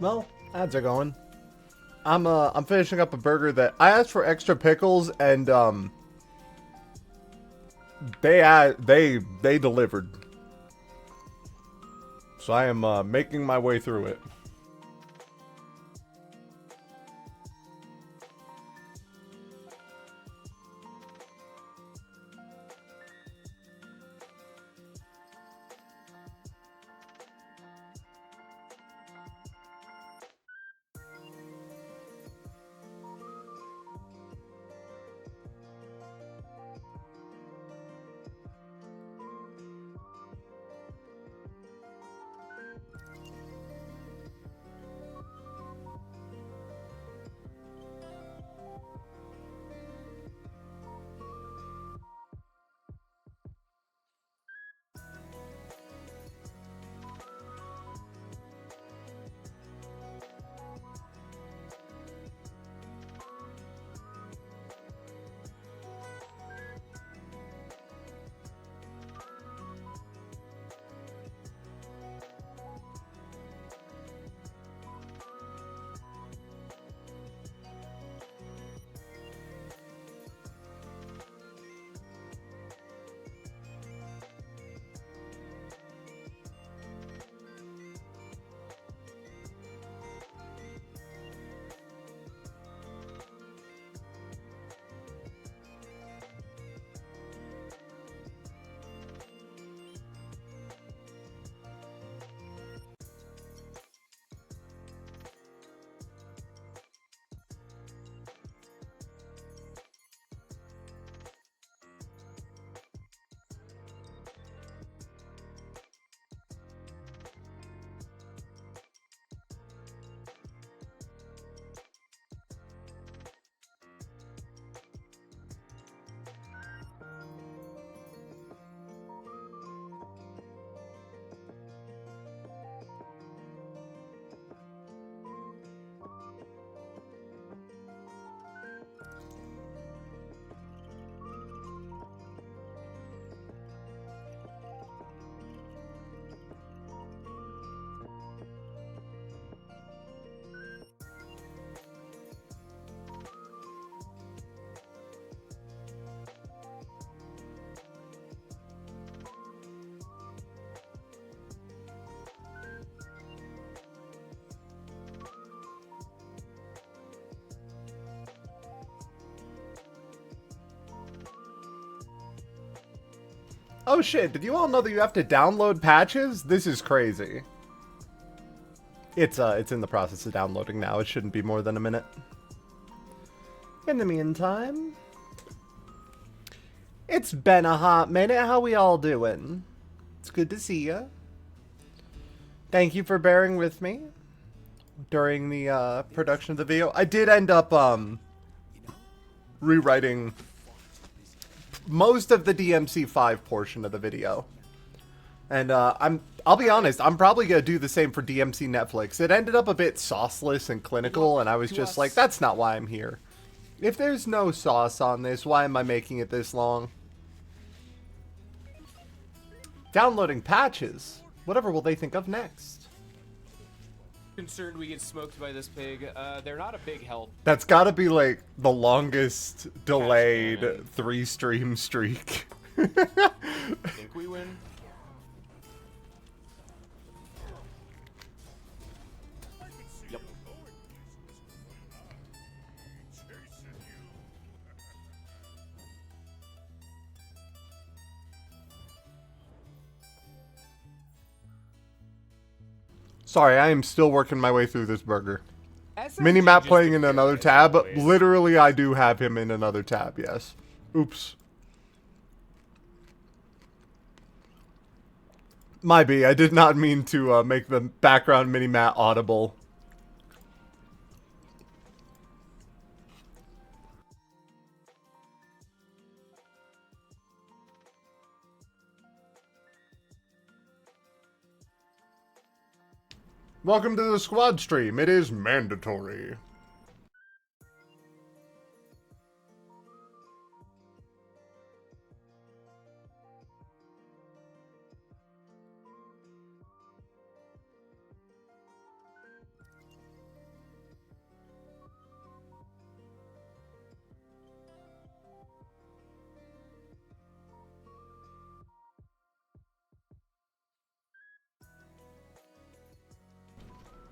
Well, ads are going. I'm finishing up a burger that I asked for extra pickles and they delivered. So I am making my way through it. Oh shit, did you all know that you have to download patches? This is crazy. It's in the process of downloading now. It shouldn't be more than a minute. In the meantime, it's been a hot minute. How we all doing? It's good to see ya. Thank you for bearing with me during the production of the video. I did end up rewriting most of the DMC5 portion of the video. And I'll be honest, I'm probably gonna do the same for DMC Netflix. It ended up a bit sauceless and clinical, and I was just like, that's not why I'm here. If there's no sauce on this, why am I making it this long? Downloading patches. Whatever will they think of next? Concerned we get smoked by this pig. They're not a big help. That's gotta be like the longest delayed 3-stream streak. Think we win? Yep. Sorry, I am still working my way through this burger. SSG Minimap just playing in appeared another as tab. always. Literally, I do have him in another tab, yes. Oops. My B, I did not mean to make the background minimap audible. Welcome to the squad stream. It is mandatory.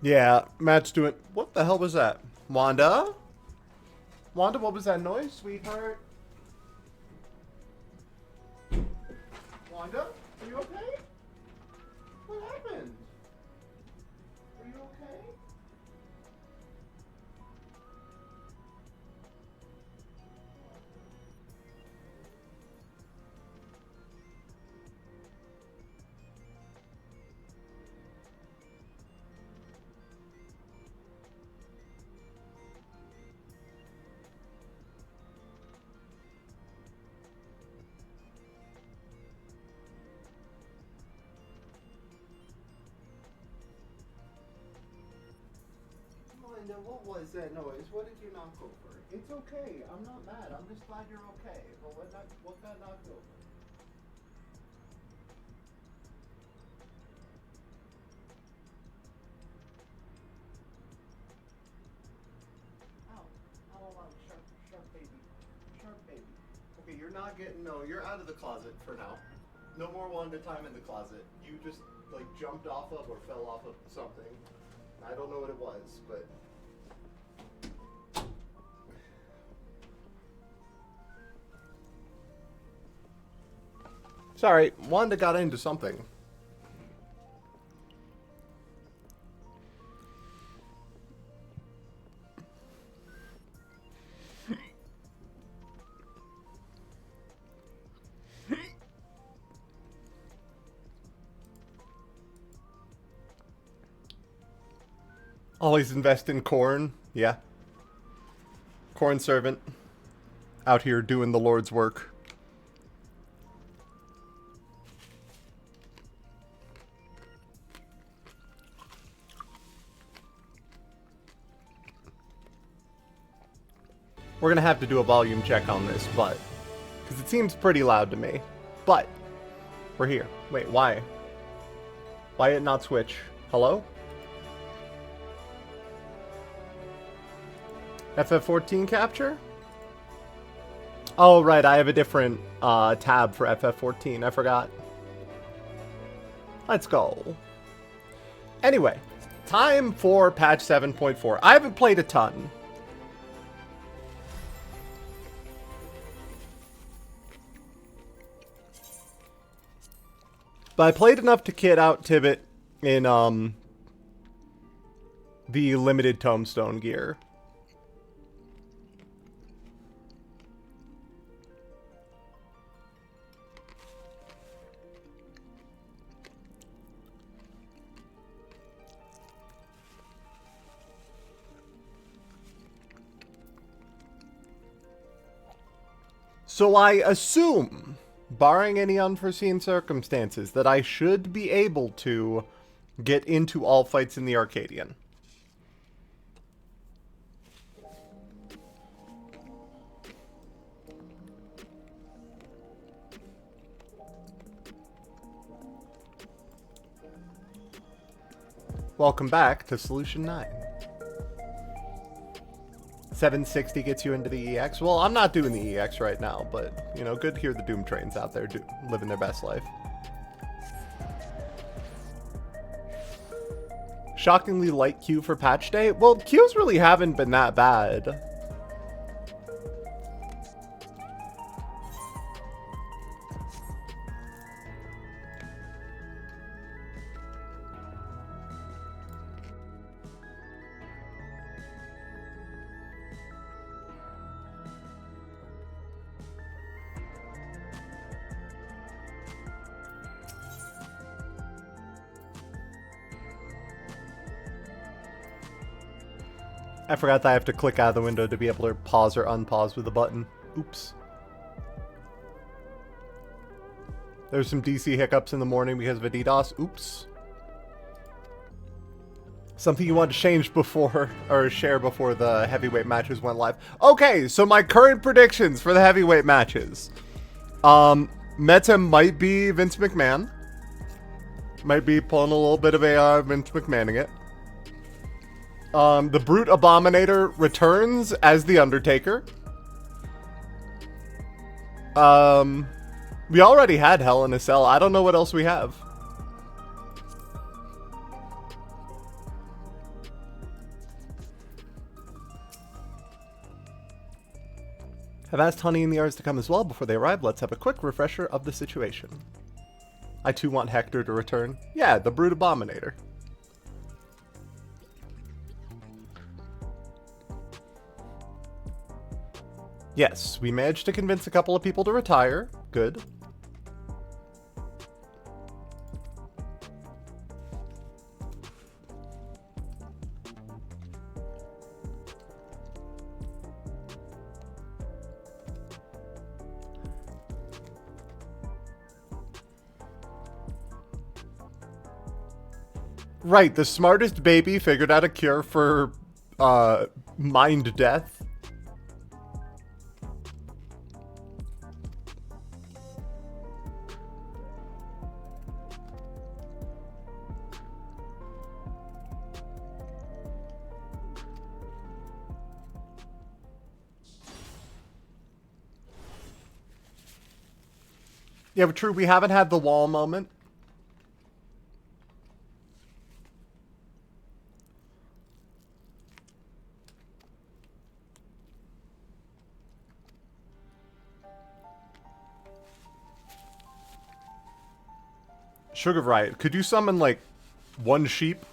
Yeah, Matt's doing... What the hell was that? Wanda? Wanda, what was that noise, sweetheart? Wanda? Are you okay? What happened? Are you okay? Wanda, what was that noise? What did you knock over? It's okay. I'm not mad. I'm just glad you're okay. But what got knocked over? Ow. Ow, ow, sharp baby. Sharp baby. Okay, you're not getting... No, you're out of the closet for now. No more Wanda time in the closet. You just, like, jumped off of or fell off of something. I don't know what it was, but... Sorry, Wanda got into something. Always invest in corn. Yeah. Corn servant. Out here doing the Lord's work. We're going to have to do a volume check on this, but... Because it seems pretty loud to me. But, we're here. Wait, why? Why it not switch? Hello? FF14 capture? Oh, right, I have a different tab for FF14. I forgot. Let's go. Anyway, time for patch 7.4. I haven't played a ton. But I played enough to kit out Tibbet in the limited tombstone gear. So I assume, barring any unforeseen circumstances, that I should be able to get into all fights in the Arcadian. Welcome back to Solution 9. 760 gets you into the EX. Well, I'm not doing the EX right now, but, you know, good to hear the Doom Trains out there living their best life. Shockingly light queue for patch day? Well, queues really haven't been that bad. I forgot that I have to click out of the window to be able to pause or unpause with a button. Oops. There's some DC hiccups in the morning because of a DDoS. Oops. Something you want to change before, or share before the heavyweight matches went live. Okay, so my current predictions for the heavyweight matches. Meta might be Vince McMahon. Might be pulling a little bit of a Vince McMahoning it. The Brute Abominator returns as The Undertaker. We already had Hell in a Cell. I don't know what else we have. I've asked Honey and the others to come as well before they arrive. Let's have a quick refresher of the situation. I too want Hector to return. Yeah, the Brood Abominator. Yes, we managed to convince a couple of people to retire. Good. Right, the smartest baby figured out a cure for, mind death. Yeah, but true, we haven't had the wall moment. Sugar Riot, could you summon, like, one sheep?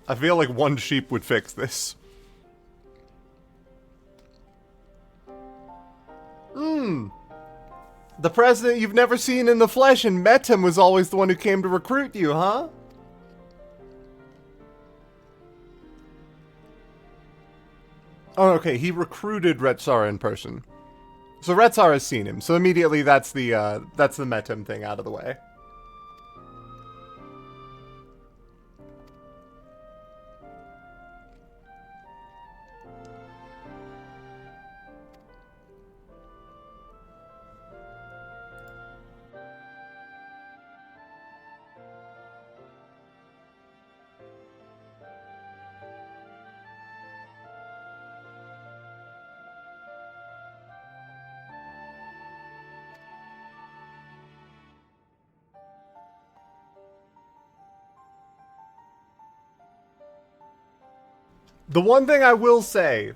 I feel like one sheep would fix this. The president you've never seen in the flesh and met him was always the one who came to recruit you, huh? Oh, okay, he recruited Retsara in person. So Retsara has seen him, so immediately that's the met him thing out of the way. The one thing I will say,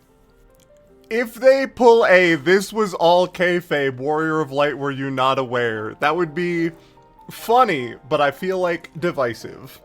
if they pull a "this was all kayfabe, Warrior of Light, were you not aware?" that would be funny, but I feel like divisive.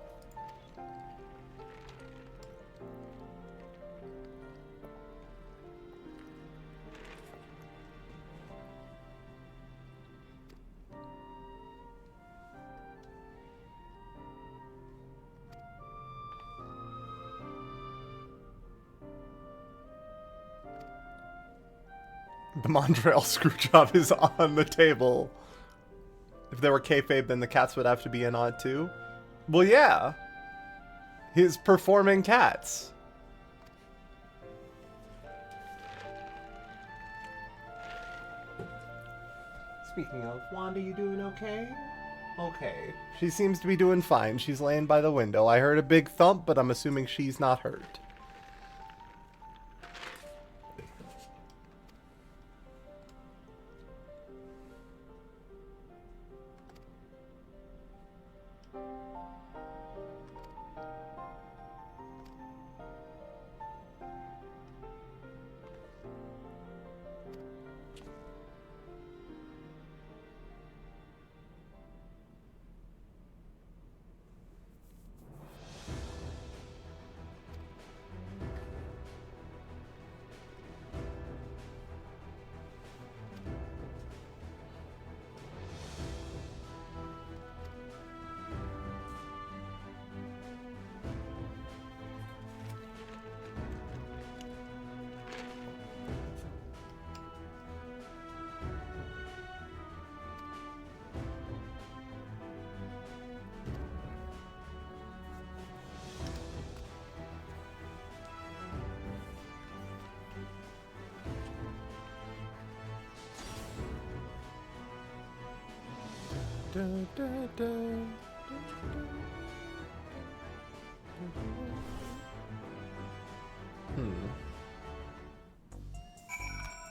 The Montreal Screwjob is on the table. If there were kayfabe, then the cats would have to be in on it too. Well, yeah. His performing cats. Speaking of, Wanda, you doing okay? Okay. She seems to be doing fine. She's laying by the window. I heard a big thump, but I'm assuming she's not hurt.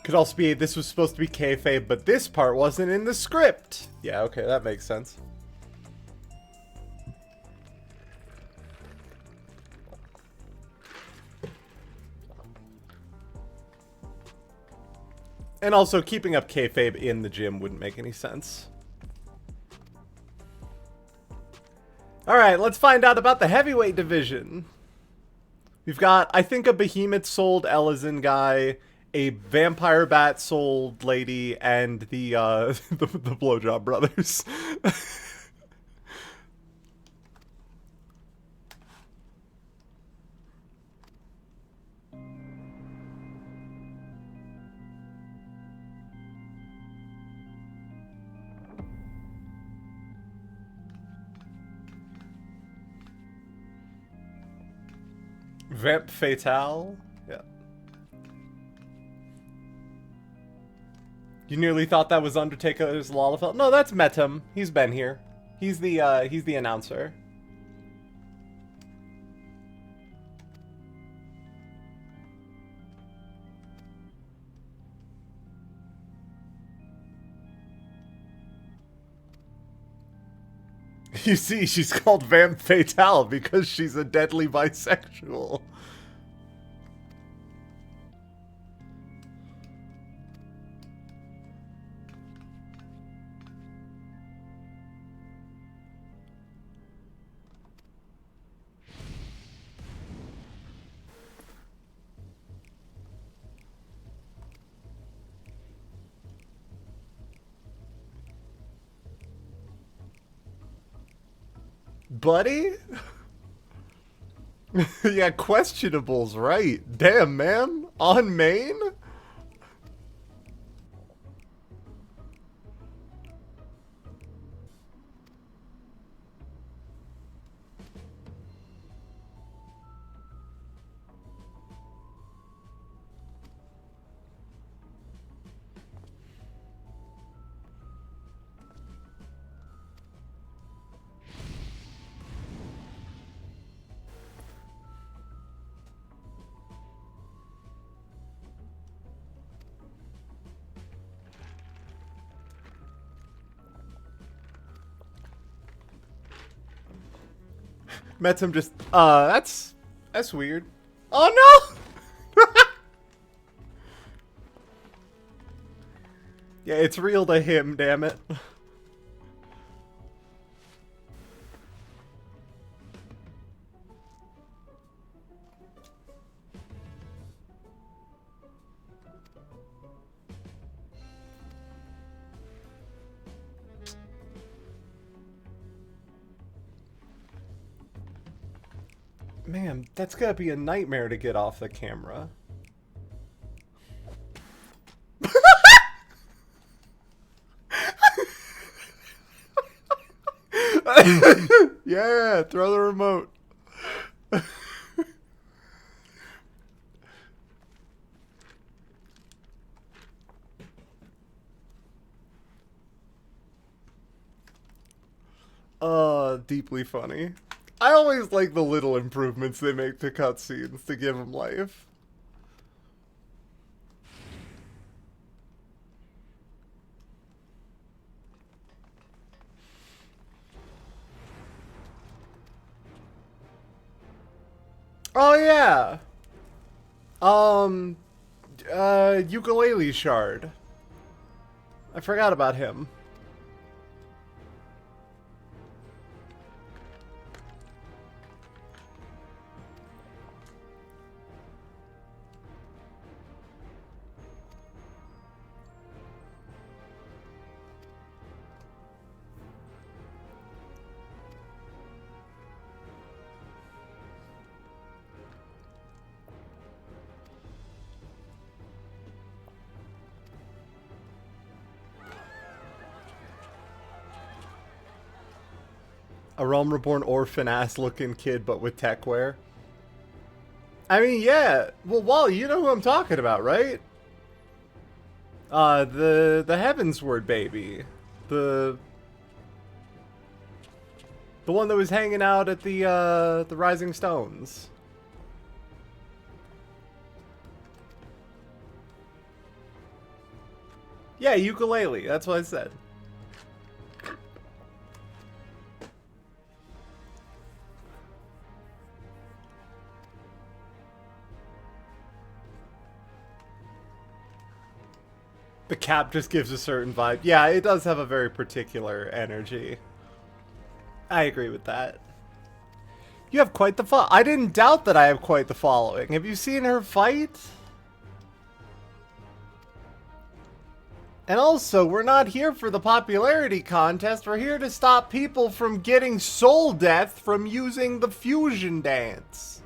Could also be, this was supposed to be kayfabe, but this part wasn't in the script. Yeah, okay, that makes sense. And also, keeping up kayfabe in the gym wouldn't make any sense. Alright, let's find out about the heavyweight division. We've got, I think, a behemoth-souled Ellison guy, a vampire bat-souled lady, and the blowjob brothers. Vamp Fatale? Yeah. You nearly thought that was Undertaker's Lalafell? No, that's Metum. He's been here. He's the announcer. You see, she's called Vamp Fatale because she's a deadly bisexual. Buddy? Yeah, questionable's right. Damn, man. On main? Met him just, that's weird. Oh no! Yeah, it's real to him, damn it. Man, that's gotta be a nightmare to get off the camera. Yeah, throw the remote. Deeply funny. I always like the little improvements they make to cutscenes to give them life. Oh yeah. Ukulele Shard. I forgot about him. A Realm Reborn orphan-ass looking kid, but with techwear. I mean, yeah. Well, Wally, you know who I'm talking about, right? The Heavensward baby. The one that was hanging out at the Rising Stones. Yeah, ukulele. That's what I said. The cap just gives a certain vibe. Yeah, it does have a very particular energy. I agree with that. You have quite the I didn't doubt that I have quite the following. Have you seen her fight? And also, we're not here for the popularity contest. We're here to stop people from getting soul death from using the fusion dance.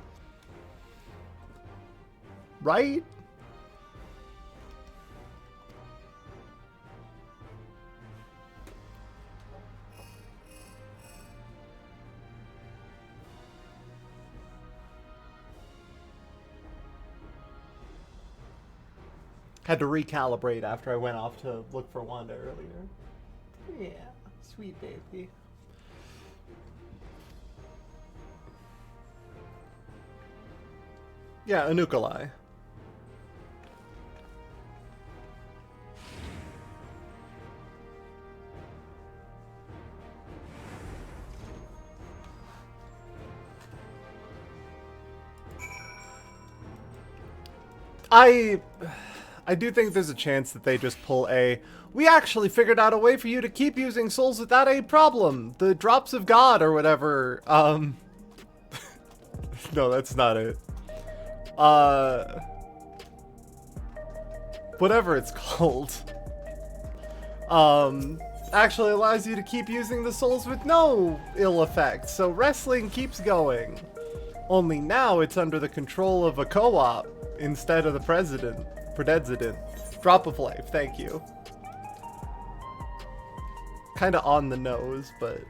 Right? Had to recalibrate after I went off to look for Wanda earlier. Yeah, sweet baby. Yeah, Anukalai. I do think there's a chance that they just pull we actually figured out a way for you to keep using souls without a problem. The drops of God or whatever. No, that's not it. Whatever it's called. Actually allows you to keep using the souls with no ill effects. So wrestling keeps going. Only now it's under the control of a co-op instead of the president. Drop of life, thank you. Kinda on the nose, but...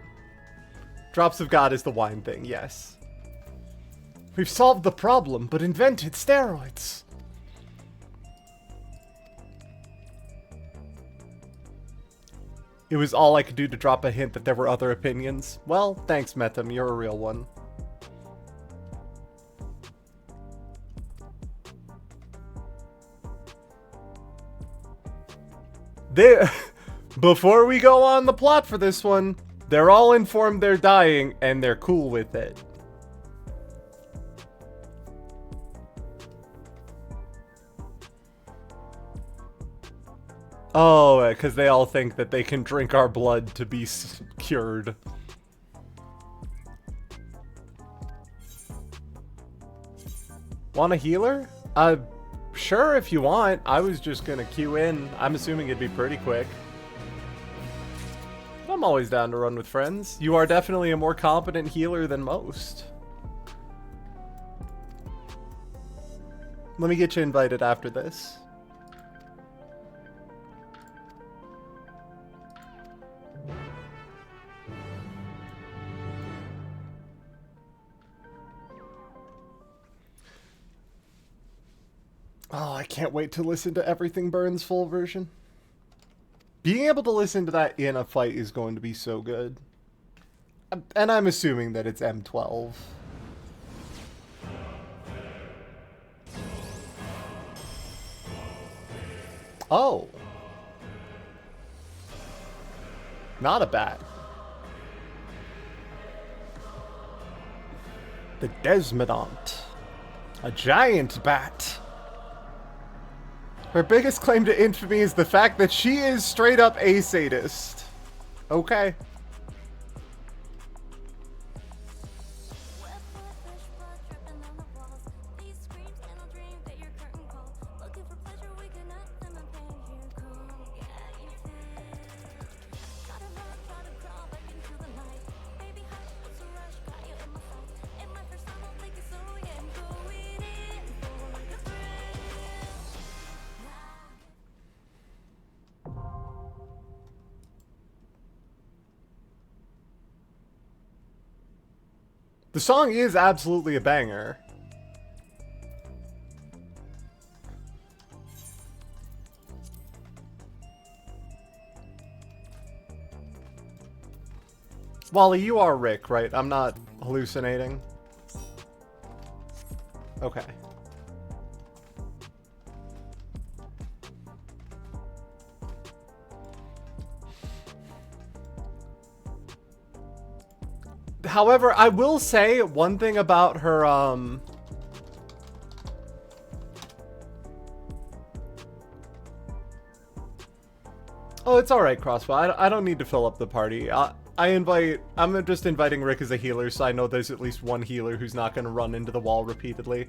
Drops of God is the wine thing, yes. We've solved the problem, but invented steroids. It was all I could do to drop a hint that there were other opinions. Well, thanks, Metam, you're a real one. Before we go on the plot for this one, they're all informed they're dying, and they're cool with it. Oh, because they all think that they can drink our blood to be cured. Want a healer? Sure, if you want. I was just gonna queue in. I'm assuming it'd be pretty quick. I'm always down to run with friends. You are definitely a more competent healer than most. Let me get you invited after this. Oh, I can't wait to listen to Everything Burns full version. Being able to listen to that in a fight is going to be so good. And I'm assuming that it's M12. Oh. Not a bat. The Desmodont. A giant bat. Her biggest claim to infamy is the fact that she is straight up a sadist. Okay. The song is absolutely a banger. Wally, you are Rick, right? I'm not hallucinating. Okay. However, I will say one thing about her, Oh, it's alright, Crossbow. I don't need to fill up the party. I'm just inviting Rick as a healer, so I know there's at least one healer who's not going to run into the wall repeatedly.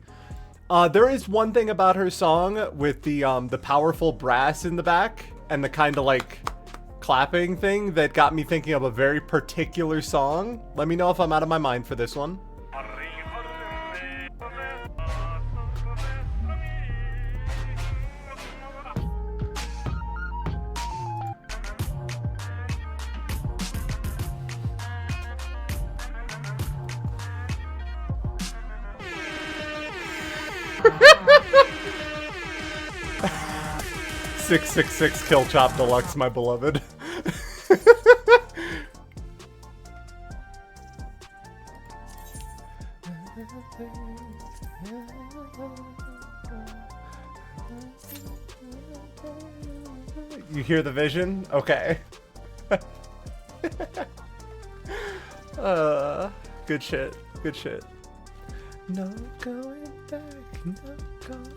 There is one thing about her song with the powerful brass in the back and the kind of like clapping thing that got me thinking of a very particular song. Let me know if I'm out of my mind for this one. Six 666 Kill Chop Deluxe, my beloved. You hear the vision? Okay. Good shit. Good shit. No going back, no going back.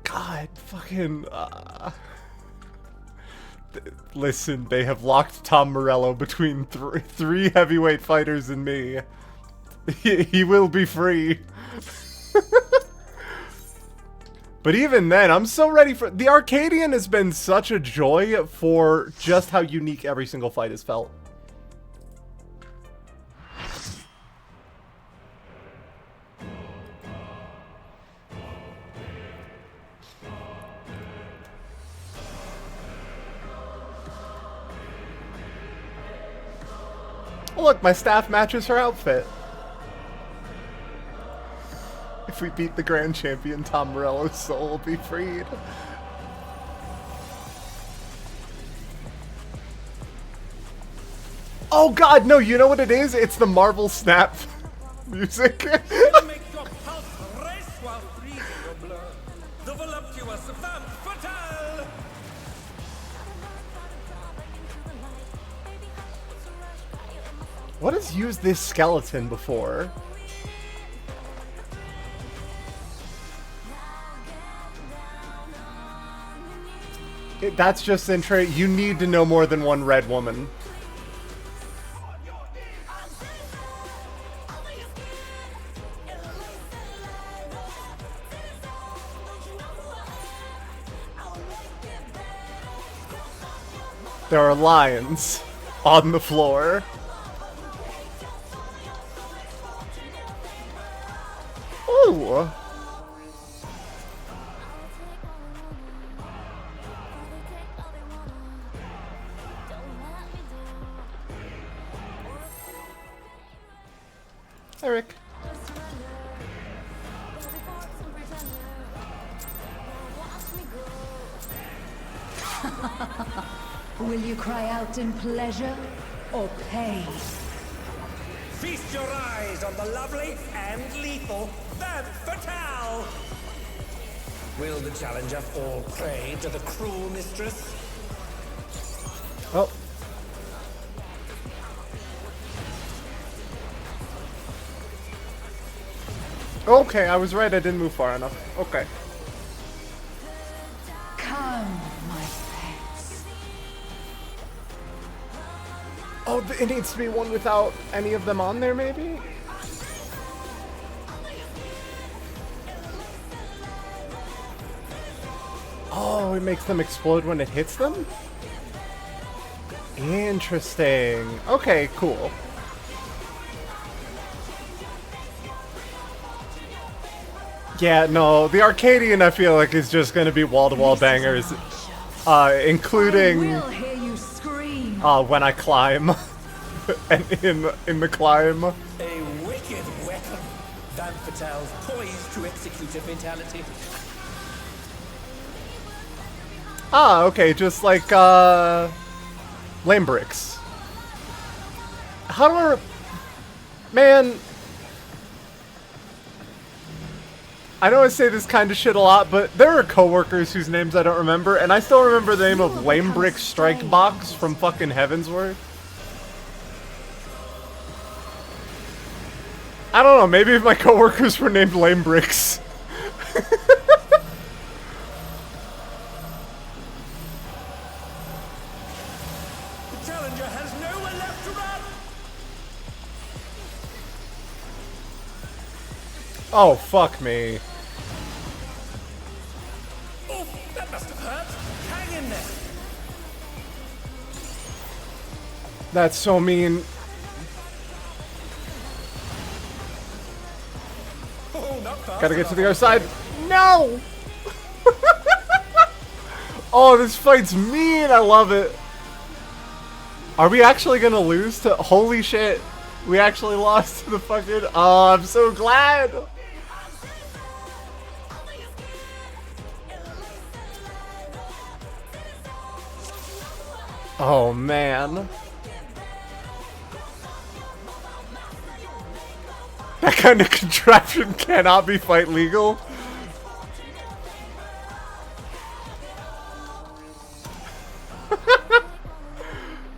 God, fucking, listen, they have locked Tom Morello between three heavyweight fighters and me. He will be free. But even then, I'm so ready for... The Arcadian has been such a joy for just how unique every single fight has felt. Oh, look, my staff matches her outfit. If we beat the Grand Champion, Tom Morello's soul will be freed. Oh god, no, you know what it is? It's the Marvel Snap music. Make your pulse race while freezing your blood. The voluptuous femme fatale. What has used this skeleton before? That's just intro. You need to know more than one red woman. There are lions on the floor. Ooh. Eric. Will you cry out in pleasure or pain? Feast your eyes on the lovely and lethal femme fatale. Will the challenger fall prey to the cruel mistress? Oh. Okay, I was right. I didn't move far enough. Okay. Come, my pets. Oh, it needs to be one without any of them on there, maybe? Oh, it makes them explode when it hits them? Interesting. Okay, cool. Yeah, no, the Arcadian I feel like is just gonna be wall-to-wall bangers, including We'll hear you scream. when I climb, and in the climb. A wicked weapon. Femme fatale's poised to execute a fatality. Ah, okay, just like lame bricks. How do I? Man. I know I say this kind of shit a lot, but there are coworkers whose names I don't remember, and I still remember the name of Lame Brick Strike Box from fucking Heavensward. I don't know, maybe if my coworkers were named Lame Bricks. Oh, fuck me. Oh, that must have hurt. Hang in there. That's so mean. Oh, not fast Gotta get to the other enough. side. No! Oh, this fight's mean. I love it. Are we actually gonna lose to... Holy shit. We actually lost to the fucking... Oh, I'm so glad. Oh, man. That kind of contraption cannot be fight legal.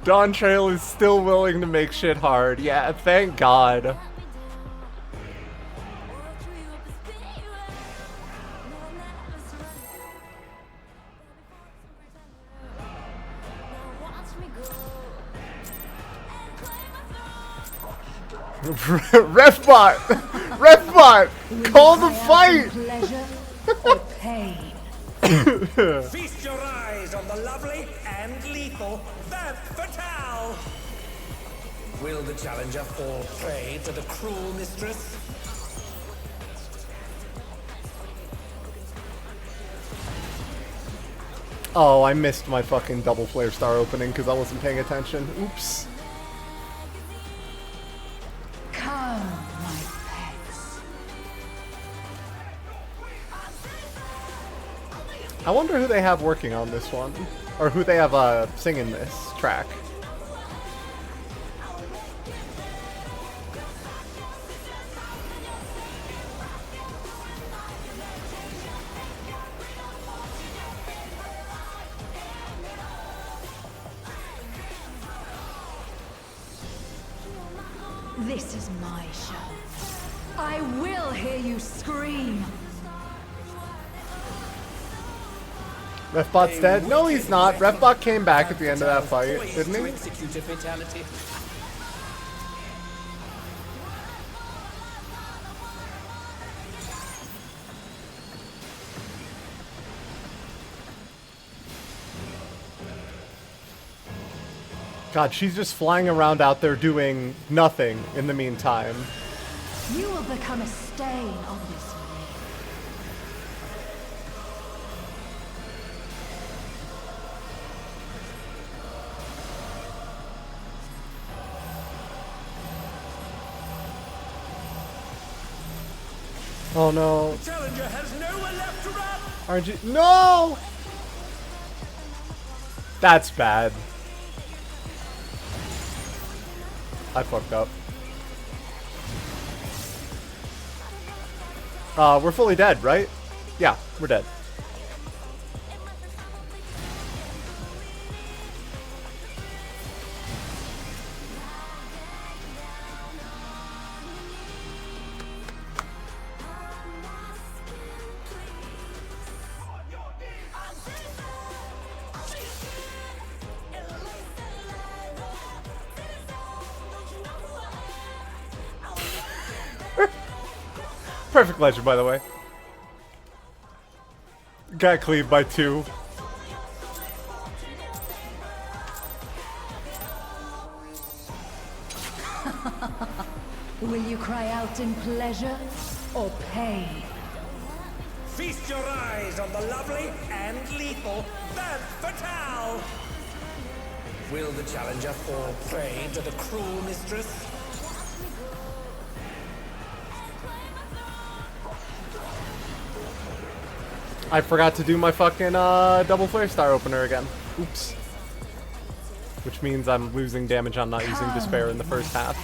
Dawn Trail is still willing to make shit hard. Yeah, thank God. Refbot! Refbot! Call the fight! Pleasure or pain? Feast your eyes on the lovely and lethal Femme Fatale. Will the challenger fall prey to the cruel mistress? Oh, I missed my fucking double flare star opening because I wasn't paying attention. Oops. Come, my pets. I wonder who they have working on this one. Or who they have singing this track. This is my show. I will hear you scream. Refbot's dead? No, he's not. Refbot came back at the end of that fight, didn't To he? execute a fatality. God, she's just flying around out there doing nothing in the meantime. You will become a stain on this ring. Oh no. Challenger has nowhere left to run. RNG. No! That's bad. I fucked up. We're fully dead, right? Yeah, we're dead. Perfect legend, by the way. Got cleaved by 2. Will you cry out in pleasure or pain? Feast your eyes on the lovely and lethal Femme Fatale. Will the challenger fall prey to the cruel mistress? I forgot to do my fucking double flare star opener again. Oops. Which means I'm losing damage on not using despair in the first half.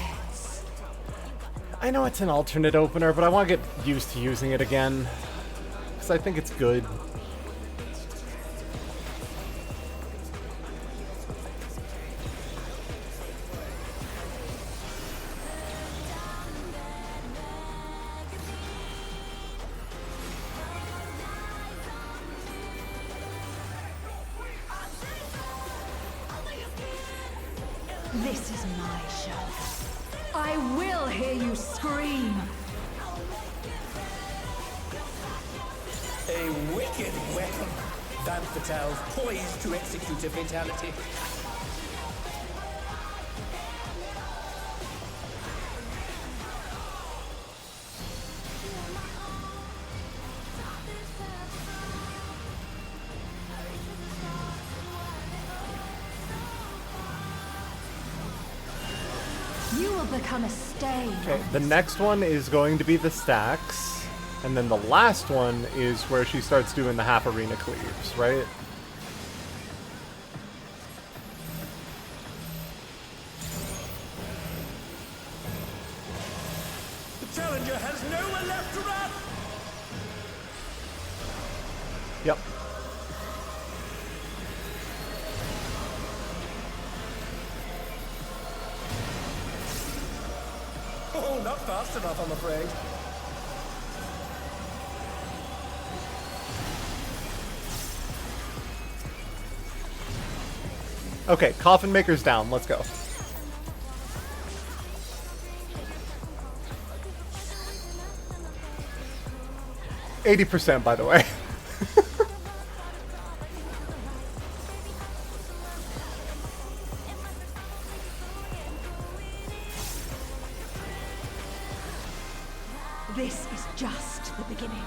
I know it's an alternate opener, but I want to get used to using it again. Because I think it's good. This is my show. I will hear you scream. Van Fatale poised to execute a fatality. You will become a stain. Okay, the next one is going to be the stacks, and then the last one is where she starts doing the half arena cleaves, right? The challenger has nowhere left to run! Yep. Oh, not fast enough, I'm afraid. Okay, coffin maker's down. Let's go. %, by the way. This is just the beginning.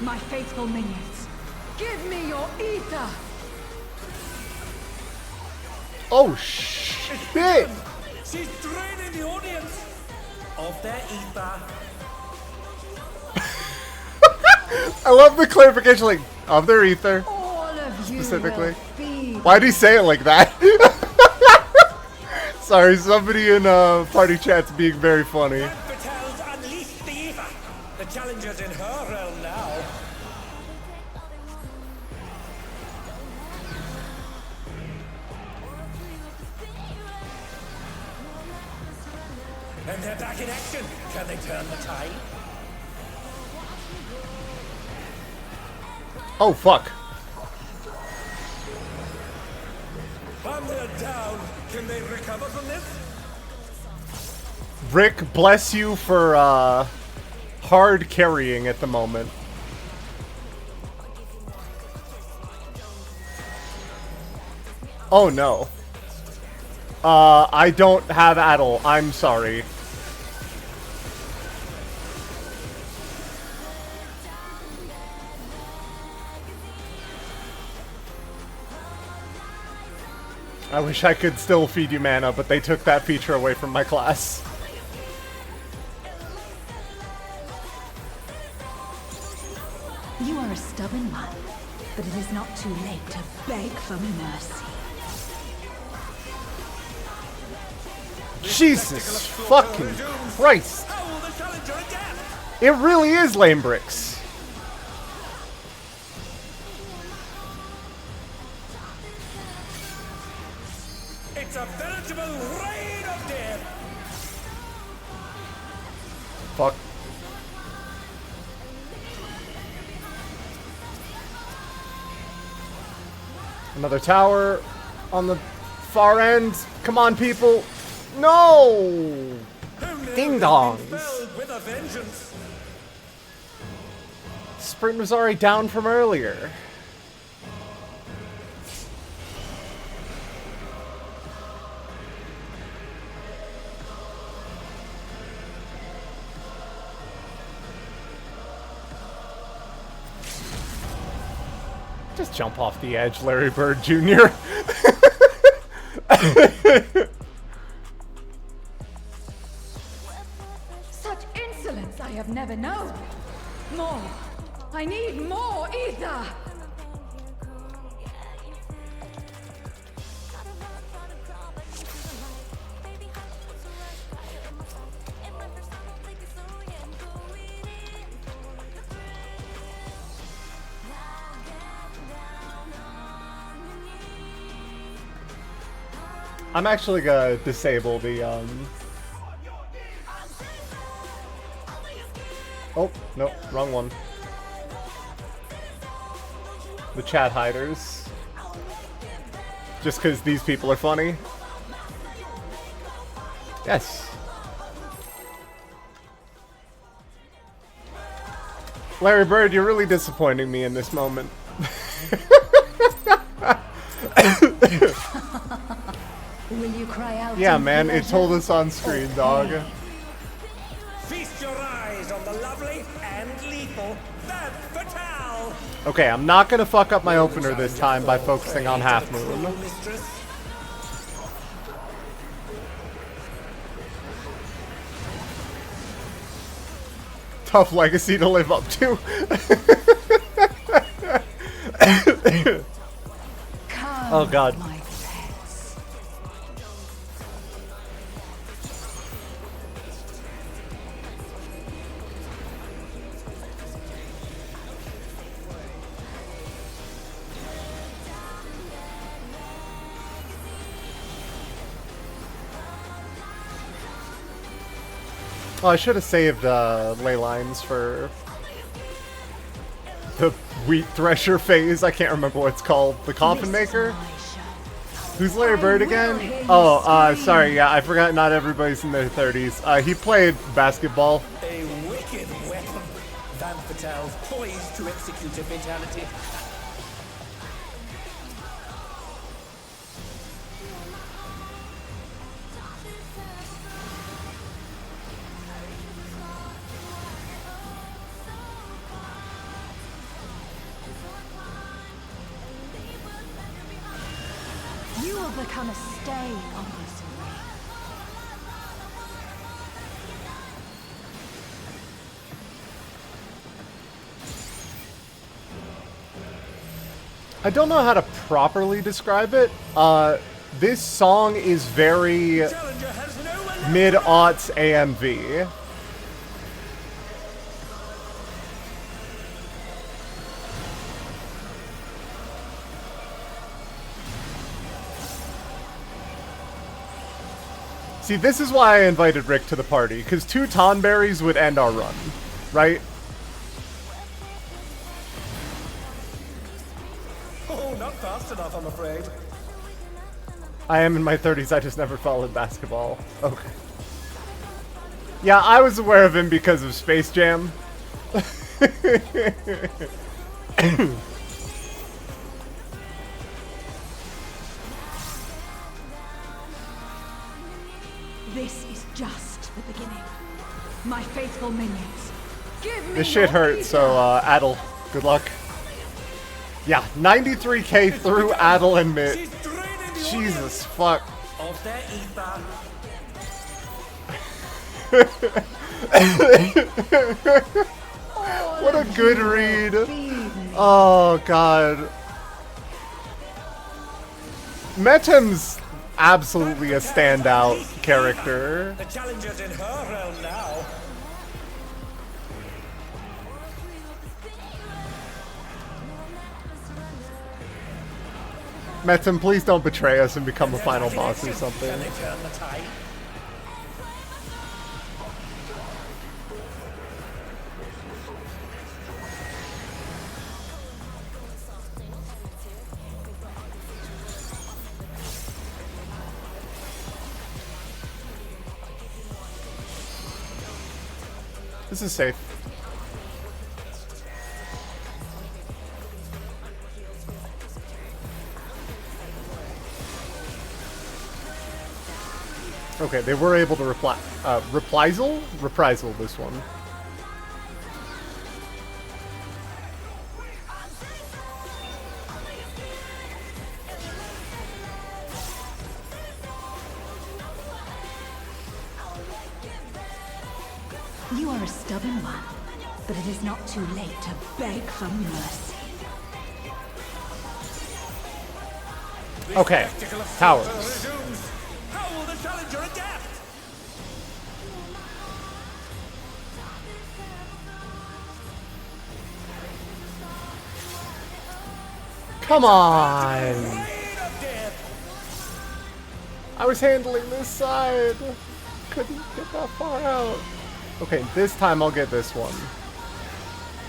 My faithful minions, give me your ether! Oh, shit! She's draining the audience of their ether. I love the clarification, like, of their ether. All of you Specifically. will feed. Why'd he say it like that? Sorry, somebody in party chat's being very funny. Van Fatale's unleashed the ether. The challenger's in her realm now. And they're back in action. Can they turn the tide? Oh, fuck. And they're down. Can they recover from this? Rick, bless you for hard carrying at the moment. Oh no. I don't have Addle. I'm sorry. I wish I could still feed you mana, but they took that feature away from my class. You are a stubborn one, but it is not too late to beg for mercy. Jesus fucking Christ. How will the challenger adapt? It really is lame bricks. It's a veritable rain of death. Fuck. Another tower on the far end. Come on, people. No! Ding dongs. Felled with a vengeance. Sprint was already down from earlier. Just jump off the edge, Larry Bird Jr. Such insolence I have never known. More. I need more ether. I'm actually gonna disable the, Oh, no, wrong one. The chat hiders. Just because these people are funny. Yes. Larry Bird, you're really disappointing me in this moment. cry out. Yeah, in man, it pleasure told us on or screen, dog. pain. Feast your eyes on the lovely and lethal Femme Fatale. Okay, I'm not gonna fuck up my Will the opener this challenger time by fall focusing prey on to Half the cruel Moon. mistress? Tough legacy to live up to. Come, Oh, God. my pets. Oh, I should have saved ley lines for the wheat thresher phase. I can't remember what it's called. The coffin This is maker? my show. Who's Larry Bird I will again? hear you Oh, scream. sorry. Yeah, I forgot not everybody's in their 30s. He played basketball. A wicked weapon. Femme Fatale poised to execute a fatality. You will become a stain on this ring. I don't know how to properly describe it. This song is very Challenger has no mid-aughts AMV. See, this is why I invited Rick to the party, because 2 Tonberries would end our run, right? Oh, not fast enough, I'm afraid. I am in my 30s, I just never followed basketball. Okay. Yeah, I was aware of him because of Space Jam. This is just the beginning. My faithful minions, give me This shit your hurts, so ether. Adel, good luck. Yeah, 93k through Adel and Mitt. She's draining the Jesus fuck. of their ether. What a good read. Oh god. Metem's absolutely a standout character. The challenger's in her realm now. Metem, please don't betray us and become a final boss or something. Can they turn the tide? This is safe. Okay, they were able to reprisal this one. You are a stubborn one, but it is not too late to beg for mercy. Okay, Spectacle of towers. slaughter resumes. How will the challenger adapt? Come on! Reign of death. I was handling this side. Couldn't get that far out. Okay, this time I'll get this one.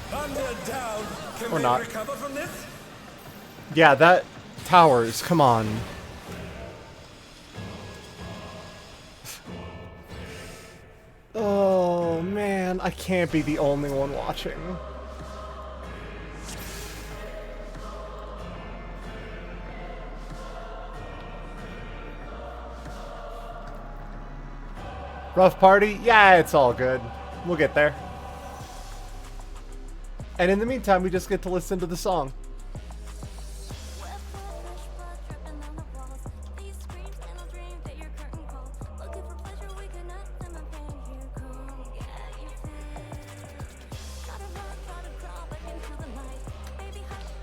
Thunder down. Can Or they not. recover from this? Yeah, that towers, come on. Oh man, I can't be the only one watching. Rough party? Yeah, it's all good. We'll get there. And in the meantime, we just get to listen to the song.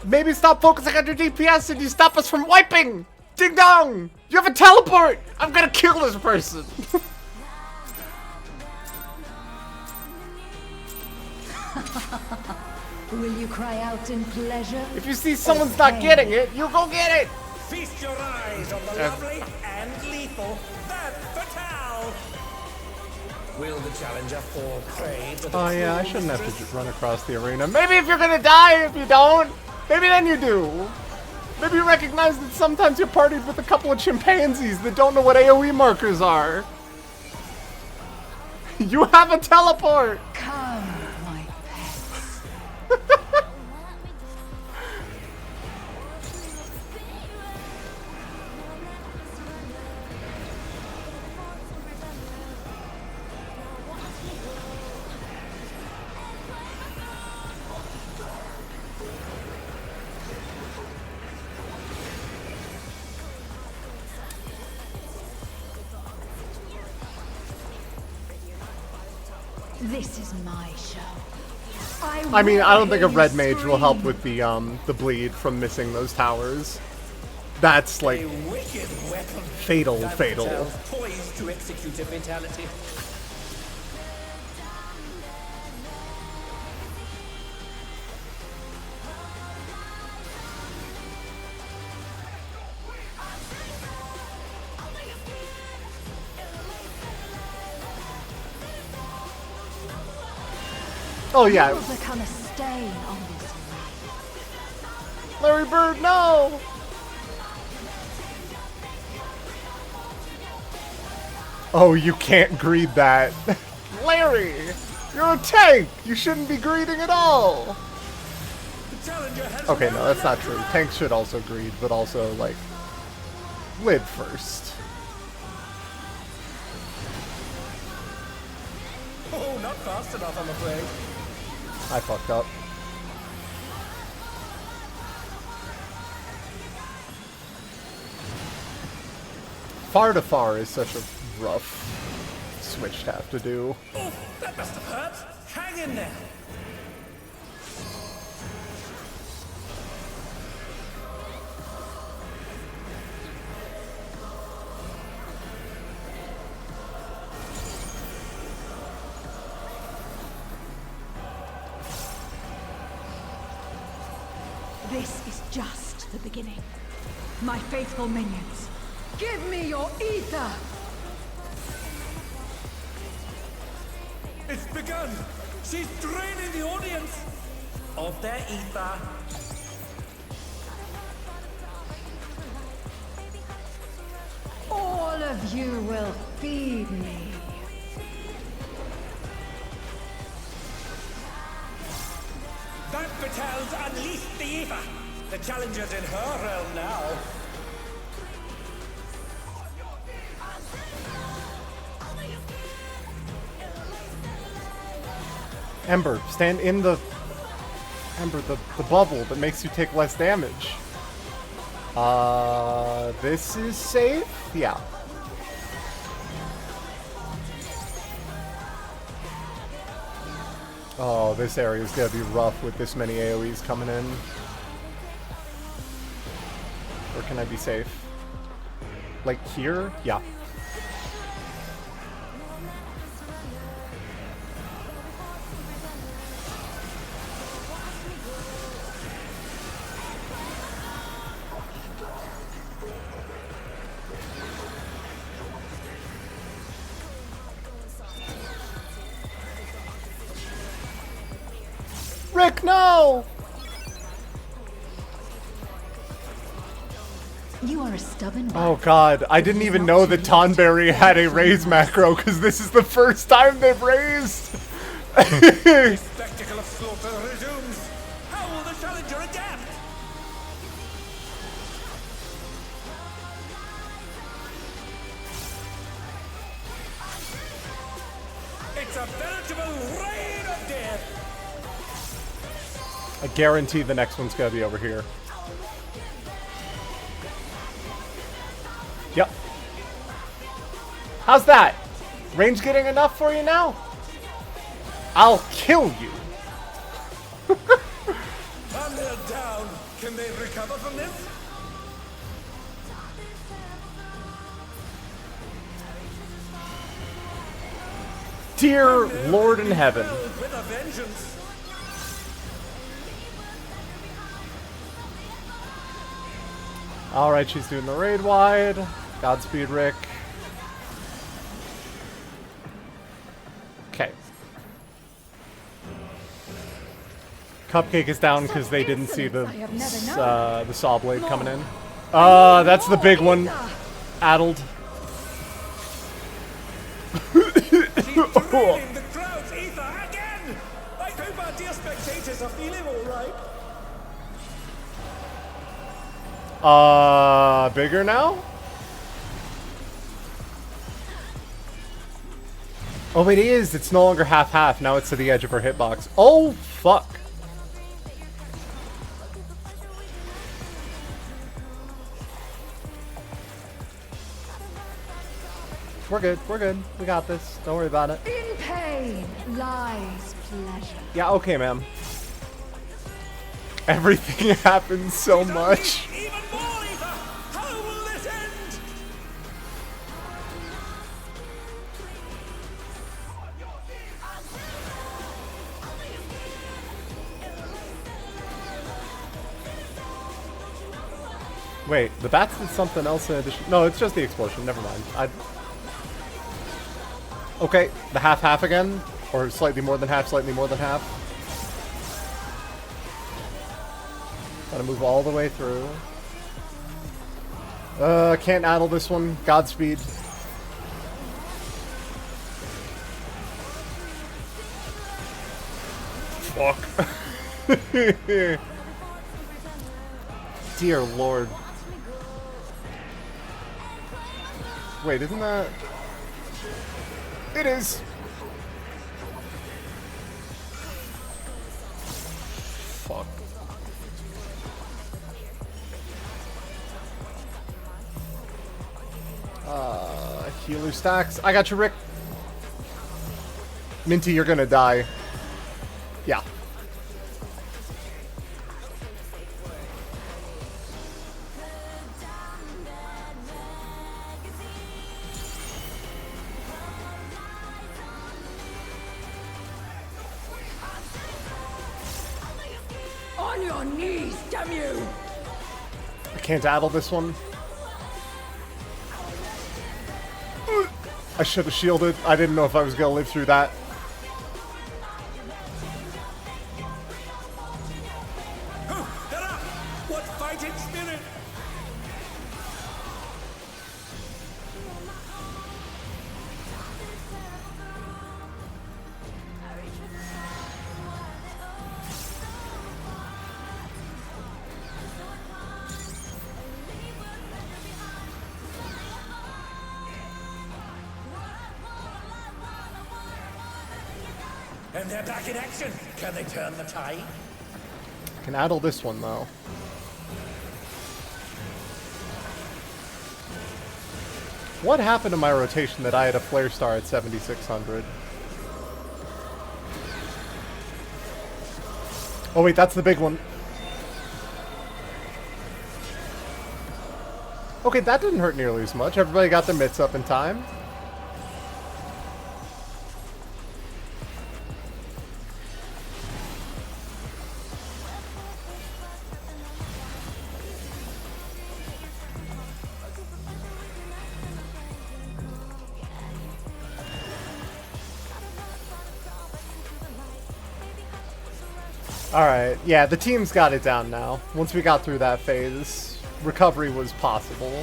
Maybe stop focusing on your DPS and you stop us from wiping! Ding dong! You have a teleport! I'm gonna kill this person! Will you cry out in pleasure? If you see someone's not getting it, you go get it! Feast your eyes on the lovely and lethal Femme Fatale! Will the challenger fall prey to the Oh yeah, I cruel shouldn't have to mistress? just run across the arena. Maybe if you're gonna die, if you don't, maybe then you do. Maybe you recognize that sometimes you're partied with a couple of chimpanzees that don't know what AoE markers are. You have a teleport! Come, my pets. This is my show. I mean, I don't think a will red hear you mage will help scream. with the bleed from missing those towers. That's like A wicked weapon. fatal, Femme fatal. Fatale's poised to execute a fatality. Oh You yeah, will become a stain on this ring. Larry Bird, no! Oh, you can't greed that. Larry, you're a tank! You shouldn't be greeding at all! The challenger has Okay, no, that's not true. Tanks should also greed, but also, like, live first. Oh, not fast enough, I'm afraid. I fucked up. Far to far is such a rough switch to have to do. Oh, that must have hurt. Hang in there. This is just the beginning. My faithful minions, give me your ether! It's begun. She's draining the audience of their ether. All of you will feed me. Femme Fatale's unleashed the ether. The challenger's in her realm now. Ember, stand in the... Ember, the bubble that makes you take less damage. This is safe? Yeah. Oh, this area is gonna be rough with this many AoEs coming in. Or can I be safe? Like here? Yeah. Rick, no! You are a stubborn Oh one. god, I didn't even know that Tonberry had a raise macro, because this is the first time they've raised! Spectacle of slaughter resumes. How will the challenger adapt? It's a veritable rain of death. I guarantee the next one's gonna be over here. Yep. How's that? Range getting enough for you now? I'll kill you. And they're down. Can they recover from this? Dear Lord in heaven. With a vengeance. Alright, she's doing the raid wide. Godspeed, Rick. Okay. Cupcake is down because they didn't see the saw blade coming in. That's the big one. Addled. Draining the crowd's ether again! I hope our dear spectators are feeling alright. Bigger now? Oh, it is. It's no longer half-half. Now it's to the edge of her hitbox. Oh, fuck. We're good. We're good. We got this. Don't worry about it. In pain lies pleasure. Yeah, okay, ma'am. Everything happens so much. Even more ether! How will this end? Wait, the bats did something else in addition. No, it's just the explosion. Never mind. Okay, the half-half again, or slightly more than half, slightly more than half. Gotta move all the way through. Can't addle this one. Godspeed. Fuck. Dear Lord. Wait, isn't that... It is! Fuck. Healer stacks. I got you, Rick. Minty, you're gonna die. Yeah. On your knees, damn you! I can't addle this one. I should have shielded. I didn't know if I was gonna live through that. What fighting spirit! And they're back in action. Can they turn the tide? I can addle this one, though. What happened to my rotation that I had a flare star at 7,600? Oh wait, that's the big one. Okay, that didn't hurt nearly as much. Everybody got their mitts up in time. Alright, yeah, the team's got it down now. Once we got through that phase, recovery was possible.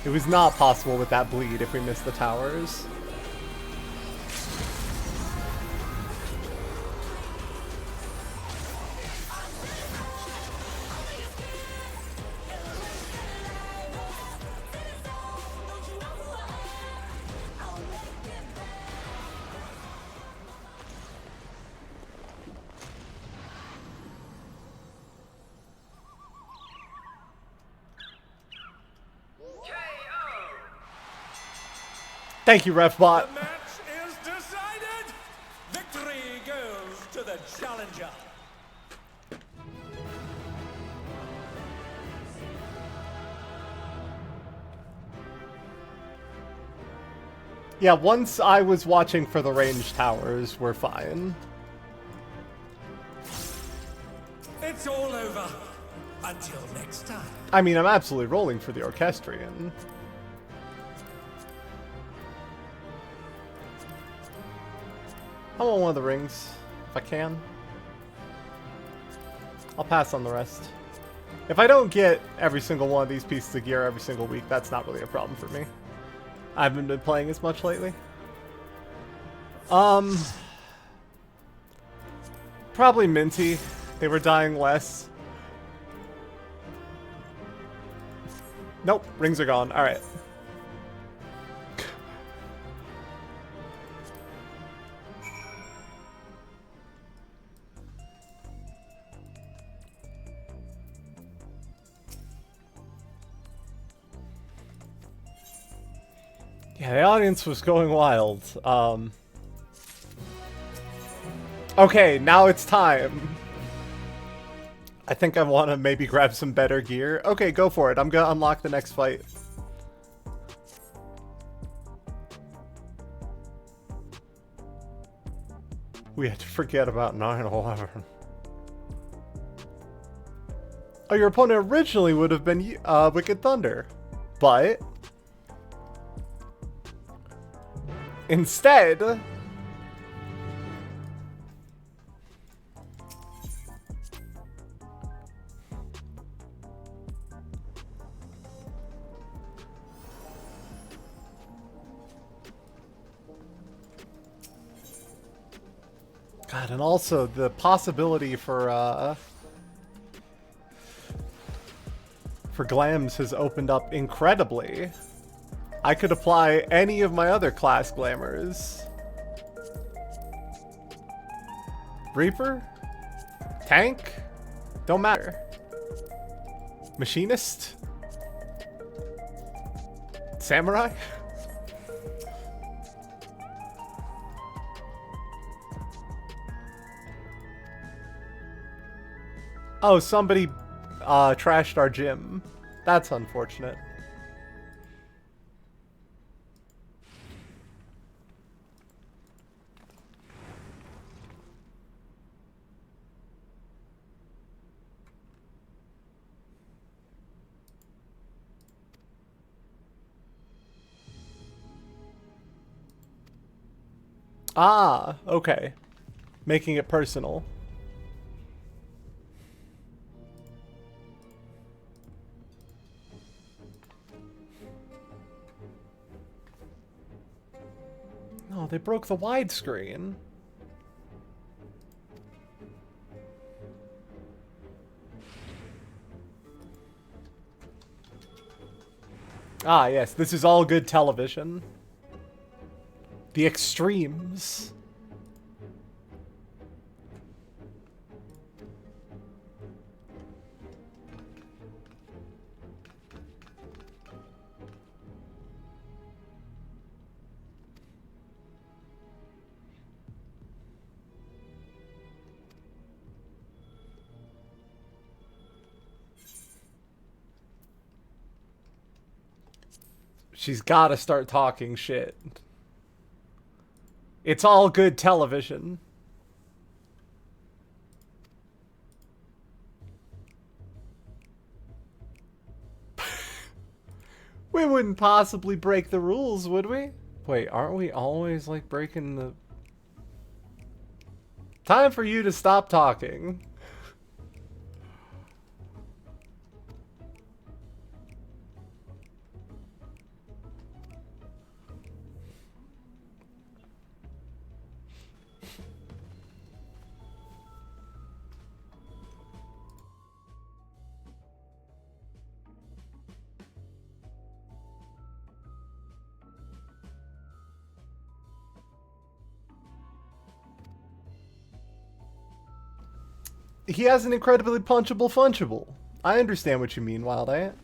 It was not possible with that bleed if we missed the towers. Thank you, RefBot. The match is decided. Victory goes to the challenger. Yeah, once I was watching for the range towers, we're fine. It's all over. Until next time. I mean, I'm absolutely rolling for the Orchestrion. I want one of the rings, if I can. I'll pass on the rest. If I don't get every single one of these pieces of gear every single week, that's not really a problem for me. I haven't been playing as much lately. Probably Minty. They were dying less. Nope, rings are gone. Alright. Yeah, the audience was going wild. Okay, now it's time. I think I want to maybe grab some better gear. Okay, go for it. I'm gonna unlock the next fight. We had to forget about 9/11. Oh, your opponent originally would have been Wicked Thunder, but instead, God, and also the possibility for glams has opened up incredibly. I could apply any of my other class glamours. Reaper? Tank? Don't matter. Machinist? Samurai? Oh, somebody trashed our gym. That's unfortunate. Ah, okay. Making it personal. No, they broke the widescreen. Ah, yes, this is all good television. The extremes. She's gotta start talking shit. It's all good television. We wouldn't possibly break the rules, would we? Wait, aren't we always like breaking the... Time for you to stop talking. He has an incredibly punchable funchable. I understand what you mean, Wild Ant.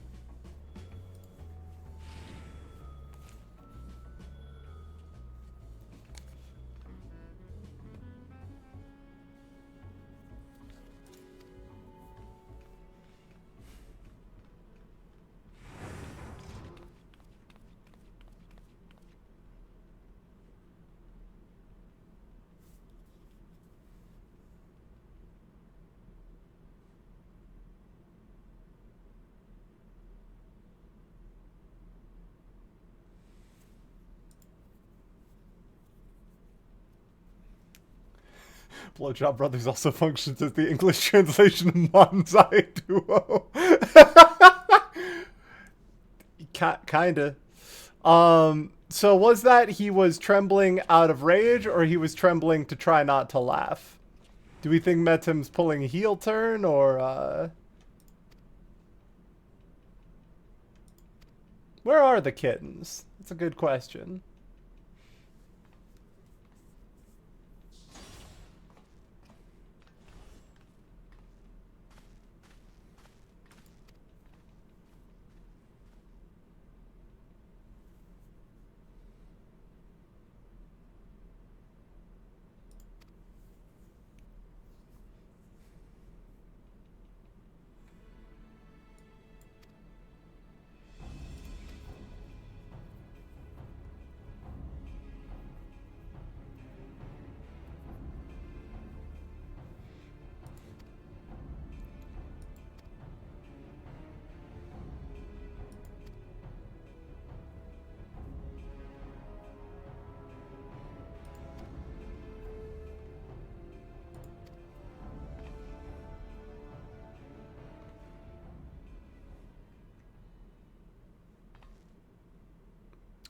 Blowjob Brothers also functions as the English translation of Manzai Duo. Kinda. So was that he was trembling out of rage, or he was trembling to try not to laugh? Do we think Metim's pulling a heel turn, or, where are the kittens? That's a good question.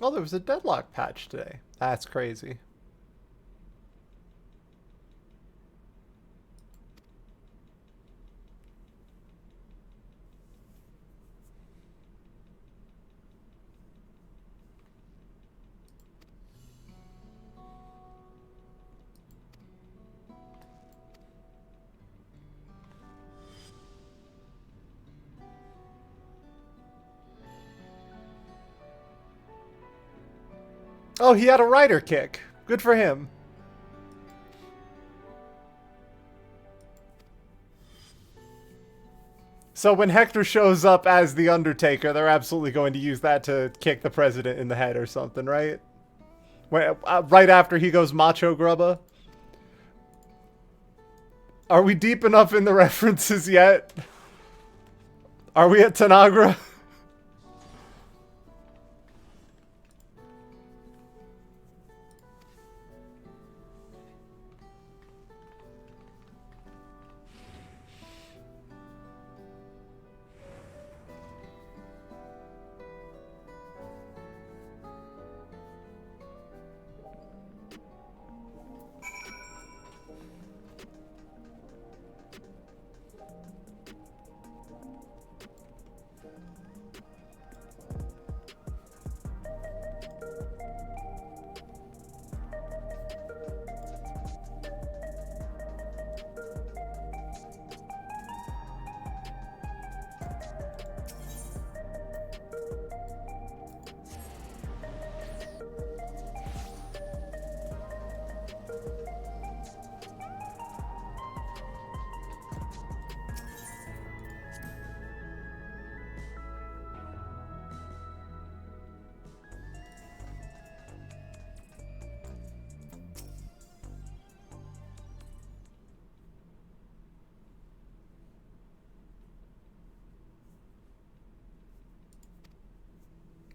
Oh, there was a deadlock patch today. That's crazy. Oh, he had a rider kick. Good for him. So when Hector shows up as the Undertaker, they're absolutely going to use that to kick the president in the head or something, right? Right after he goes Macho Grubba? Are we deep enough in the references yet? Are we at Tanagra?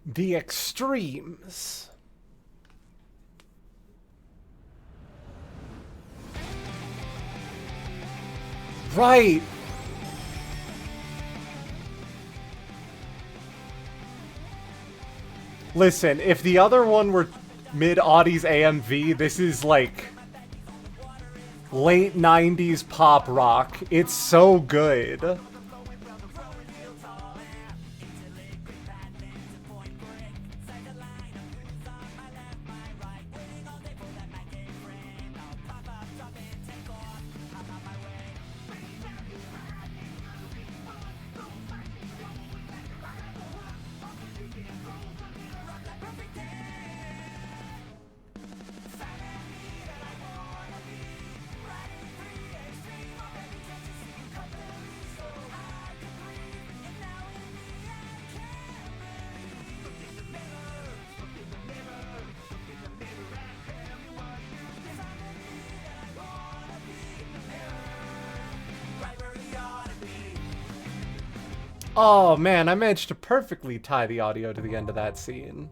The extremes. Right. Listen, if the other one were mid-aughties AMV, this is like late 90s pop rock. It's so good. Oh man, I managed to perfectly tie the audio to the end of that scene.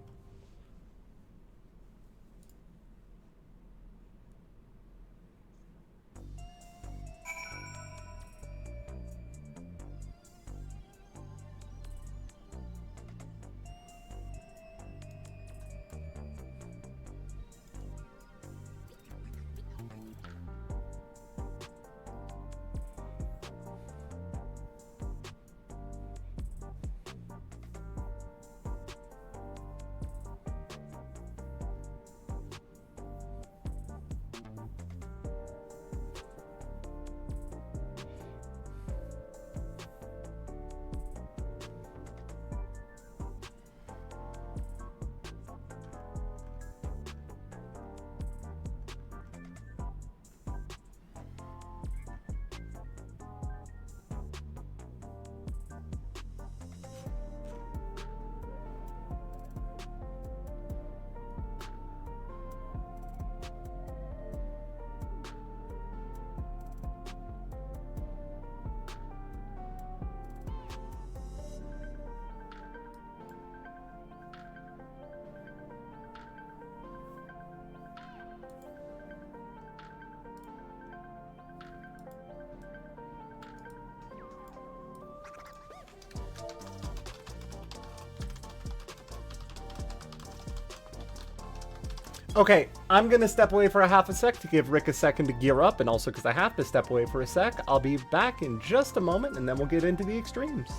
Okay, I'm gonna step away for a half a sec to give Rick a second to gear up, and also because I have to step away for a sec, I'll be back in just a moment, and then we'll get into the extremes.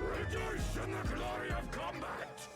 Rejoice in the glory of combat!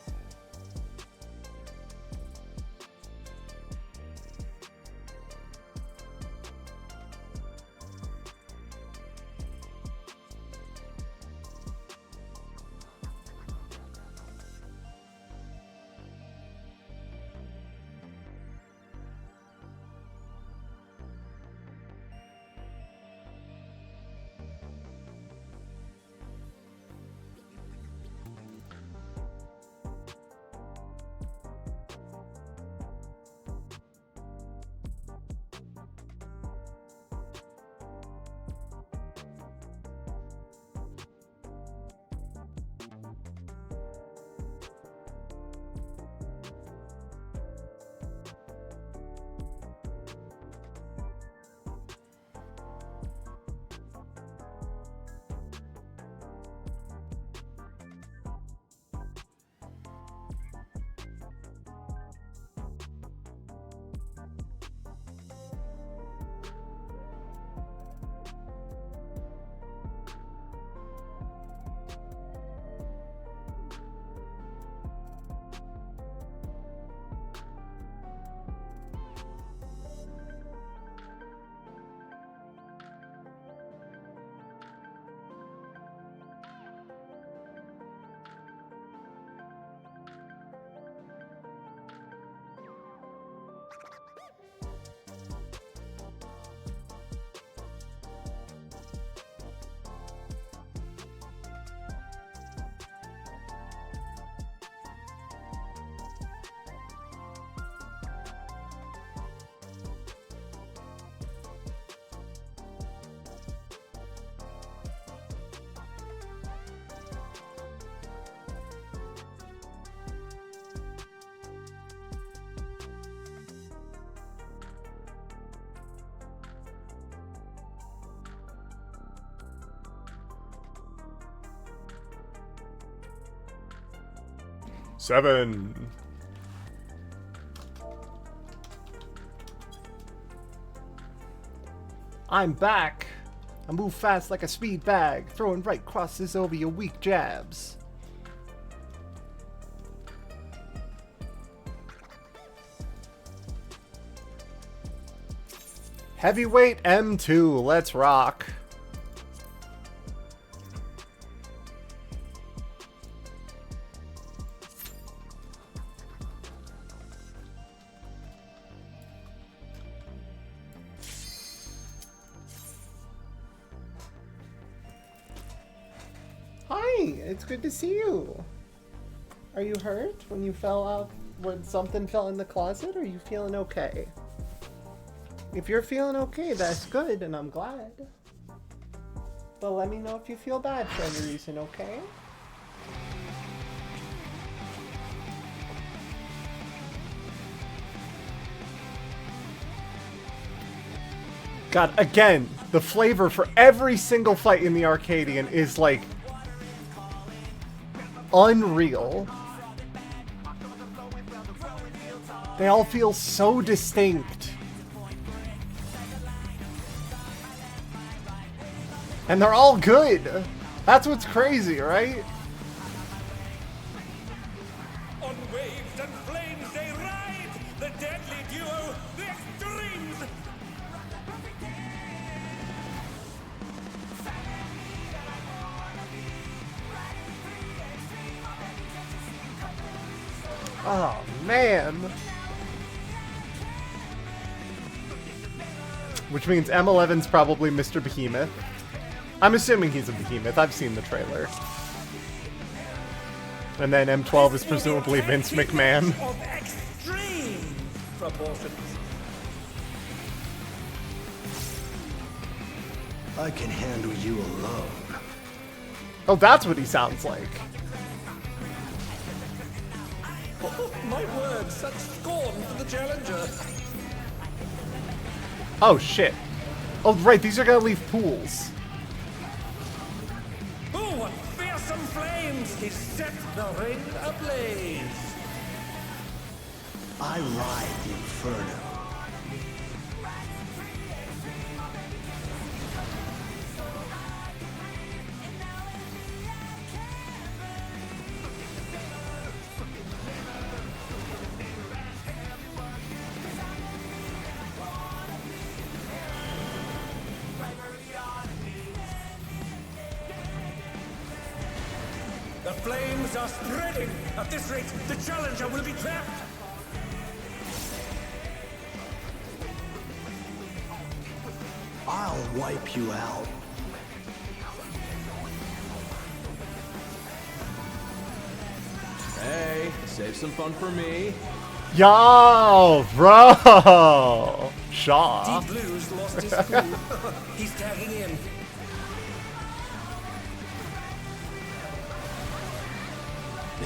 Seven. I'm back. I move fast like a speed bag, throwing right crosses over your weak jabs. Heavyweight M2, let's rock. Hi, it's good to see you. Are you hurt when you fell out, when something fell in the closet? Or are you feeling okay? If you're feeling okay, that's good, and I'm glad. But let me know if you feel bad for any reason, okay? God, again, the flavor for every single fight in the Arcadian is like unreal. They all feel so distinct. And they're all good. That's what's crazy, right? On waves and flames they ride, the deadly duo, the extremes! Oh, man. which means M11's probably Mr. Behemoth. I'm assuming he's a behemoth. I've seen the trailer. And then M12 is presumably Vince McMahon. Of extreme proportions. I can handle you alone. Oh, that's what he sounds like. Oh, my word, such scorn for the challenger. Oh, shit. Oh, right, these are gonna leave pools. Oh, what fearsome flames! He set the ring ablaze. I ride the inferno. The flames are spreading. At this rate, the challenger will be trapped. I'll wipe you out. Hey, save some fun for me. Yo, bro! Shaw. Deep Blues lost his cool. He's tagging in.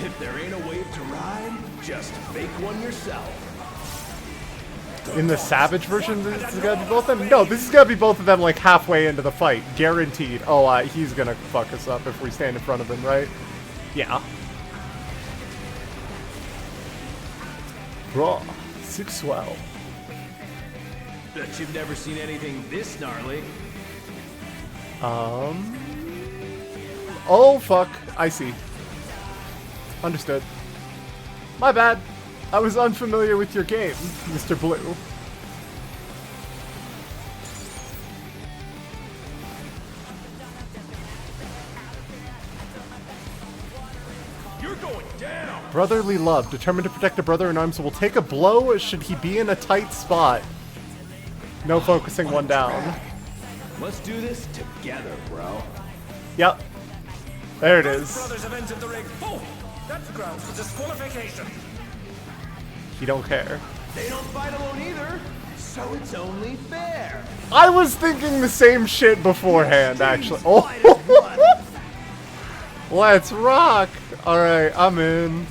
If there ain't a wave to ride, just fake one yourself. In the Savage version, this is gonna be both of them? No, this is gonna be both of them like halfway into the fight. Guaranteed. Oh, he's gonna fuck us up if we stand in front of him, right? Yeah. Raw. 612. Bet you've never seen anything this gnarly. Oh, fuck. I see. Understood. My bad. I was unfamiliar with your game, Mr. Blue. You're going down. Brotherly love. Determined to protect a brother in arms will take a blow should he be in a tight spot. No focusing one down. Let's do this together, bro. Yep. There it Both is. brothers have entered the ring. Oh, that's grounds for disqualification. He don't care. They don't fight alone either, so it's only fair. I was thinking the same shit beforehand, actually. Oh, let's rock. All right, I'm in.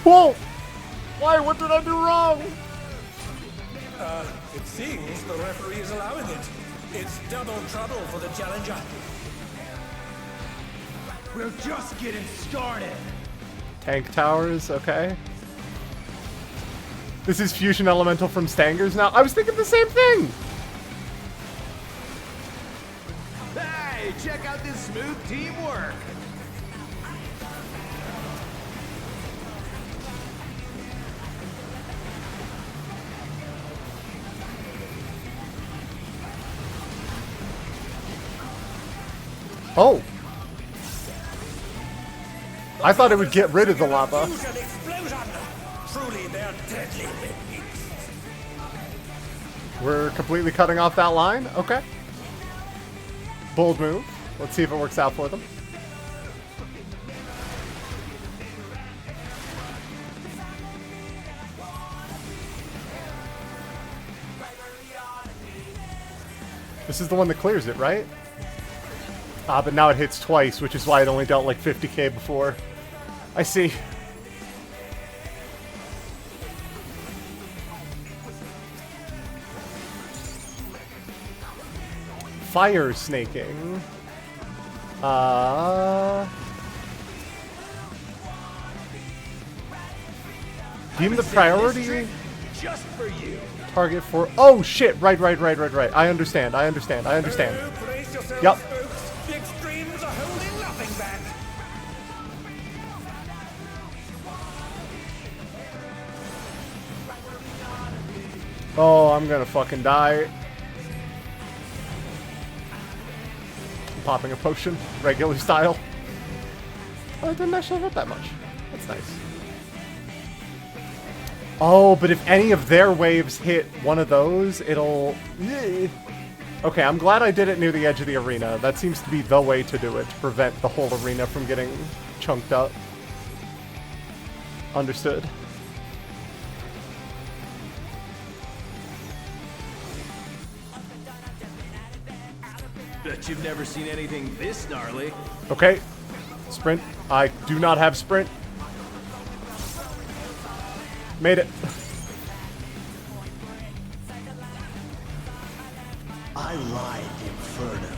Whoa! Why? What did I do wrong? It seems the referee is allowing it. It's double trouble for the challenger. We're just getting started. Tank towers, okay. This is Fusion Elemental from Stangers now. I was thinking the same thing. Hey, check out this smooth teamwork. Oh. I thought it would get rid of the lava. Fusion explosion. Truly, they're deadly beasts. We're completely cutting off that line. Okay. Bold move. Let's see if it works out for them. This is the one that clears it, right? Ah, but now it hits twice, which is why it only dealt like 50k before. I see. Fire snaking. Deem the priority Just for you. target for. Oh shit! Right. I understand. Oh, brace yourselves, Yep. folks. The extremes are holding nothing back. Oh, I'm gonna fucking die. Popping a potion, regular style. Oh, it didn't actually hurt that much. That's nice. Oh, but if any of their waves hit one of those, it'll... Okay, I'm glad I did it near the edge of the arena. That seems to be the way to do it, to prevent the whole arena from getting chunked up. Understood. Bet you've never seen anything this gnarly. Okay. Sprint. I do not have sprint. Made it. I ride the inferno.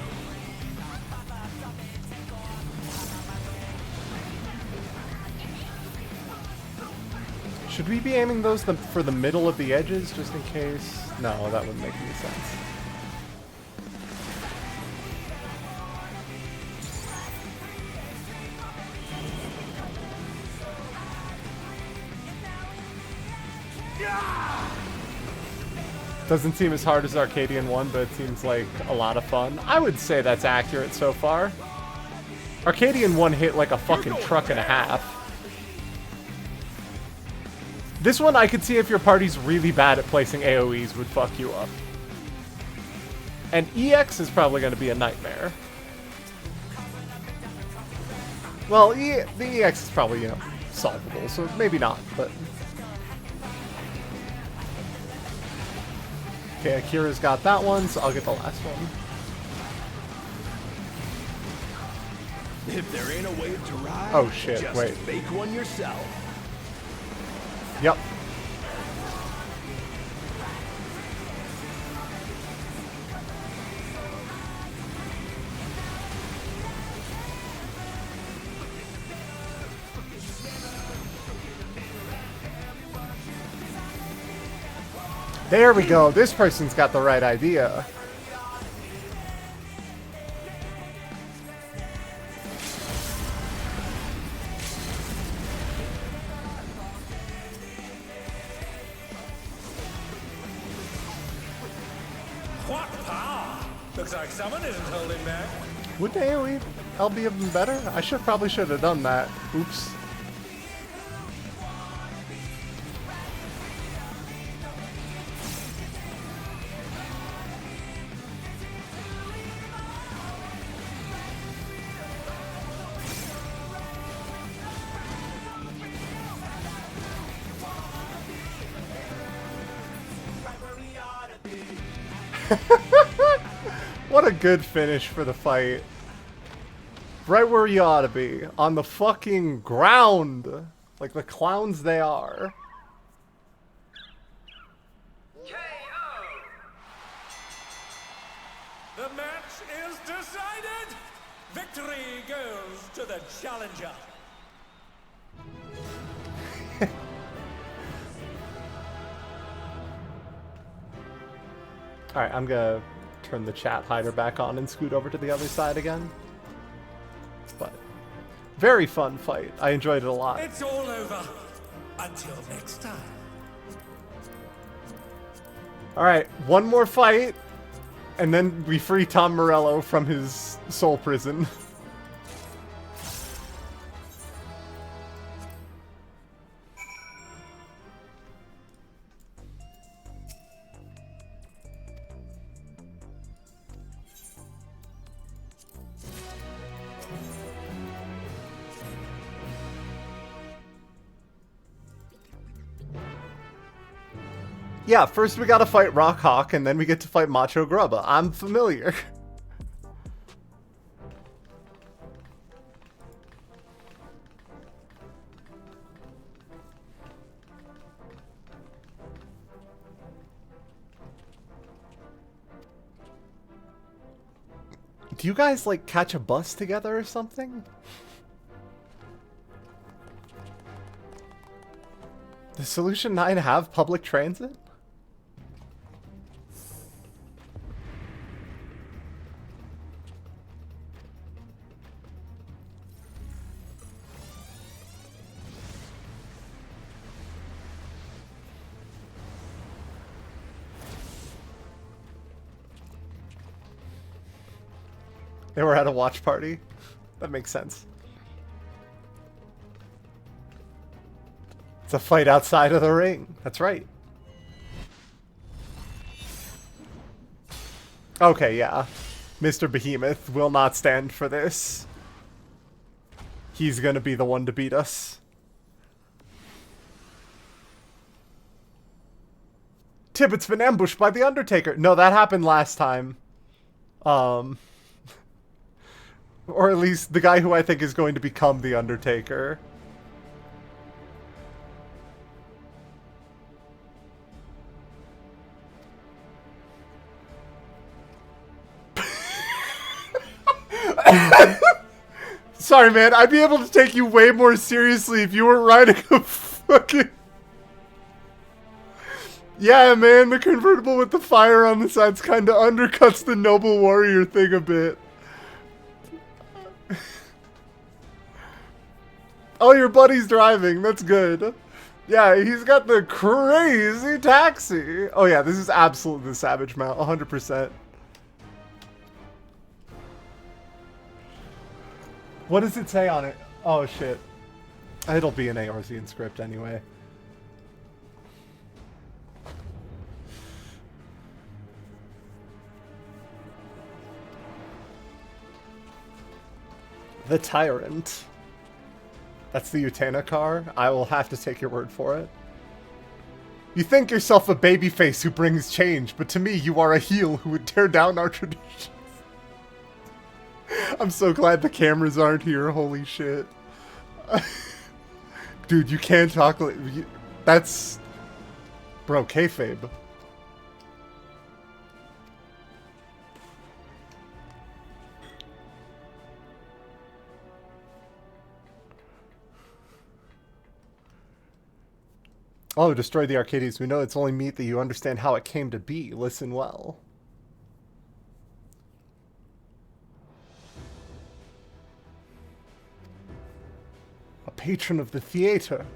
Should we be aiming those for the middle of the edges, just in case? No, that wouldn't make any sense. Doesn't seem as hard as Arcadian 1, but it seems like a lot of fun. I would say that's accurate so far. Arcadian 1 hit like a fucking truck and a half. This one I could see if your party's really bad at placing AoEs would fuck you up. And EX is probably going to be a nightmare. Well, the EX is probably, you know, solvable, so maybe not, but... Okay, Akira's got that one, so I'll get the last one. If there ain't a wave to ride, Oh shit, just wait. make one yourself. Yep. There we go. This person's got the right idea. What power! Looks like someone isn't holding back. Would the AoE LB have been better? I probably should have done that. Oops. What a good finish for the fight. Right where you ought to be. On the fucking ground. Like the clowns they are. The match is decided! Victory goes to the challenger. Alright, I'm gonna turn the chat hider back on and scoot over to the other side again. But, very fun fight. I enjoyed it a lot. It's all over. Until next time. Alright, one more fight, and then we free Tom Morello from his soul prison. Yeah, first we gotta fight Rock Hawk, and then we get to fight Macho Grubba. I'm familiar. Do you guys, like, catch a bus together or something? Does Solution 9 have public transit? They were at a watch party. That makes sense. It's a fight outside of the ring. That's right. Okay, yeah. Mr. Behemoth will not stand for this. He's gonna be the one to beat us. Tibbet's been ambushed by the Undertaker. No, that happened last time. Or at least the guy who I think is going to become the Undertaker. Sorry, man. I'd be able to take you way more seriously if you weren't riding a fucking... Yeah, man. The convertible with the fire on the sides kind of undercuts the noble warrior thing a bit. Oh, your buddy's driving. That's good. Yeah, he's got the crazy taxi. Oh, yeah. This is absolutely the Savage Mount. 100%. What does it say on it? Oh, shit. It'll be an ARZ script anyway. The Tyrant. That's the Utena car? I will have to take your word for it. You think yourself a babyface who brings change, but to me you are a heel who would tear down our traditions. I'm so glad the cameras aren't here, holy shit. Dude, you can't talk like... That's... Bro, kayfabe. Oh, destroy the Arcades. We know it's only meet that you understand how it came to be. Listen well. A patron of the theater.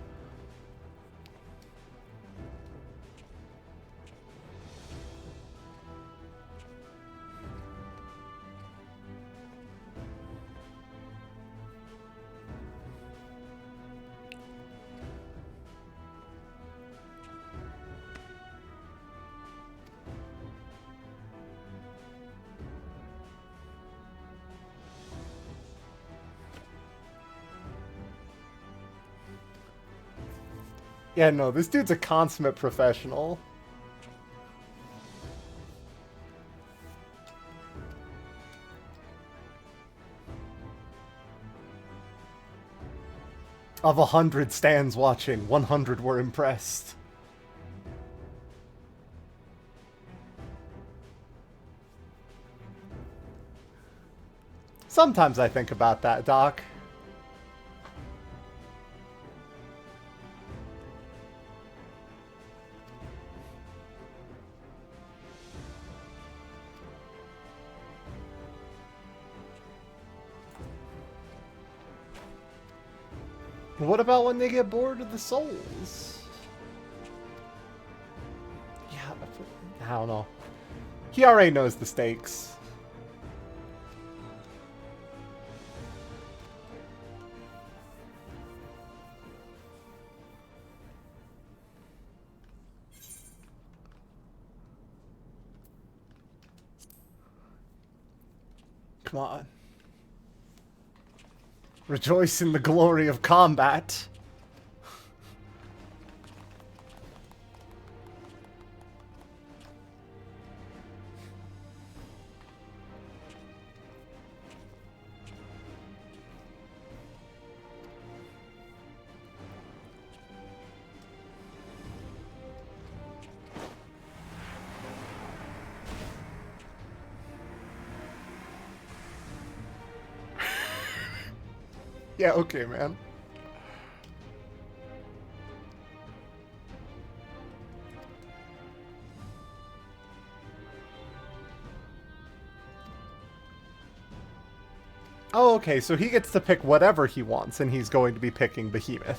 Yeah, no, this dude's a consummate professional. Of 100 stands watching, 100 were impressed. Sometimes I think about that, Doc. What about when they get bored of the souls? Yeah, I don't know. He already knows the stakes. Come on. Rejoice in the glory of combat. Yeah, okay, man. Oh, okay, so he gets to pick whatever he wants, and he's going to be picking Behemoth.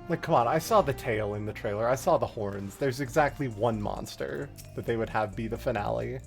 Like, come on, I saw the tail in the trailer. I saw the horns. There's exactly one monster that they would have be the finale.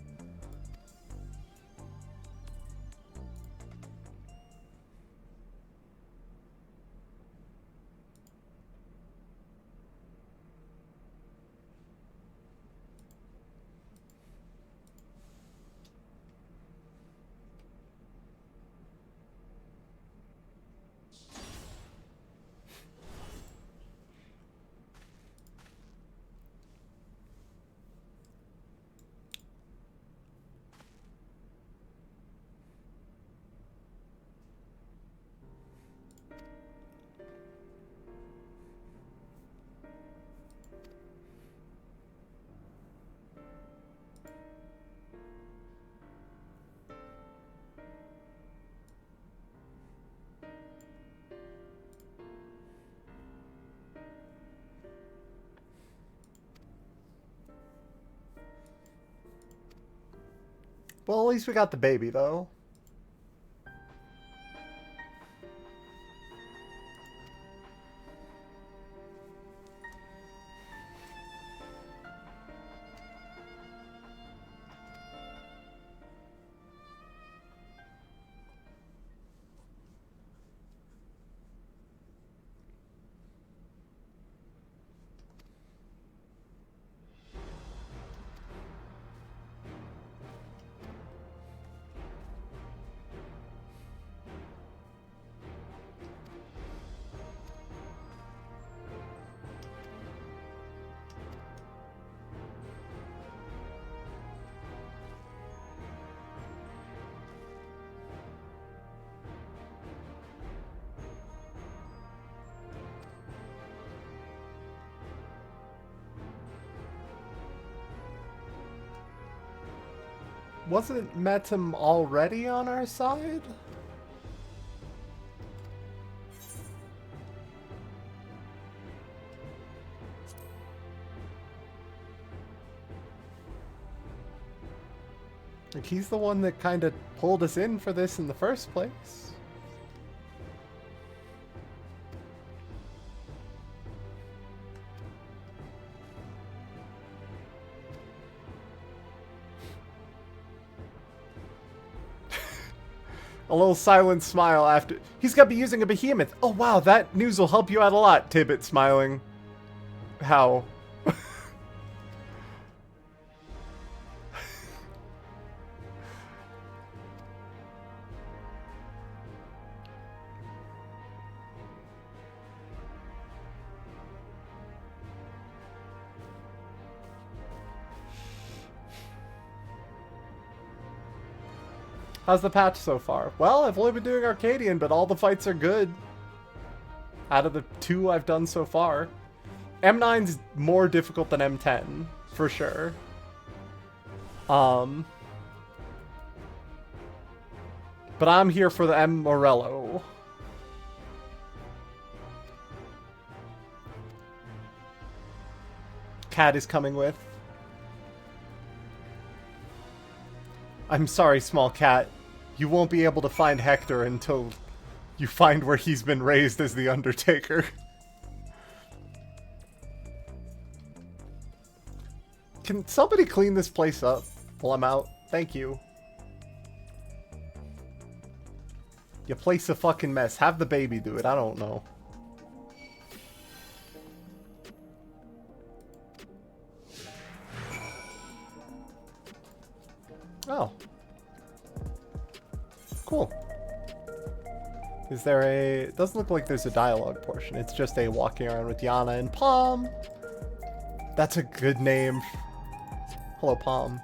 Well, at least we got the baby, though. Wasn't Metum already on our side? Like, he's the one that kind of pulled us in for this in the first place. A little silent smile after... He's got to be using a behemoth. Oh, wow, that news will help you out a lot, Tibbet smiling. How? How's the patch so far? Well, I've only been doing Arcadian, but all the fights are good. Out of the 2 I've done so far. M9's more difficult than M10, for sure. But I'm here for the M Morello. Cat is coming with. I'm sorry, small cat. You won't be able to find Hector until you find where he's been raised as the Undertaker. Can somebody clean this place up while I'm out? Thank you. You place a fucking mess. Have the baby do it. I don't know. Oh. Cool. Is there a... It doesn't look like there's a dialogue portion. It's just a walking around with Yana and Palm. That's a good name. Hello, Palm.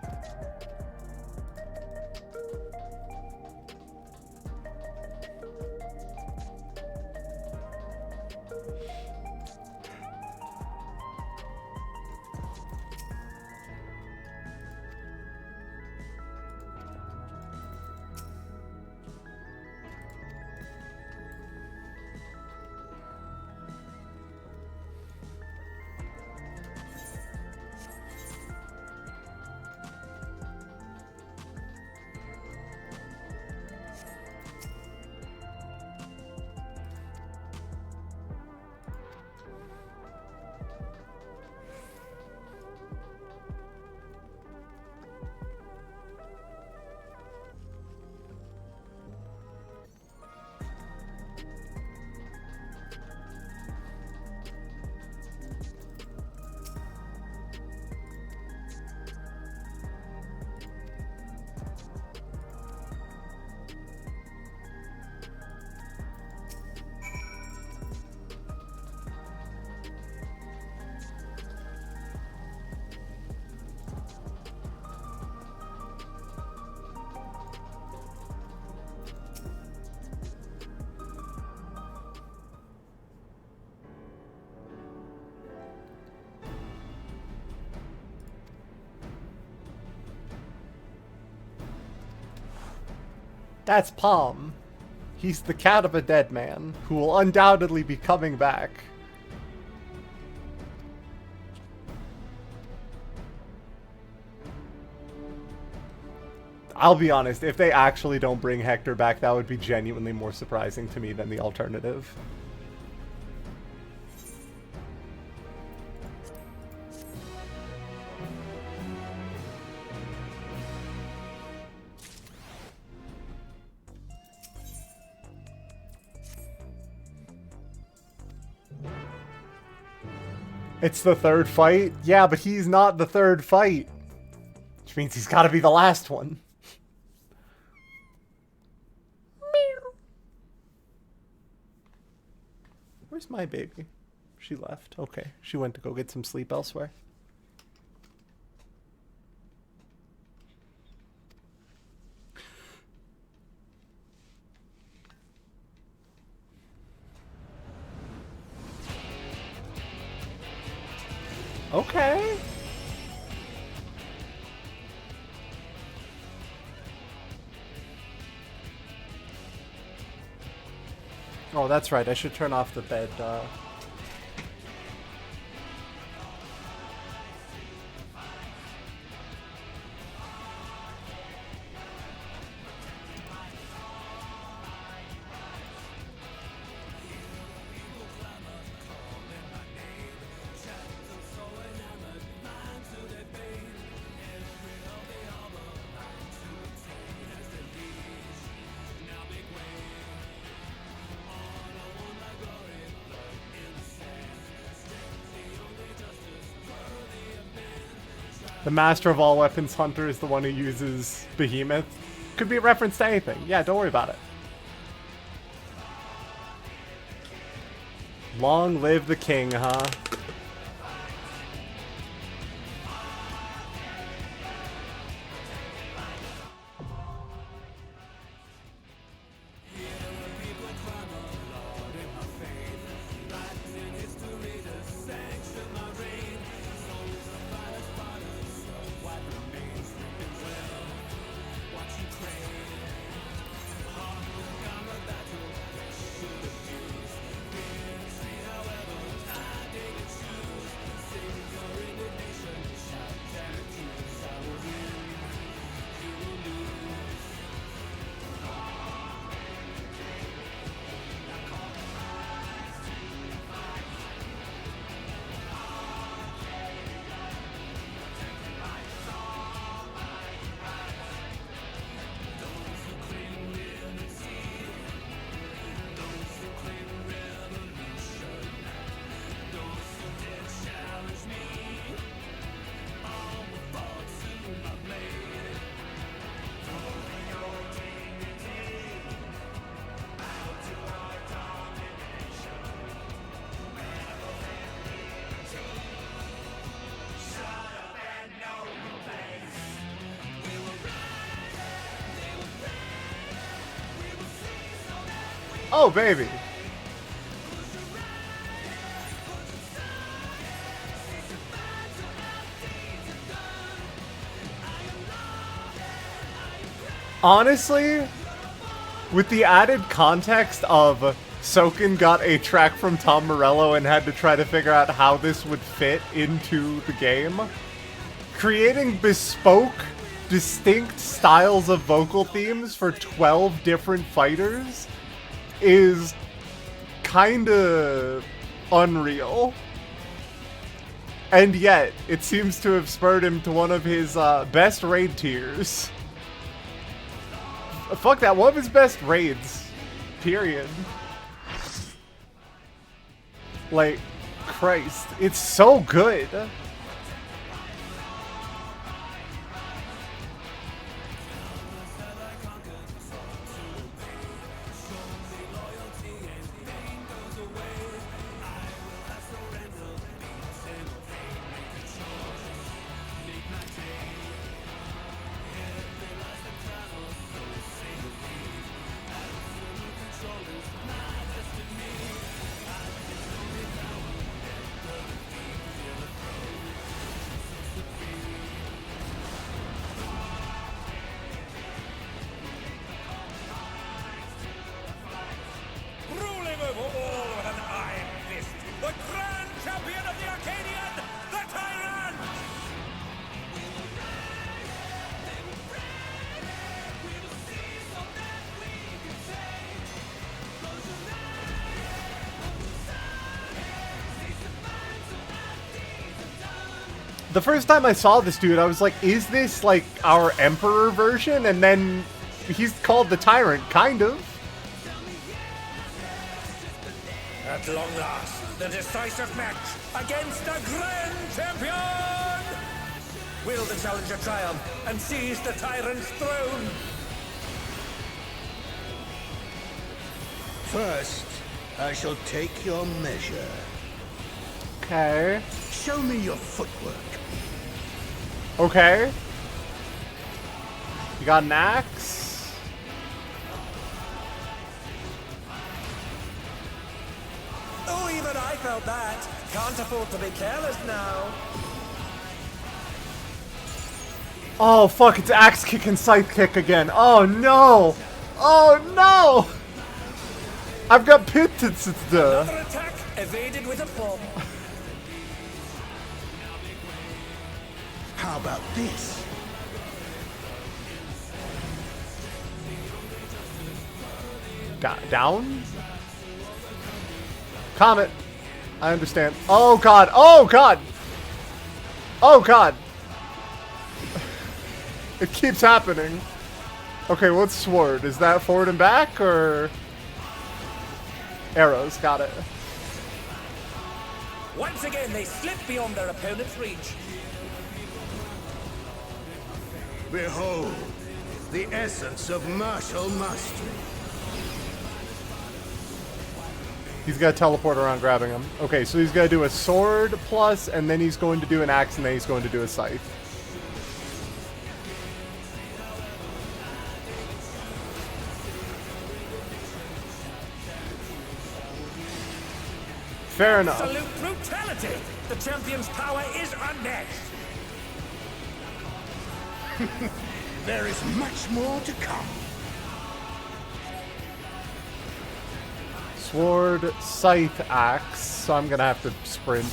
That's Palm. He's the cat of a dead man, who will undoubtedly be coming back. I'll be honest, if they actually don't bring Hector back, that would be genuinely more surprising to me than the alternative. It's the third fight? Yeah, but he's not the third fight. Which means he's got to be the last one. Where's my baby? She left. Okay, she went to go get some sleep elsewhere. Okay. Oh, that's right. I should turn off the bed. The Master of All Weapons Hunter is the one who uses Behemoth. Could be a reference to anything. Yeah, don't worry about it. Long live the king, huh? Oh, baby. Honestly, with the added context of Soken got a track from Tom Morello and had to try to figure out how this would fit into the game, creating bespoke, distinct styles of vocal themes for 12 different fighters is kinda unreal. And yet, it seems to have spurred him to one of his best raid tiers. Fuck that, one of his best raids. Period. Like, Christ, it's so good. The first time I saw this dude, I was like, is this like our Emperor version? And then he's called the Tyrant, kind of. At long last, the decisive match against the Grand Champion! Will the challenger triumph and seize the Tyrant's throne? First, I shall take your measure. Okay. Show me your footwork. Okay. You got an axe? Oh, even I felt that. Can't afford to be careless now. Oh, fuck, it's axe kick and scythe kick again. Oh, no. Oh, no. I've got pitted. Another attack evaded with a bomb. How about this? Down? Comet. I understand. Oh, God. Oh, God. Oh, God. It keeps happening. Okay, what's sword? Is that forward and back, or... Arrows, got it. Once again, they slip beyond their opponent's reach. Behold, the essence of martial mastery. He's got to teleport around grabbing him. Okay, so he's got to do a sword plus, and then he's going to do an axe, and then he's going to do a scythe. Fair enough. Absolute brutality! The champion's power is unmatched. There is much more to come. Sword, scythe, axe. So I'm gonna have to sprint.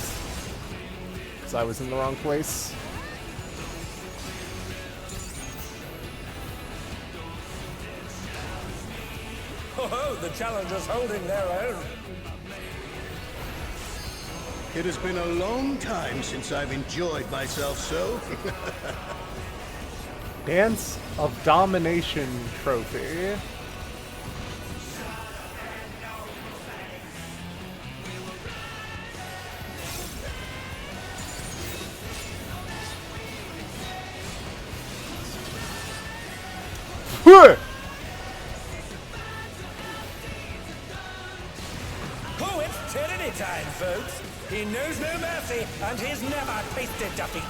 Because I was in the wrong place. Oh, the challengers holding their own. It has been a long time since I've enjoyed myself so. Dance of Domination trophy. Oh, it's tyranny time, folks. He knows no mercy, and he's never tasted defeat.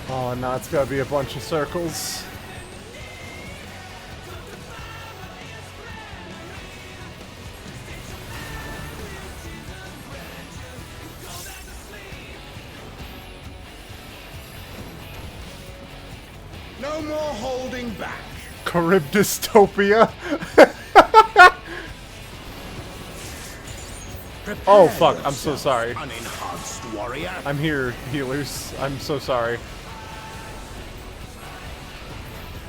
Oh, now it's gotta be a bunch of circles. No more holding back. Carib dystopia. Oh fuck, I'm so sorry. Unenhanced warrior. I'm here, healers. I'm so sorry.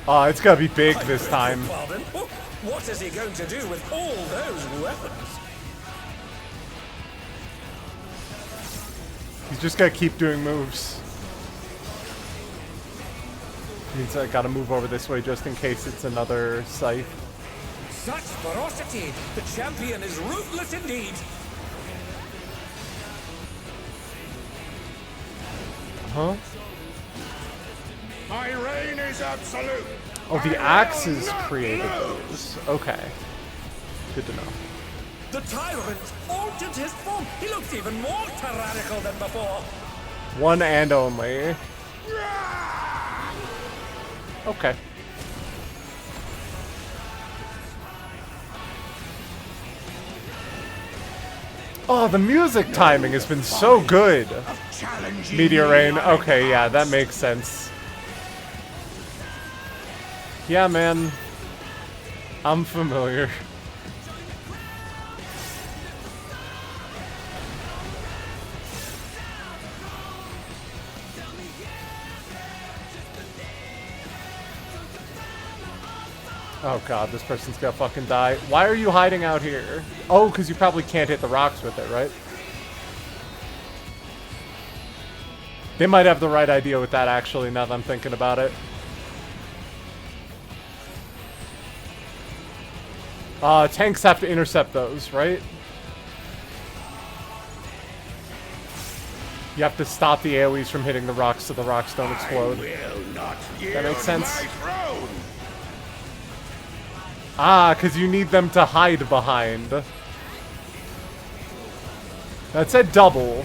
Oh, it's gotta be big this time. Pardon? What is he going to do with all those weapons? He's just gotta keep doing moves. Means I gotta move over this way just in case it's another scythe. Such ferocity! The champion is ruthless indeed! Huh? My reign is absolute. Oh, the axes created those. Okay. Good to know. The tyrant altered his form! He looks even more tyrannical than before! One and only. Okay. Oh, the music timing has been so good. Meteor Rain. Okay, yeah, that makes sense. Yeah, man. I'm familiar. Oh god, this person's gonna fucking die. Why are you hiding out here? Oh, because you probably can't hit the rocks with it, right? They might have the right idea with that, actually, now that I'm thinking about it. Tanks have to intercept those, right? You have to stop the AoEs from hitting the rocks so the rocks don't explode. That makes sense. Ah, because you need them to hide behind. That said double.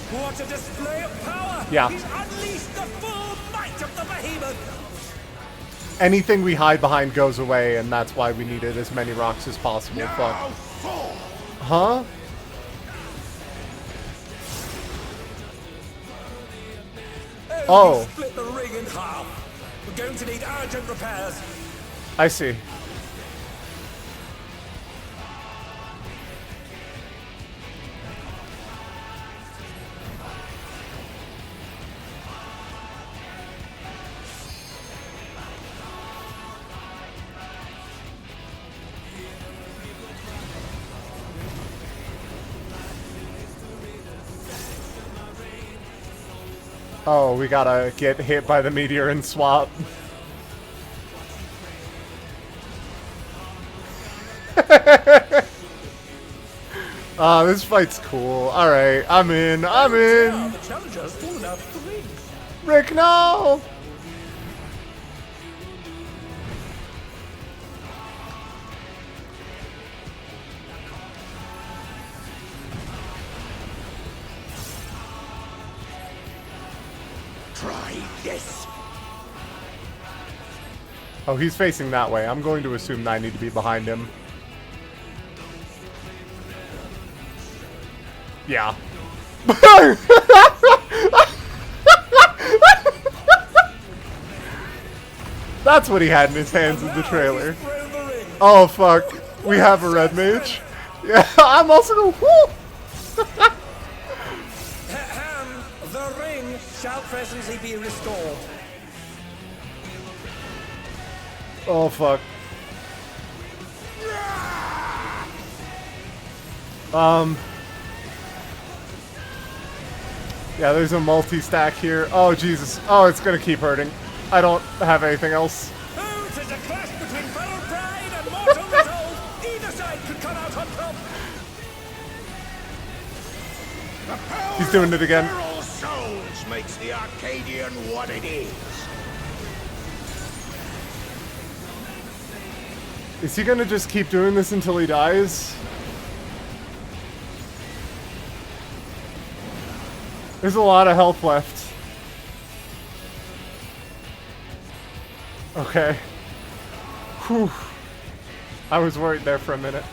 What a display of power! Yeah. He's unleashed the full might of the behemoth! Anything we hide behind goes away, and that's why we needed as many rocks as possible. Fuck. Huh? Oh. Split the ring in half. We're going to need urgent repairs. I see. Oh, we gotta get hit by the meteor and swap. This fight's cool. Alright, I'm in. I'm in. The challenger's fallen out of the ring. Rick, no! Try this. Oh, he's facing that way. I'm going to assume I need to be behind him. Yeah. That's what he had in his hands in the trailer. Oh, fuck. We have a red mage. Yeah, I'm also going to... The ring shall presently be restored. Oh, fuck. Yeah, there's a multi-stack here. Oh, Jesus. Oh, it's gonna keep hurting. I don't have anything else. Oh, it is a clash between feral pride and mortal resolve. Either side could come out on top. He's doing it again. Feral souls makes the Arcadian what it is. Is he gonna just keep doing this until he dies? There's a lot of health left. Okay. Whew. I was worried there for a minute.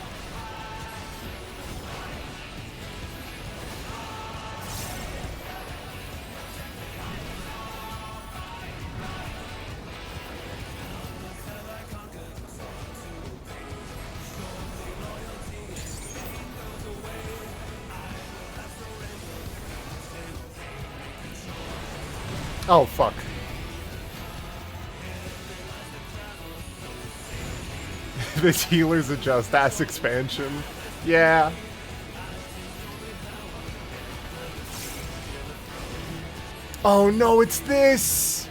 Oh, fuck. This healer's a just ass expansion. Yeah. Oh no, it's this!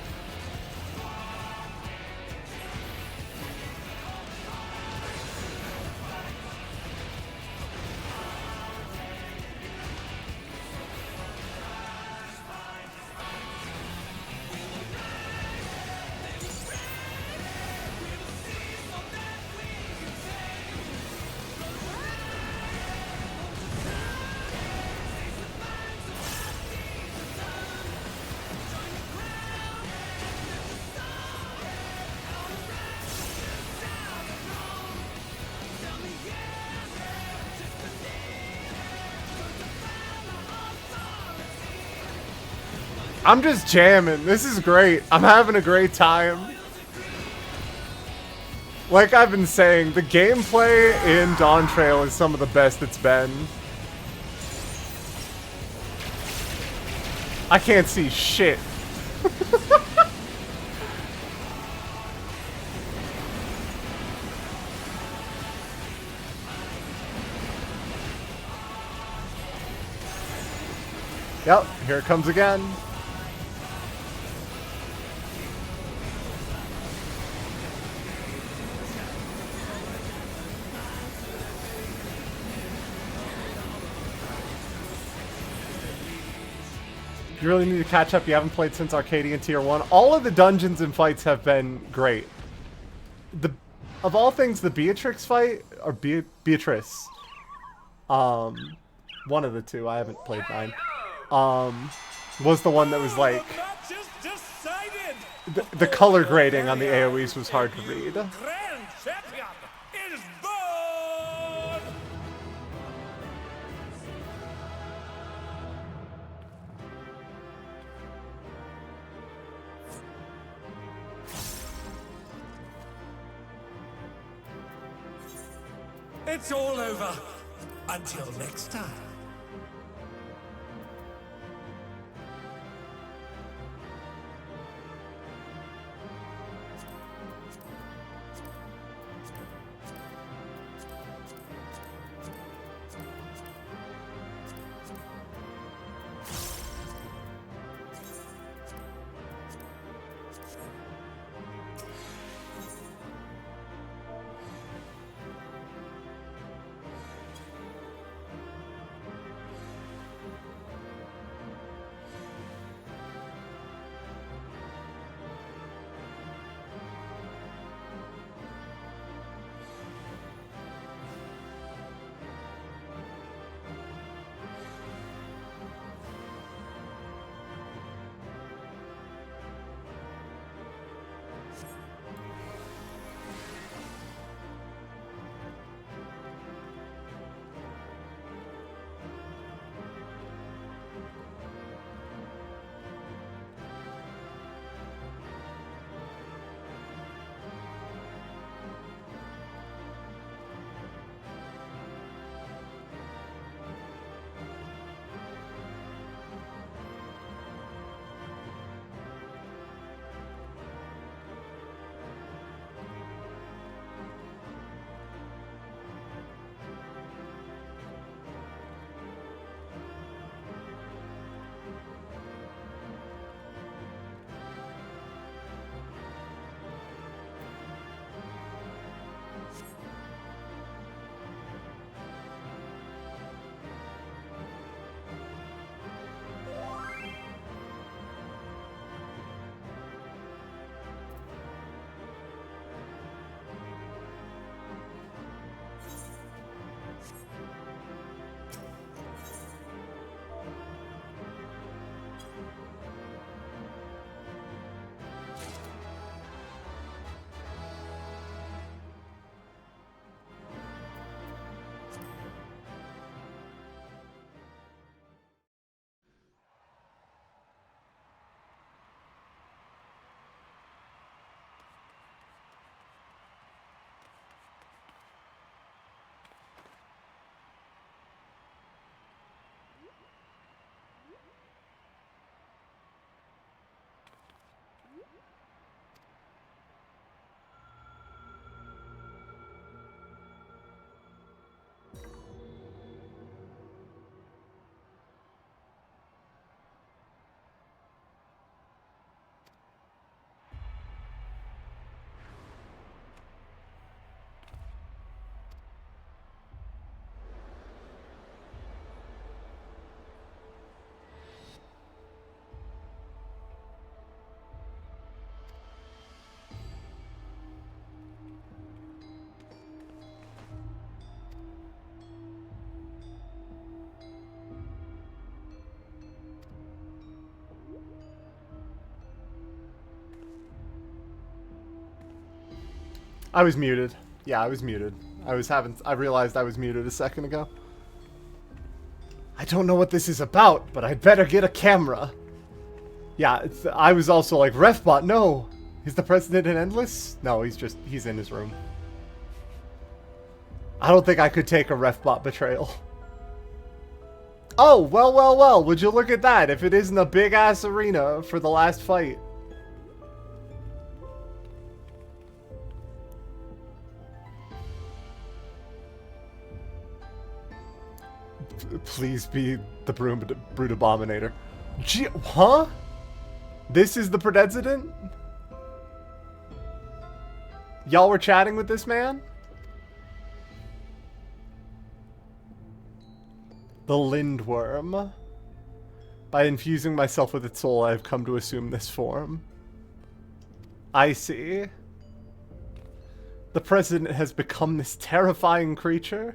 I'm just jamming. This is great. I'm having a great time. Like I've been saying, the gameplay in Dawn Trail is some of the best it's been. I can't see shit. Yep, here it comes again. You really need to catch up. You haven't played since Arcadian Tier 1. All of the dungeons and fights have been great. Of all things, the Beatrix fight, or Beatrice, one of the two, I haven't played 9, was the one that was like, the color grading on the AoEs was hard to read. Grand champion is born! It's all over. Until next time. I was muted. Yeah, I was muted. I realized I was muted a second ago. I don't know what this is about, but I'd better get a camera. Yeah, I was also like, Refbot, no! Is the president in Endless? No, he's in his room. I don't think I could take a Refbot betrayal. Oh, well, would you look at that, if it isn't a big-ass arena for the last fight. Please be the Brute Abominator. Huh? This is the president? Y'all were chatting with this man? The Lindworm. By infusing myself with its soul, I have come to assume this form. I see. The president has become this terrifying creature?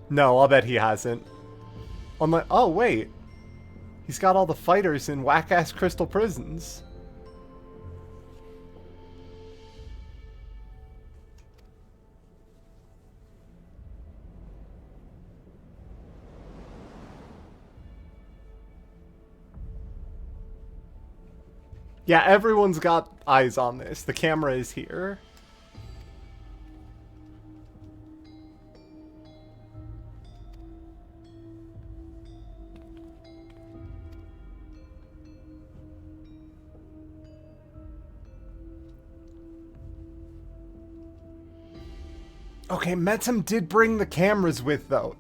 No, I'll bet he hasn't. Oh, wait. He's got all the fighters in whack-ass crystal prisons. Yeah, everyone's got eyes on this. The camera is here. Okay, Metzum did bring the cameras with, though.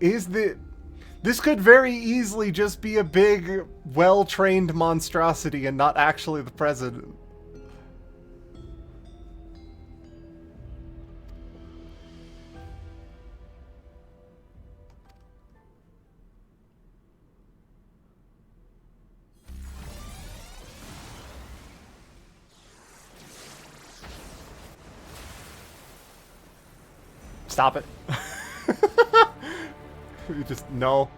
This could very easily just be a big, well-trained monstrosity and not actually the president. Stop it. You just, no.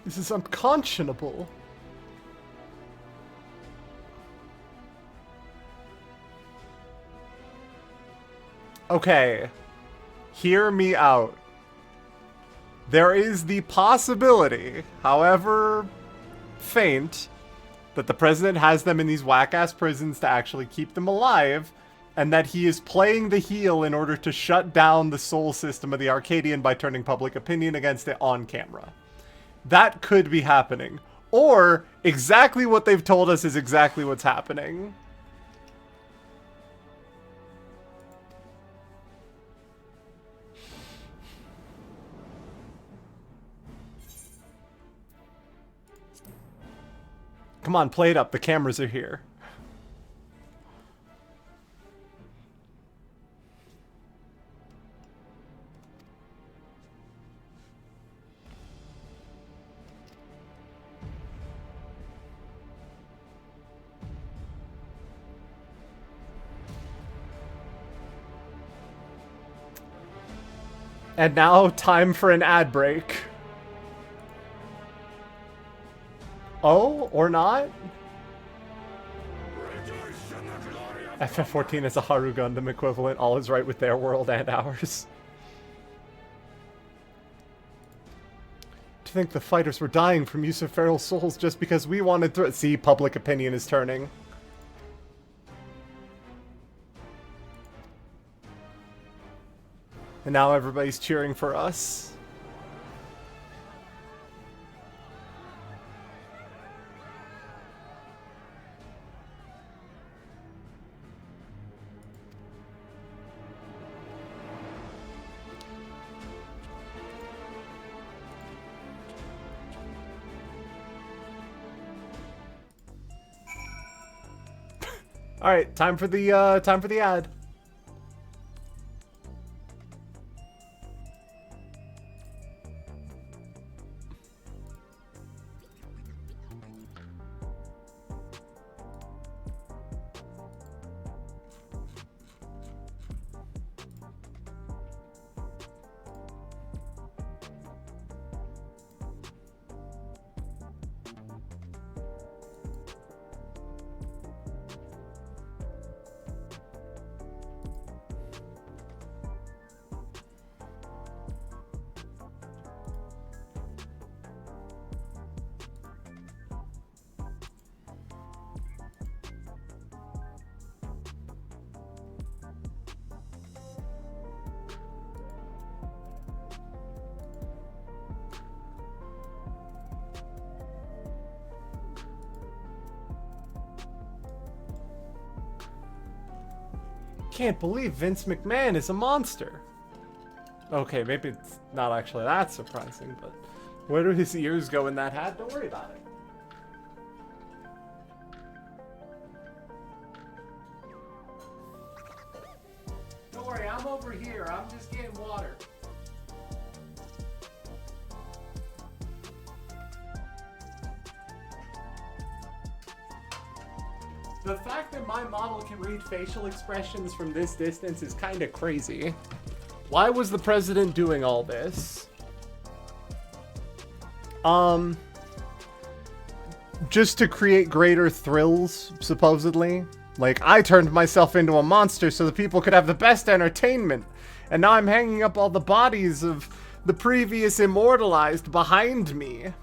This is unconscionable. Okay. Hear me out. There is the possibility, however faint, that the president has them in these whack-ass prisons to actually keep them alive, and that he is playing the heel in order to shut down the soul system of the Arcadian by turning public opinion against it on camera. That could be happening. Or, exactly what they've told us is exactly what's happening. Come on, play it up. The cameras are here. And now, time for an ad break. Oh, or not? FF14 is a Haru Gundam equivalent. All is right with their world and ours. To think the fighters were dying from use of feral souls just because we wanted to... See, public opinion is turning. And now everybody's cheering for us. All right, time for the ad. Can't believe Vince McMahon is a monster. Okay, maybe it's not actually that surprising, but where do his ears go in that hat? Don't worry about it. Don't worry, I'm over here. I'm just getting water. The fact that my model can read facial expressions from this distance is kind of crazy. Why was the president doing all this? Just to create greater thrills, supposedly. Like, I turned myself into a monster so the people could have the best entertainment. And now I'm hanging up all the bodies of the previous immortalized behind me.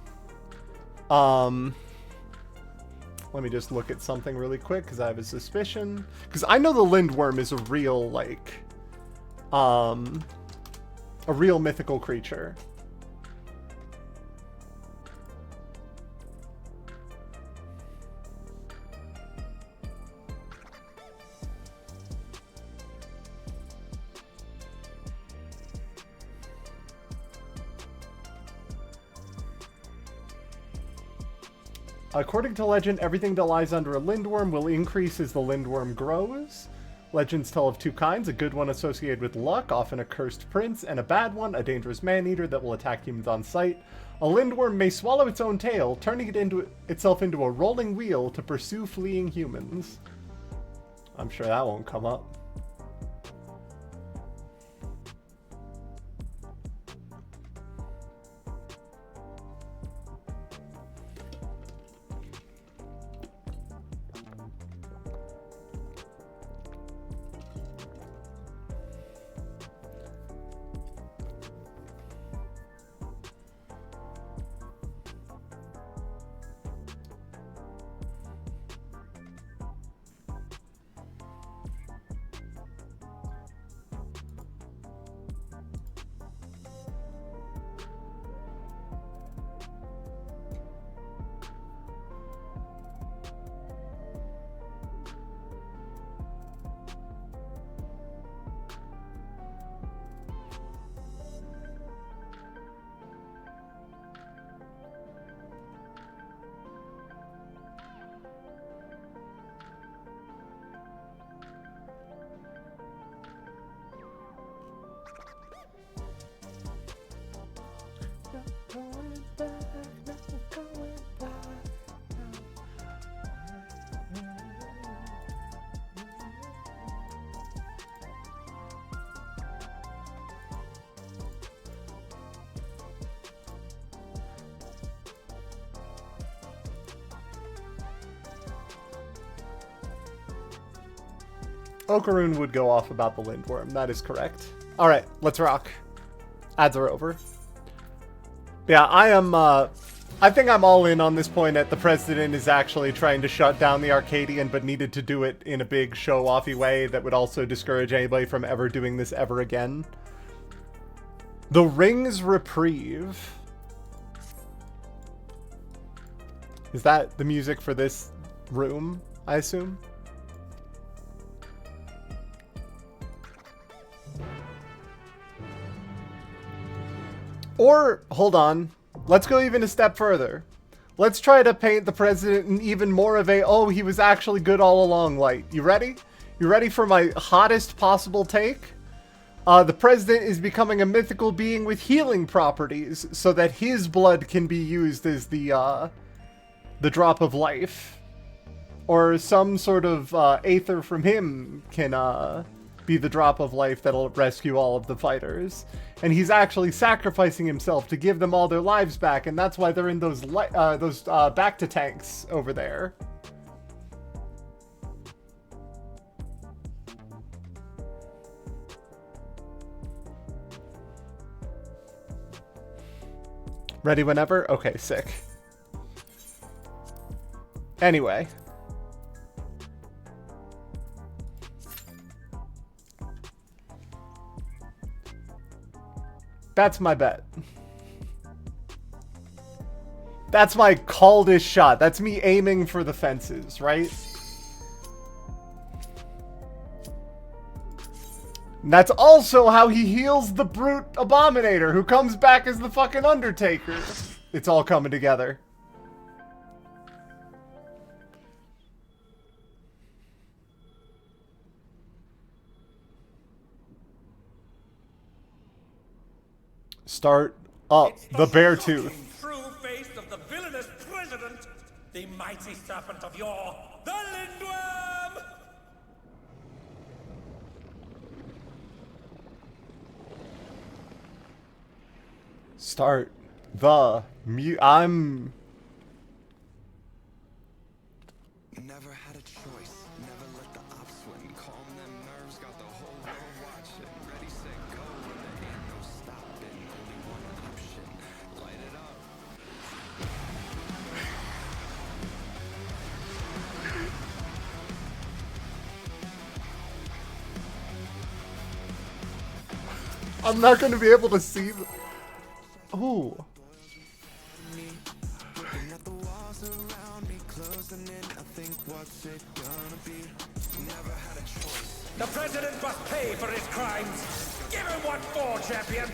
Let me just look at something really quick, because I have a suspicion. Because I know the Lindworm is a real, like, a real mythical creature. According to legend, everything that lies under a lindworm will increase as the lindworm grows. Legends tell of two kinds, a good one associated with luck, often a cursed prince, and a bad one, a dangerous man-eater that will attack humans on sight. A lindworm may swallow its own tail, turning it itself into a rolling wheel to pursue fleeing humans. I'm sure that won't come up. Okaroon would go off about the lindworm. That is correct. All right, let's rock. Ads are over. Yeah, I think I'm all in on this point that the president is actually trying to shut down the Arcadian, but needed to do it in a big show-offy way that would also discourage anybody from ever doing this ever again. The Ring's Reprieve. Is that the music for this room, I assume? Or, hold on, let's go even a step further. Let's try to paint the president in even more of a, oh, he was actually good all along light. You ready? You ready for my hottest possible take? The president is becoming a mythical being with healing properties so that his blood can be used as the drop of life. Or some sort of aether from him can be the drop of life that'll rescue all of the fighters. And he's actually sacrificing himself to give them all their lives back, and that's why they're in those back-to tanks over there. Ready whenever? Okay, sick. Anyway. That's my bet. That's my calledest shot. That's me aiming for the fences, right? And that's also how he heals the brute Abominator, who comes back as the fucking Undertaker. It's all coming together. Start up the bear tooth. True face of the villainous president, the mighty serpent of yore, the Lindworm! Start the I'm Never had a choice, never let the ops win. Calm them nerves, got the whole world watching. Ready, set, go, and there ain't no stopping. Only one option, light it up. I'm not going to be able to see the... Ooh. Looking at the walls around me, closing in. I think what's it gonna be? Never had a choice. The president must pay for his crimes. Give him what for, champion.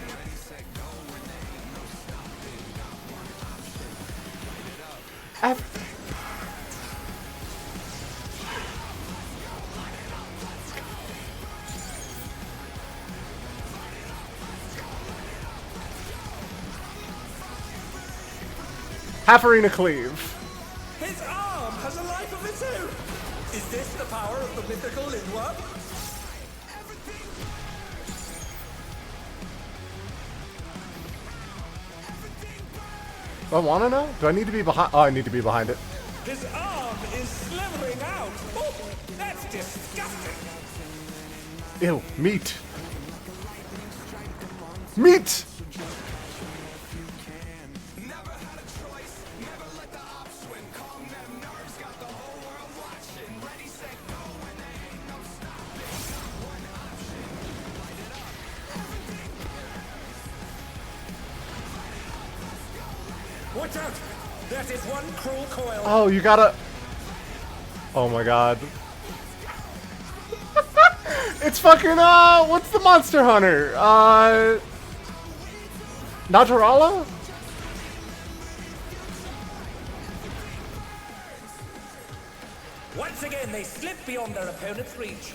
Half arena cleave. His arm has a life of its own. Is this the power of the mythical Lindworm? Do I want to know? Do I need to be behind? Oh, I need to be behind it. His arm is slithering out. Oh, that's disgusting. Ew, meat. Meat! Never had a choice, never let the ops win. Calm them nerves, got the whole world watching. Ready, set, go, and there ain't no stopping. Got one option, light it up. Watch out! That is one cruel coil. Oh, you gotta... Oh my god. It's fucking, what's the Monster Hunter? Naturala? Once again, they slip beyond their opponent's reach.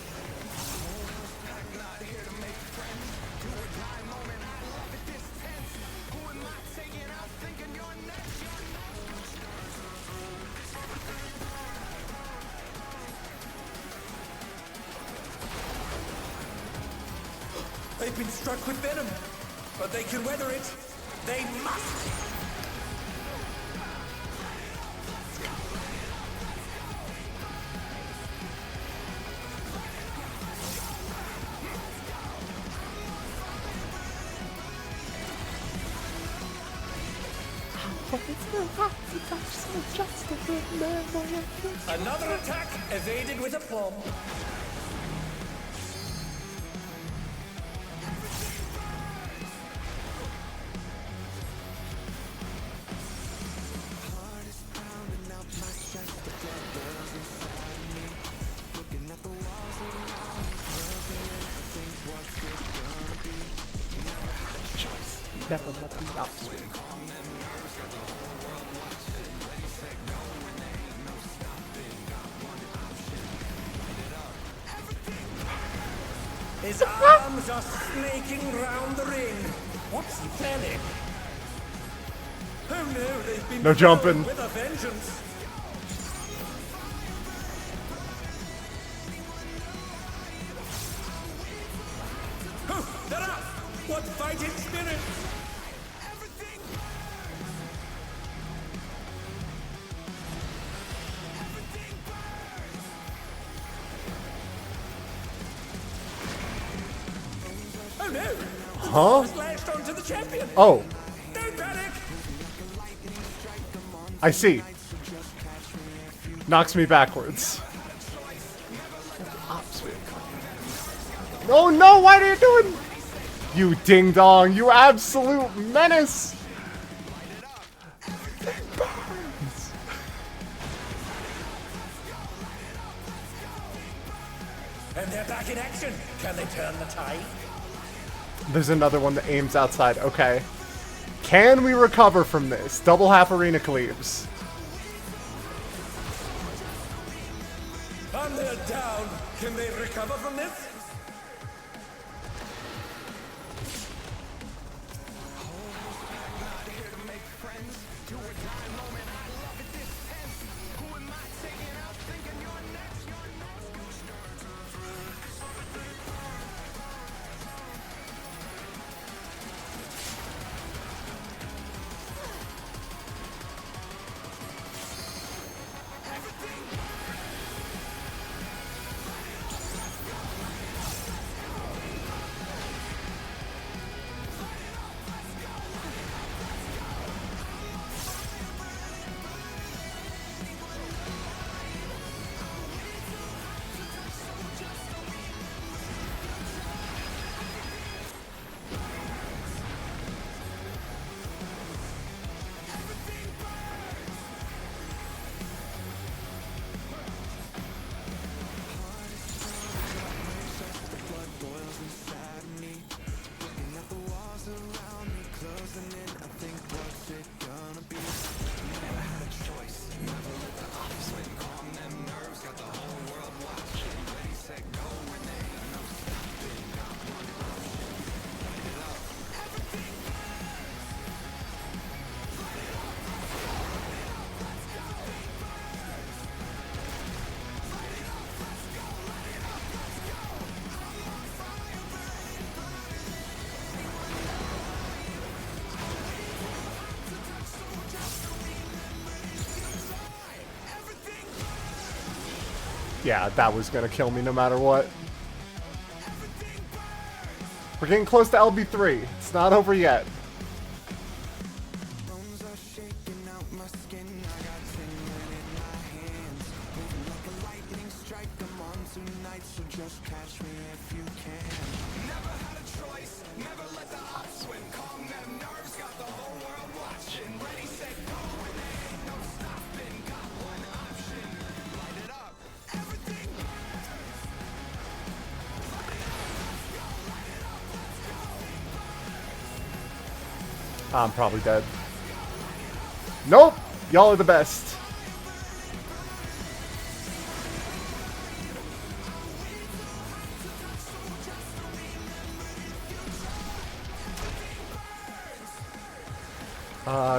They've been struck with venom, but they can weather it. They must! Another attack evaded with aplomb. Never let them outswing. His arms are snaking round the ring. What's he planning? Oh no, they've been No jumping. with a vengeance. Oh, they're up! What fighting spirit! Oh no! Huh? Lashed onto the champion! Oh, Don't panic! I see. Knocks me backwards. Oh no, what are you doing? You ding dong, you absolute menace! And they're back in action. Can they turn the tide? There's another one that aims outside. Okay. Can we recover from this? Double half arena cleaves. And they're down. Can they recover from this? Yeah, that was gonna kill me no matter what. We're getting close to LB3. It's not over yet. I'm probably dead. Nope! Y'all are the best.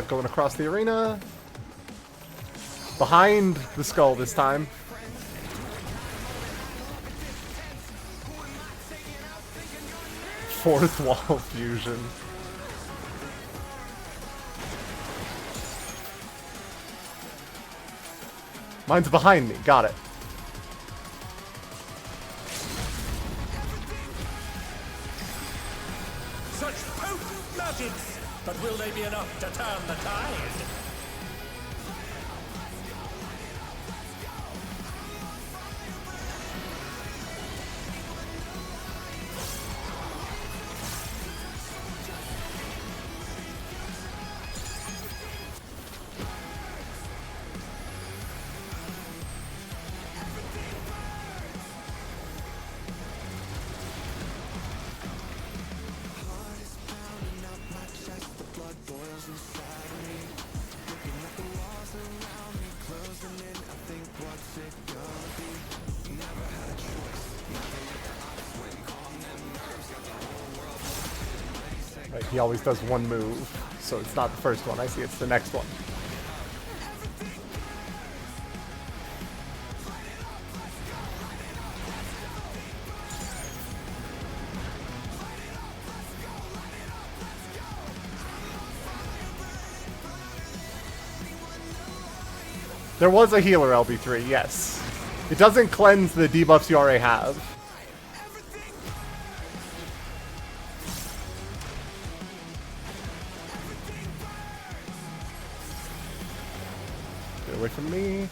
Going across the arena. Behind the skull this time. Fourth wall fusion. Mine's behind me. Got it. Such potent magics! But will they be enough to turn the tide? Right, he always does one move, so it's not the first one I see, it's the next one. There was a healer LB3, yes. It doesn't cleanse the debuffs you already have. Get away from me.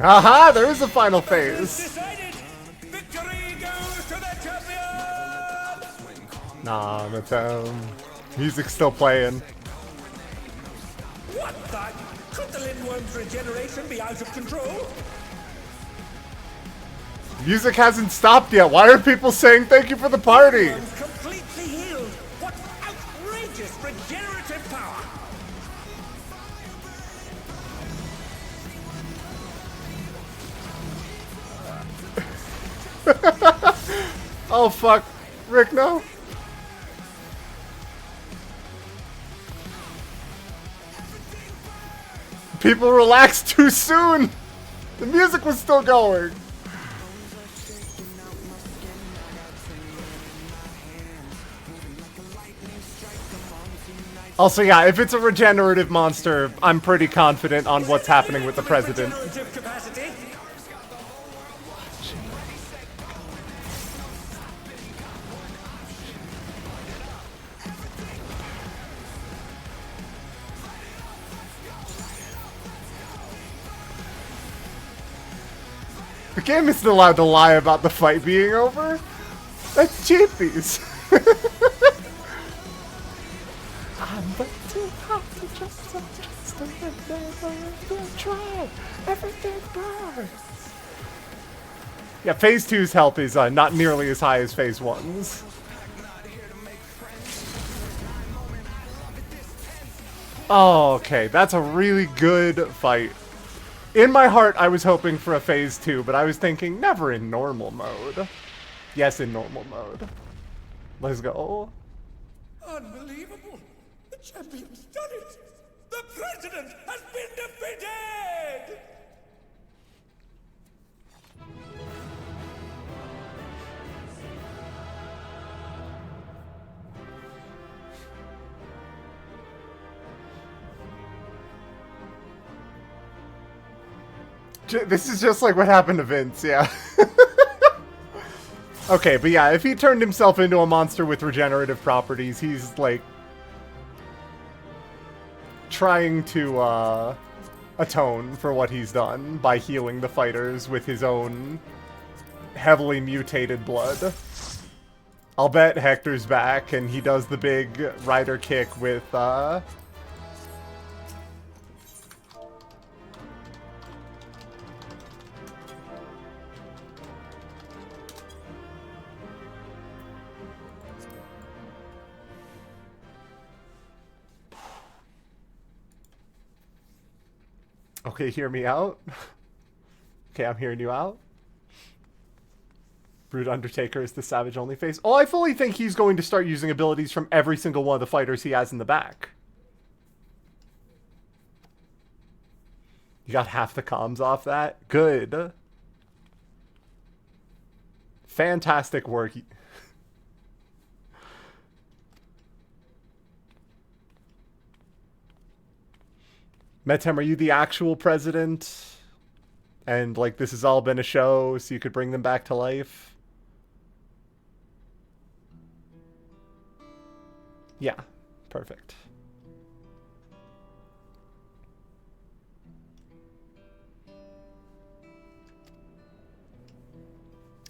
Aha! There is a final phase. Decided. Victory goes to the champion. Nah, the music's still playing. What the? Could the Lindworm's regeneration be out of control? Music hasn't stopped yet. Why are people saying thank you for the party? Lindworm's completely healed. What outrageous regenerative power! Oh fuck. Rick, no. People relaxed too soon. The music was still going. Also, yeah, if it's a regenerative monster, I'm pretty confident on what's happening with the president. Regenerative capacity? The game isn't allowed to lie about the fight being over. That's cheapies. I'm but too hot to just try. Everything burns. Yeah, Phase 2's health is not nearly as high as Phase 1's. Oh, okay, that's a really good fight. In my heart, I was hoping for a Phase 2, but I was thinking, never in normal mode. Yes, in normal mode. Let's go. Unbelievable! The champion's done it! The president has been defeated! This is just like what happened to Vince, yeah. Okay, but yeah, if he turned himself into a monster with regenerative properties, he's like trying to atone for what he's done by healing the fighters with his own heavily mutated blood. I'll bet Hector's back and he does the big rider kick with okay, hear me out. Okay, I'm hearing you out. Brute Undertaker is the Savage only face. Oh, I fully think he's going to start using abilities from every single one of the fighters he has in the back. You got half the comms off that? Good. Fantastic work. Metem, are you the actual president? And, like, this has all been a show, so you could bring them back to life? Yeah, perfect.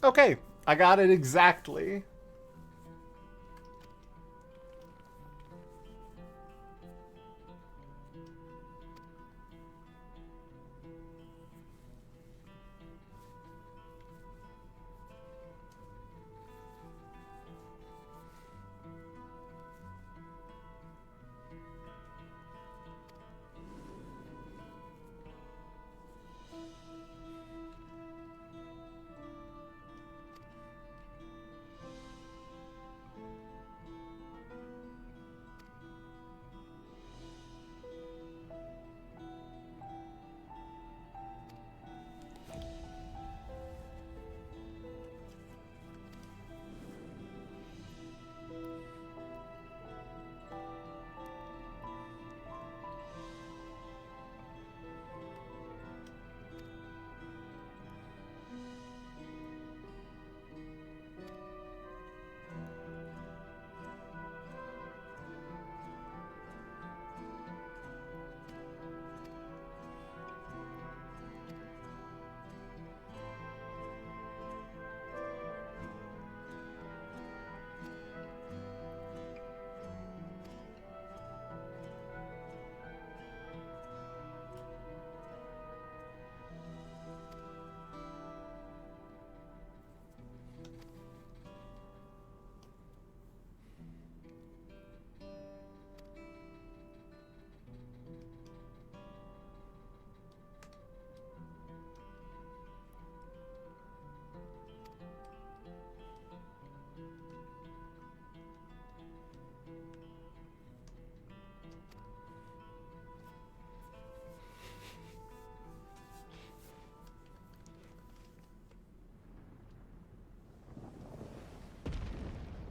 Okay, I got it exactly.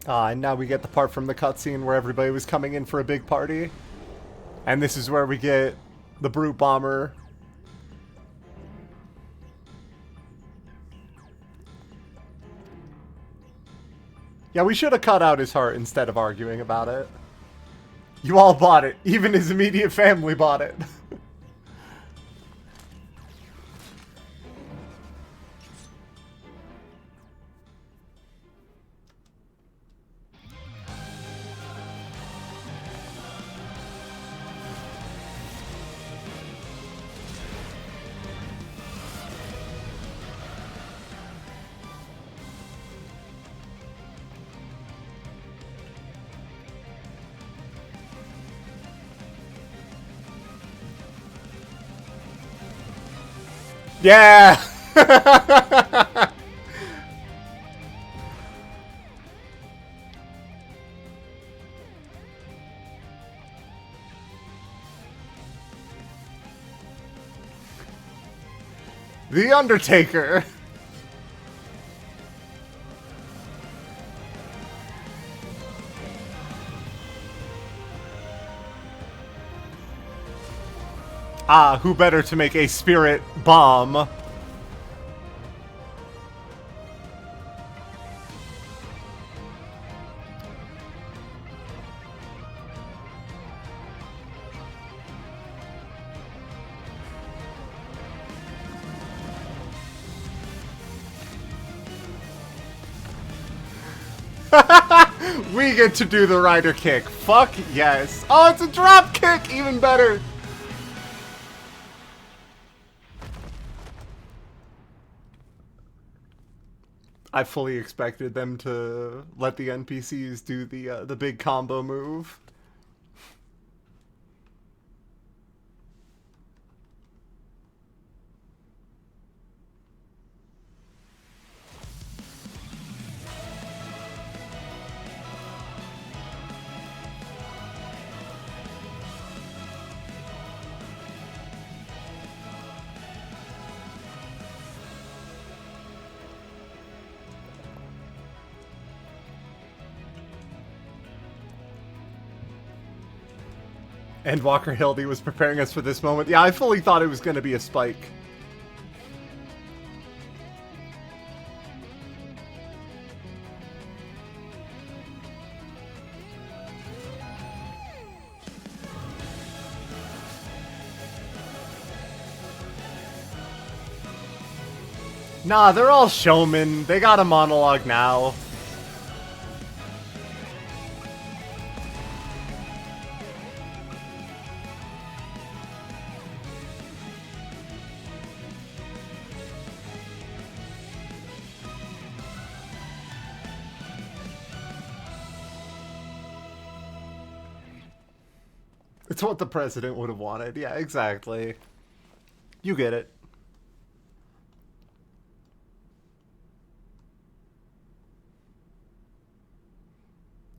And now we get the part from the cutscene where everybody was coming in for a big party. And this is where we get the Brute Bomber. Yeah, we should have cut out his heart instead of arguing about it. You all bought it. Even his immediate family bought it. Yeah! The Undertaker! Ah, who better to make a spirit bomb? We get to do the rider kick. Fuck yes. Oh, it's a drop kick! Even better. I fully expected them to let the NPCs do the big combo move. And Walker Hildy was preparing us for this moment. Yeah, I fully thought it was going to be a spike. Nah, they're all showmen. They got a monologue now. It's what the president would have wanted. Yeah, exactly. You get it.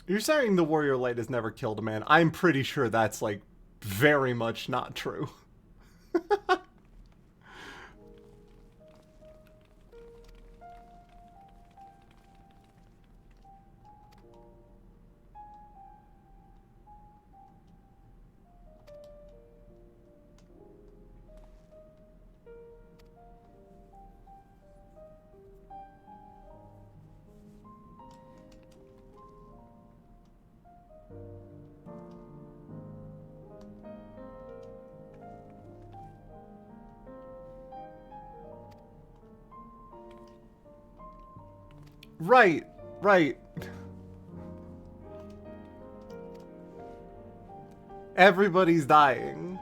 You're saying the Warrior Light has never killed a man. I'm pretty sure that's, like, very much not true. Right, right. Everybody's dying.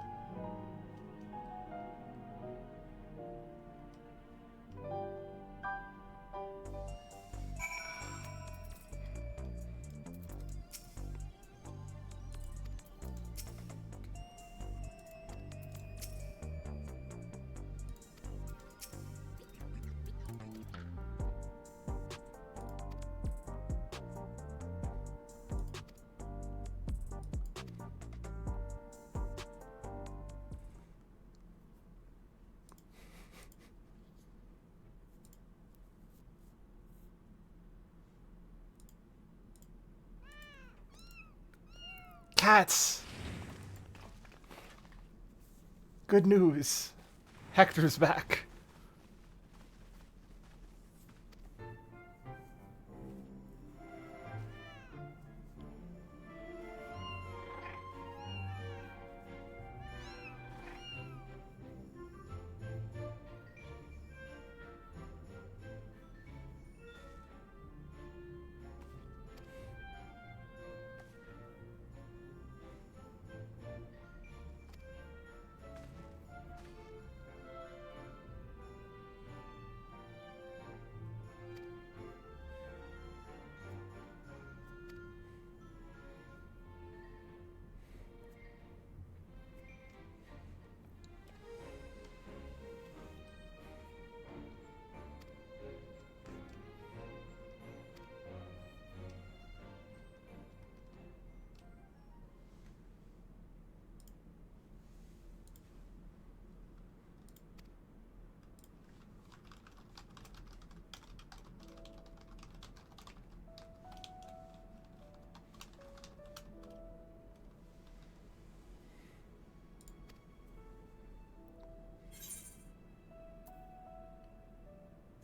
hats! Good news. Hector's back.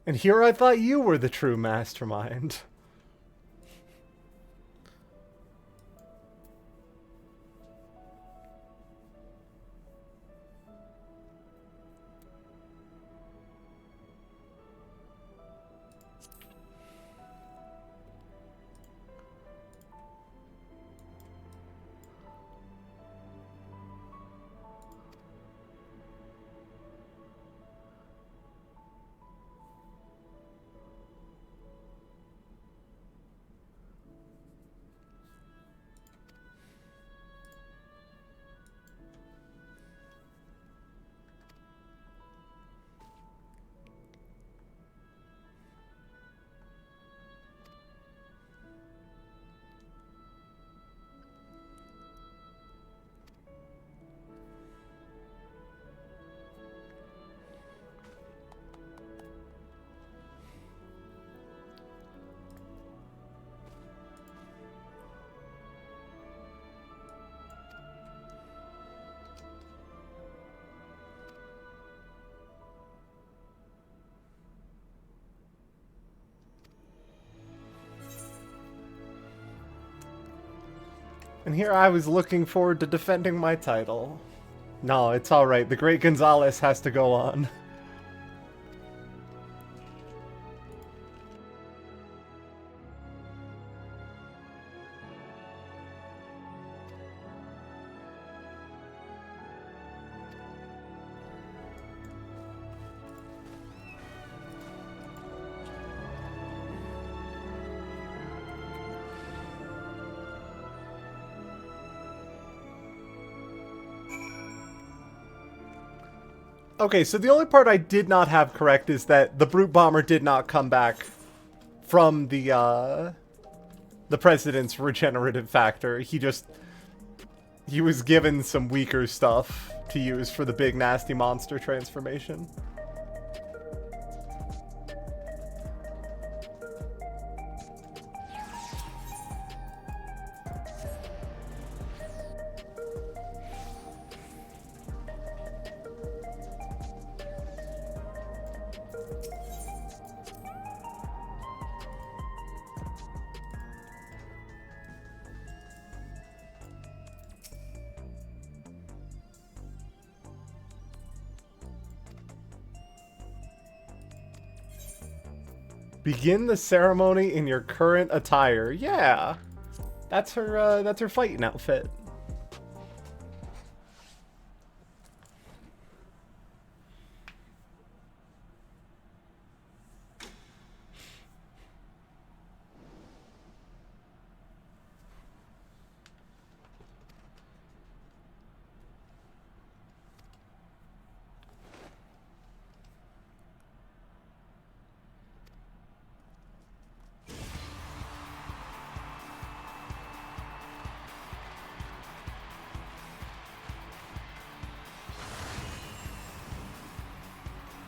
And here I thought you were the true mastermind. And here I was looking forward to defending my title. No, it's alright. The Great Gonzalez has to go on. Okay, so the only part I did not have correct is that the Brute Bomber did not come back from the President's regenerative factor. He was given some weaker stuff to use for the big nasty monster transformation. Begin the ceremony in your current attire. Yeah, that's her fighting outfit.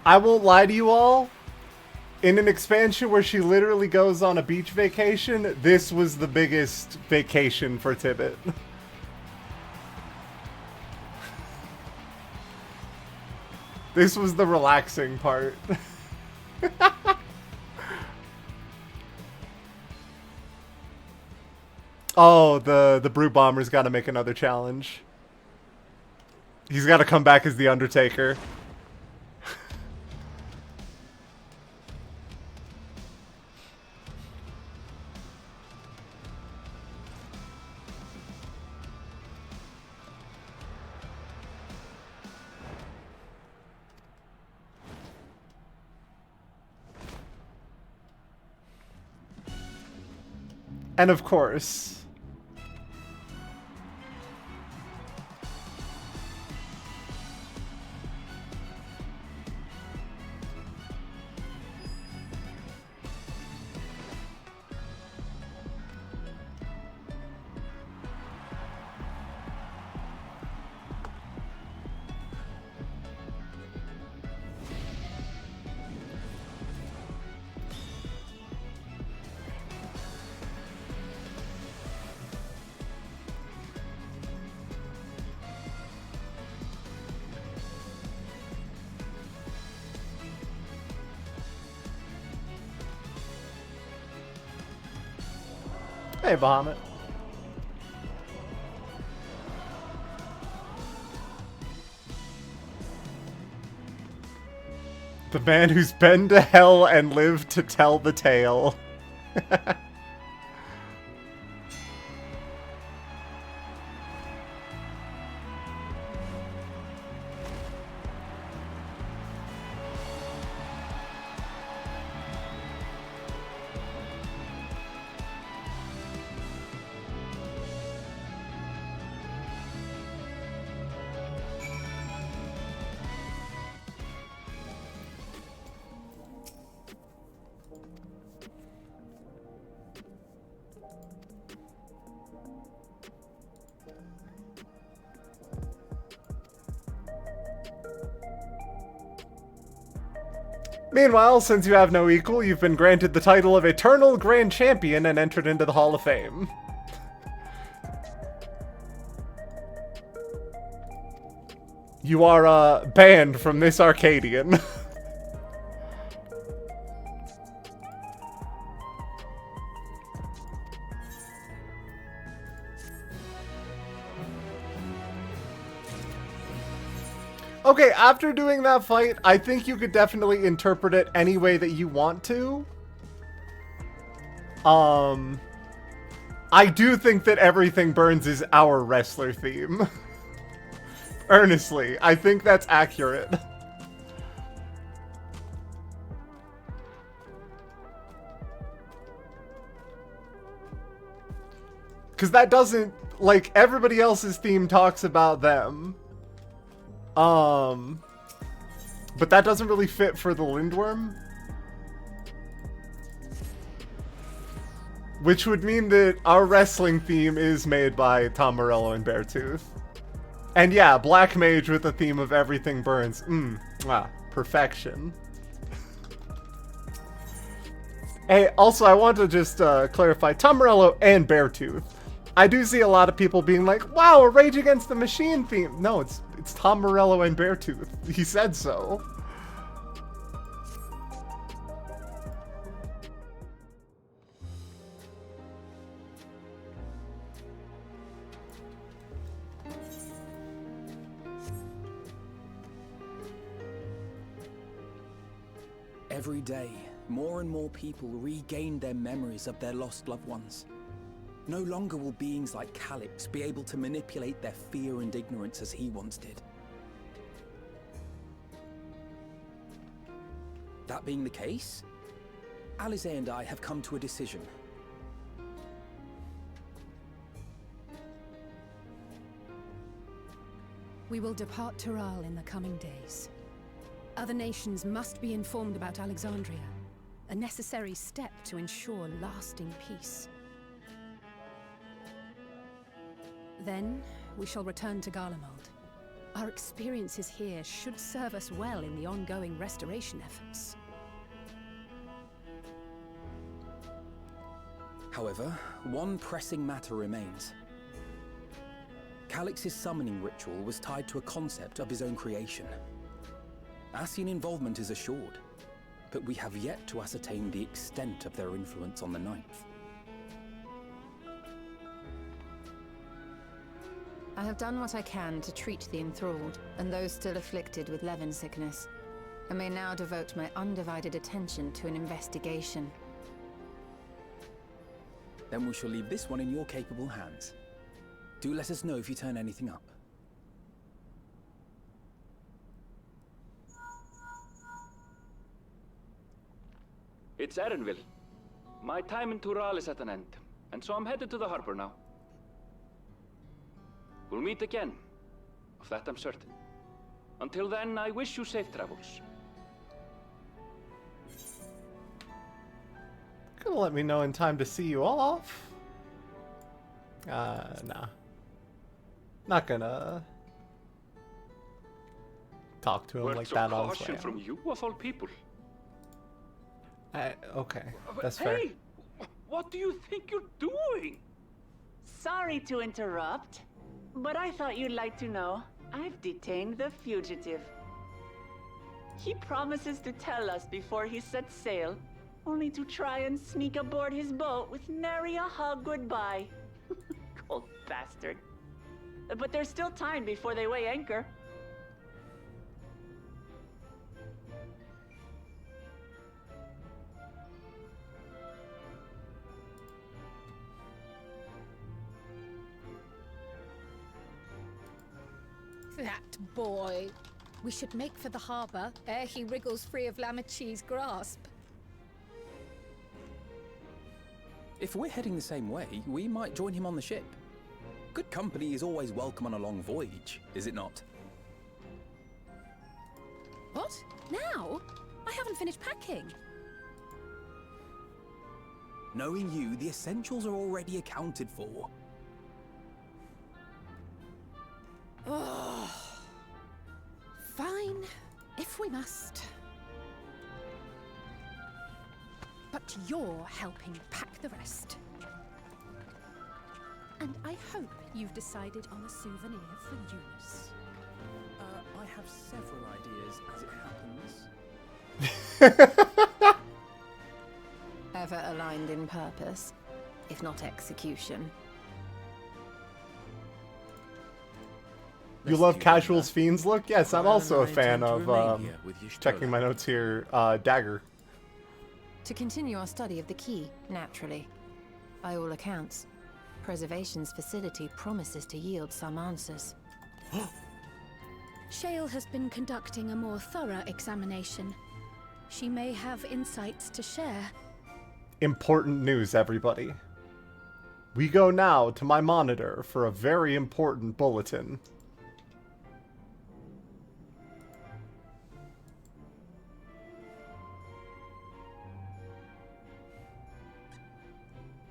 I won't lie to you all, in an expansion where she literally goes on a beach vacation, this was the biggest vacation for Tibbet. This was the relaxing part. Oh, the Brute Bomber's got to make another challenge. He's got to come back as the Undertaker. And of course, hey, Bahamut. The man who's been to hell and lived to tell the tale. Meanwhile, since you have no equal, you've been granted the title of Eternal Grand Champion and entered into the Hall of Fame. You are, banned from this Arcadian. Okay, after doing that fight, I think you could definitely interpret it any way that you want to. I do think that Everything Burns is our wrestler theme. Earnestly, I think that's accurate. Because that doesn't, like, everybody else's theme talks about them. But that doesn't really fit for the Lindworm. Which would mean that our wrestling theme is made by Tom Morello and Beartooth. And yeah, Black Mage with the theme of Everything Burns. Perfection. Hey, also I want to just clarify, Tom Morello and Beartooth. I do see a lot of people being like, wow, a Rage Against the Machine theme. No, it's Tom Morello and Beartooth. He said so. Every day, more and more people regain their memories of their lost loved ones. No longer will beings like Calyx be able to manipulate their fear and ignorance as he once did. That being the case, Alisaie and I have come to a decision. We will depart Tural in the coming days. Other nations must be informed about Alexandria, a necessary step to ensure lasting peace. Then, we shall return to Garlemald. Our experiences here should serve us well in the ongoing restoration efforts. However, one pressing matter remains. Calyx's summoning ritual was tied to a concept of his own creation. Ascian involvement is assured, but we have yet to ascertain the extent of their influence on the Ninth. I have done what I can to treat the enthralled and those still afflicted with Levin sickness, and may now devote my undivided attention to an investigation. Then we shall leave this one in your capable hands. Do let us know if you turn anything up. It's Erenville. My time in Tural is at an end, and so I'm headed to the harbor now. We'll meet again, of that I'm certain. Until then, I wish you safe travels. Gonna let me know in time to see you off? Nah. Not gonna talk to him Words like of that on his caution way from out. you, of all people. Okay, that's fair. Hey! What do you think you're doing? Sorry to interrupt, but I thought you'd like to know. I've detained the fugitive. He promises to tell us before he sets sail, only to try and sneak aboard his boat with nary a hug goodbye. Cold bastard. But there's still time before they weigh anchor. That boy. We should make for the harbor ere he wriggles free of Lamachi's grasp. If we're heading the same way, we might join him on the ship. Good company is always welcome on a long voyage, is it not? What? Now? I haven't finished packing. Knowing you, the essentials are already accounted for. Oh. Fine, if we must. But you're helping pack the rest. And I hope you've decided on a souvenir for Eunice. I have several ideas, as it happens. Ever aligned in purpose, if not execution. You love Casual's Fiends look? Yes, I'm also a fan of, checking my notes here, Dagger. To continue our study of the key, naturally. By all accounts, Preservation's facility promises to yield some answers. Shale has been conducting a more thorough examination. She may have insights to share. Important news, everybody. We go now to my monitor for a very important bulletin.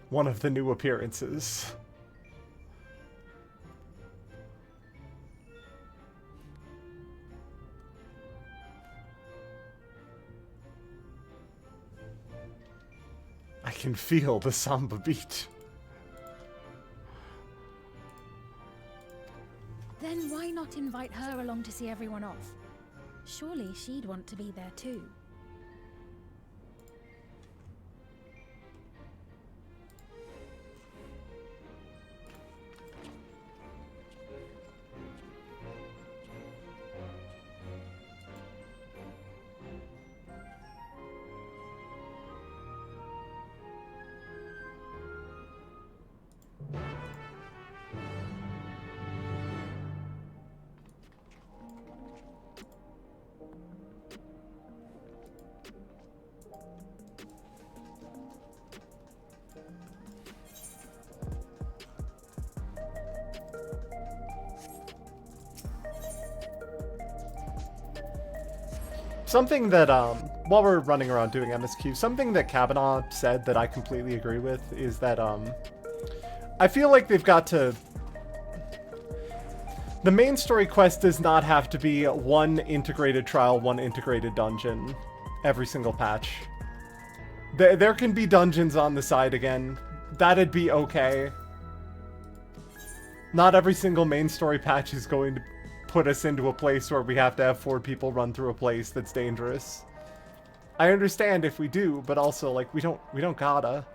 One of the new appearances. I can feel the samba beat. Then why not invite her along to see everyone off? Surely she'd want to be there too. Something that, while we're running around doing MSQ, something that Kavanaugh said that I completely agree with is that, I feel like they've got to... The main story quest does not have to be one integrated trial, one integrated dungeon every single patch. There can be dungeons on the side again. That'd be okay. Not every single main story patch is going to put us into a place where we have to have 4 people run through a place that's dangerous. I understand if we do, but also, like, we don't gotta.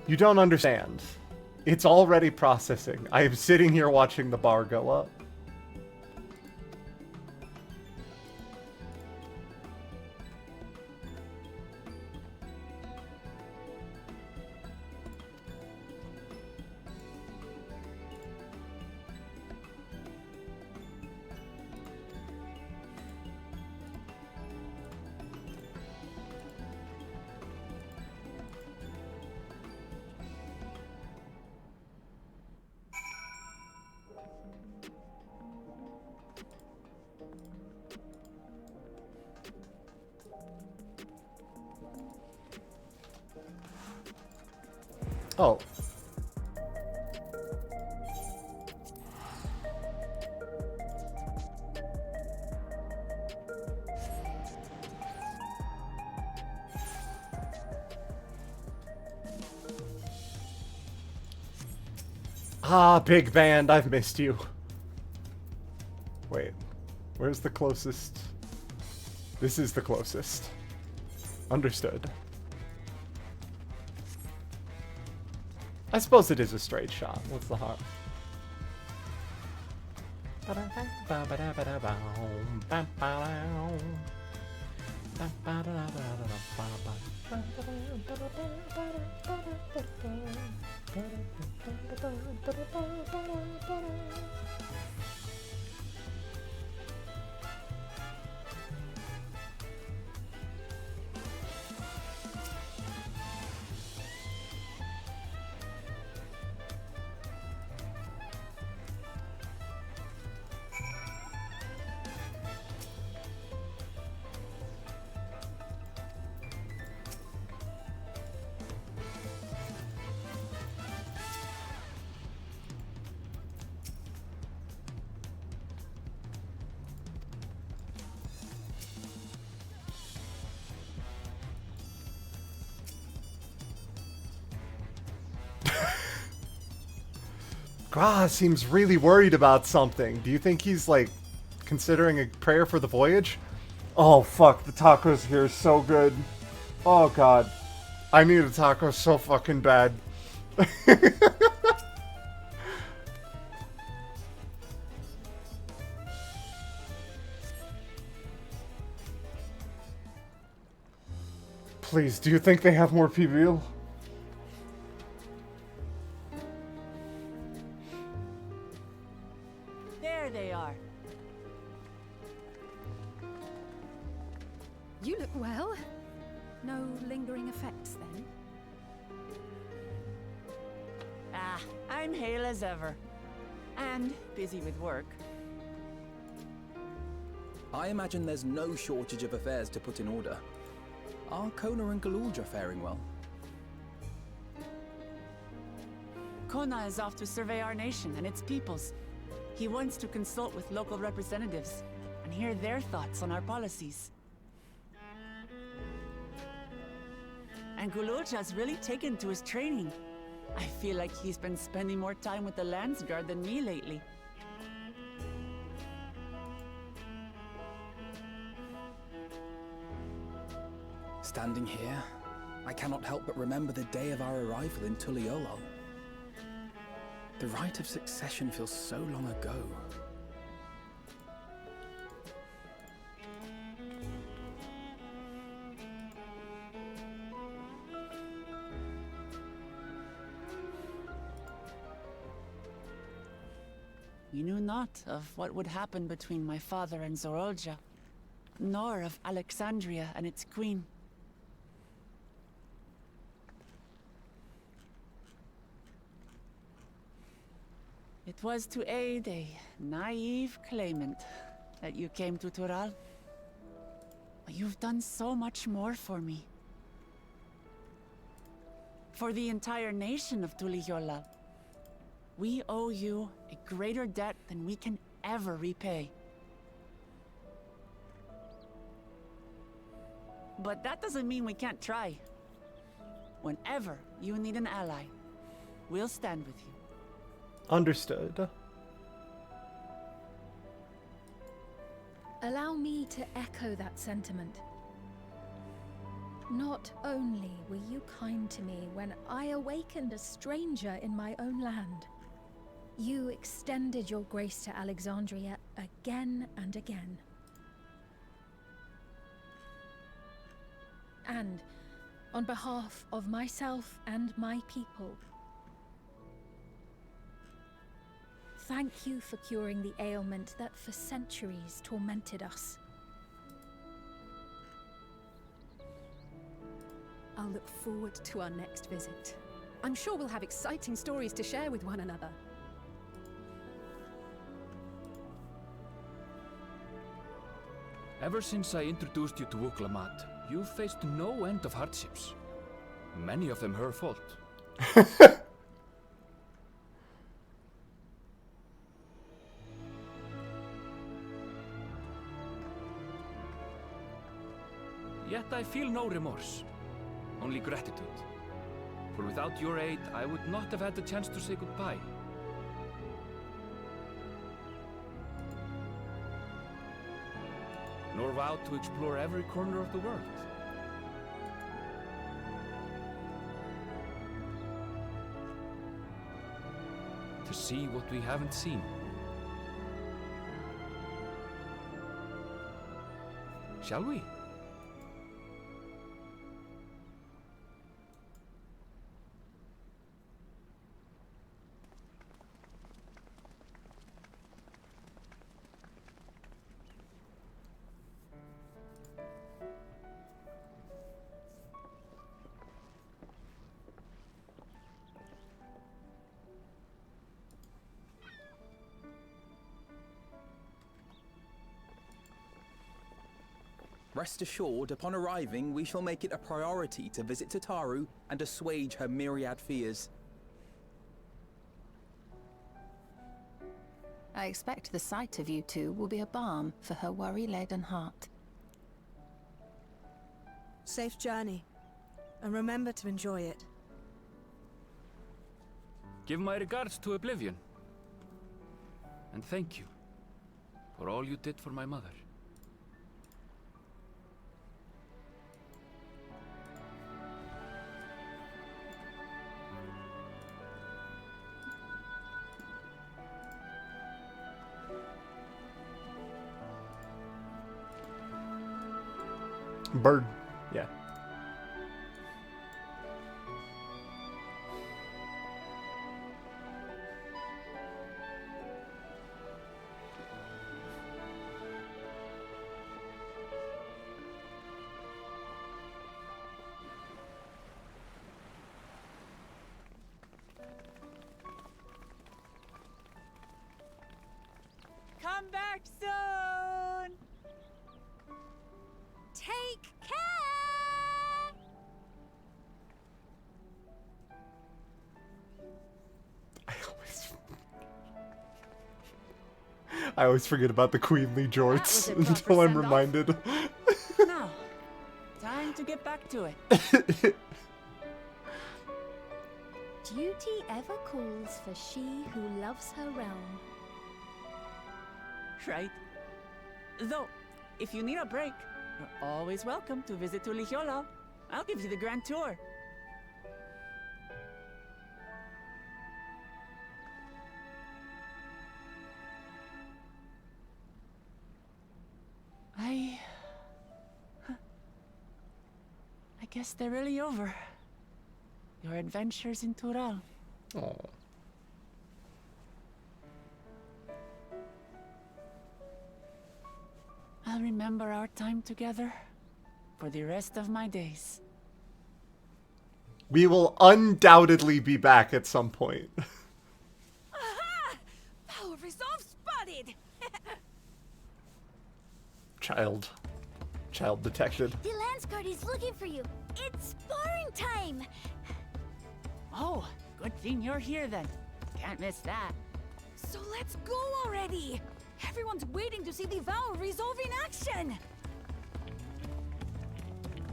You don't understand. It's already processing. I am sitting here watching the bar go up. Oh. Ah, big band, I've missed you. Wait, where's the closest? This is the closest. Understood. I suppose it is a straight shot. What's the harm? Gra seems really worried about something. Do you think he's, like, considering a prayer for the voyage? Oh, fuck. The tacos here are so good. Oh, God. I need a taco so fucking bad. Please, do you think they have more PBL? There they are. You look well. No lingering effects, then? Ah, I'm hale as ever. And busy with work. I imagine there's no shortage of affairs to put in order. Are Kona and Galulja faring well? Kona is off to survey our nation and its peoples. He wants to consult with local representatives and hear their thoughts on our policies. And Galulja's really taken to his training. I feel like he's been spending more time with the Landsguard than me lately. Standing here, I cannot help but remember the day of our arrival in Tuliolo. The rite of succession feels so long ago. We knew not of what would happen between my father and Zorolja, nor of Alexandria and its queen. It was to aid a naive claimant that you came to Tural. But you've done so much more for me. For the entire nation of Tuliyollal. We owe you a greater debt than we can ever repay. But that doesn't mean we can't try. Whenever you need an ally, we'll stand with you. Understood. Allow me to echo that sentiment. Not only were you kind to me when I awakened a stranger in my own land, you extended your grace to Alexandria again and again. And on behalf of myself and my people, thank you for curing the ailment that for centuries tormented us. I'll look forward to our next visit. I'm sure we'll have exciting stories to share with one another. Ever since I introduced you to Wuklamat, you've faced no end of hardships. Many of them her fault. Yet I feel no remorse, only gratitude. For without your aid, I would not have had the chance to say goodbye. Nor vow to explore every corner of the world. To see what we haven't seen. Shall we? Rest assured, upon arriving, we shall make it a priority to visit Tataru and assuage her myriad fears. I expect the sight of you two will be a balm for her worry-laden heart. Safe journey, and remember to enjoy it. Give my regards to Oblivion. And thank you for all you did for my mother. Bird. Yeah. Come back soon! Take care! I always forget about the queenly jorts That was a proper until I'm send-off. reminded. Now, time to get back to it. Duty ever calls for she who loves her realm. Right. Though, if you need a break, you're always welcome to visit Tuliyollal. I'll give you the grand tour. I guess they're really over. Your adventures in Tural. Oh. I'll remember our time together for the rest of my days. We will undoubtedly be back at some point. Aha! Power resolve spotted! Child detected. The Landsguard is looking for you. It's sparring time. Oh, good thing you're here then. Can't miss that. So let's go already! Everyone's waiting to see the Vow resolve in action!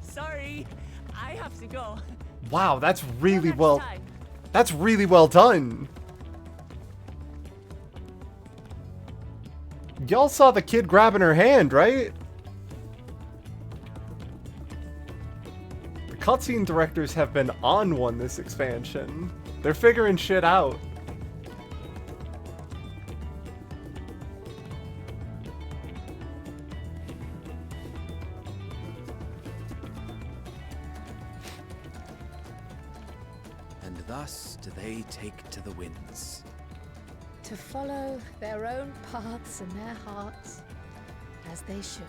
Sorry, I have to go. Wow, that's really well done. Y'all saw the kid grabbing her hand, right? The cutscene directors have been on one this expansion. They're figuring shit out. And thus do they take to the winds. To follow their own paths and their hearts, as they should.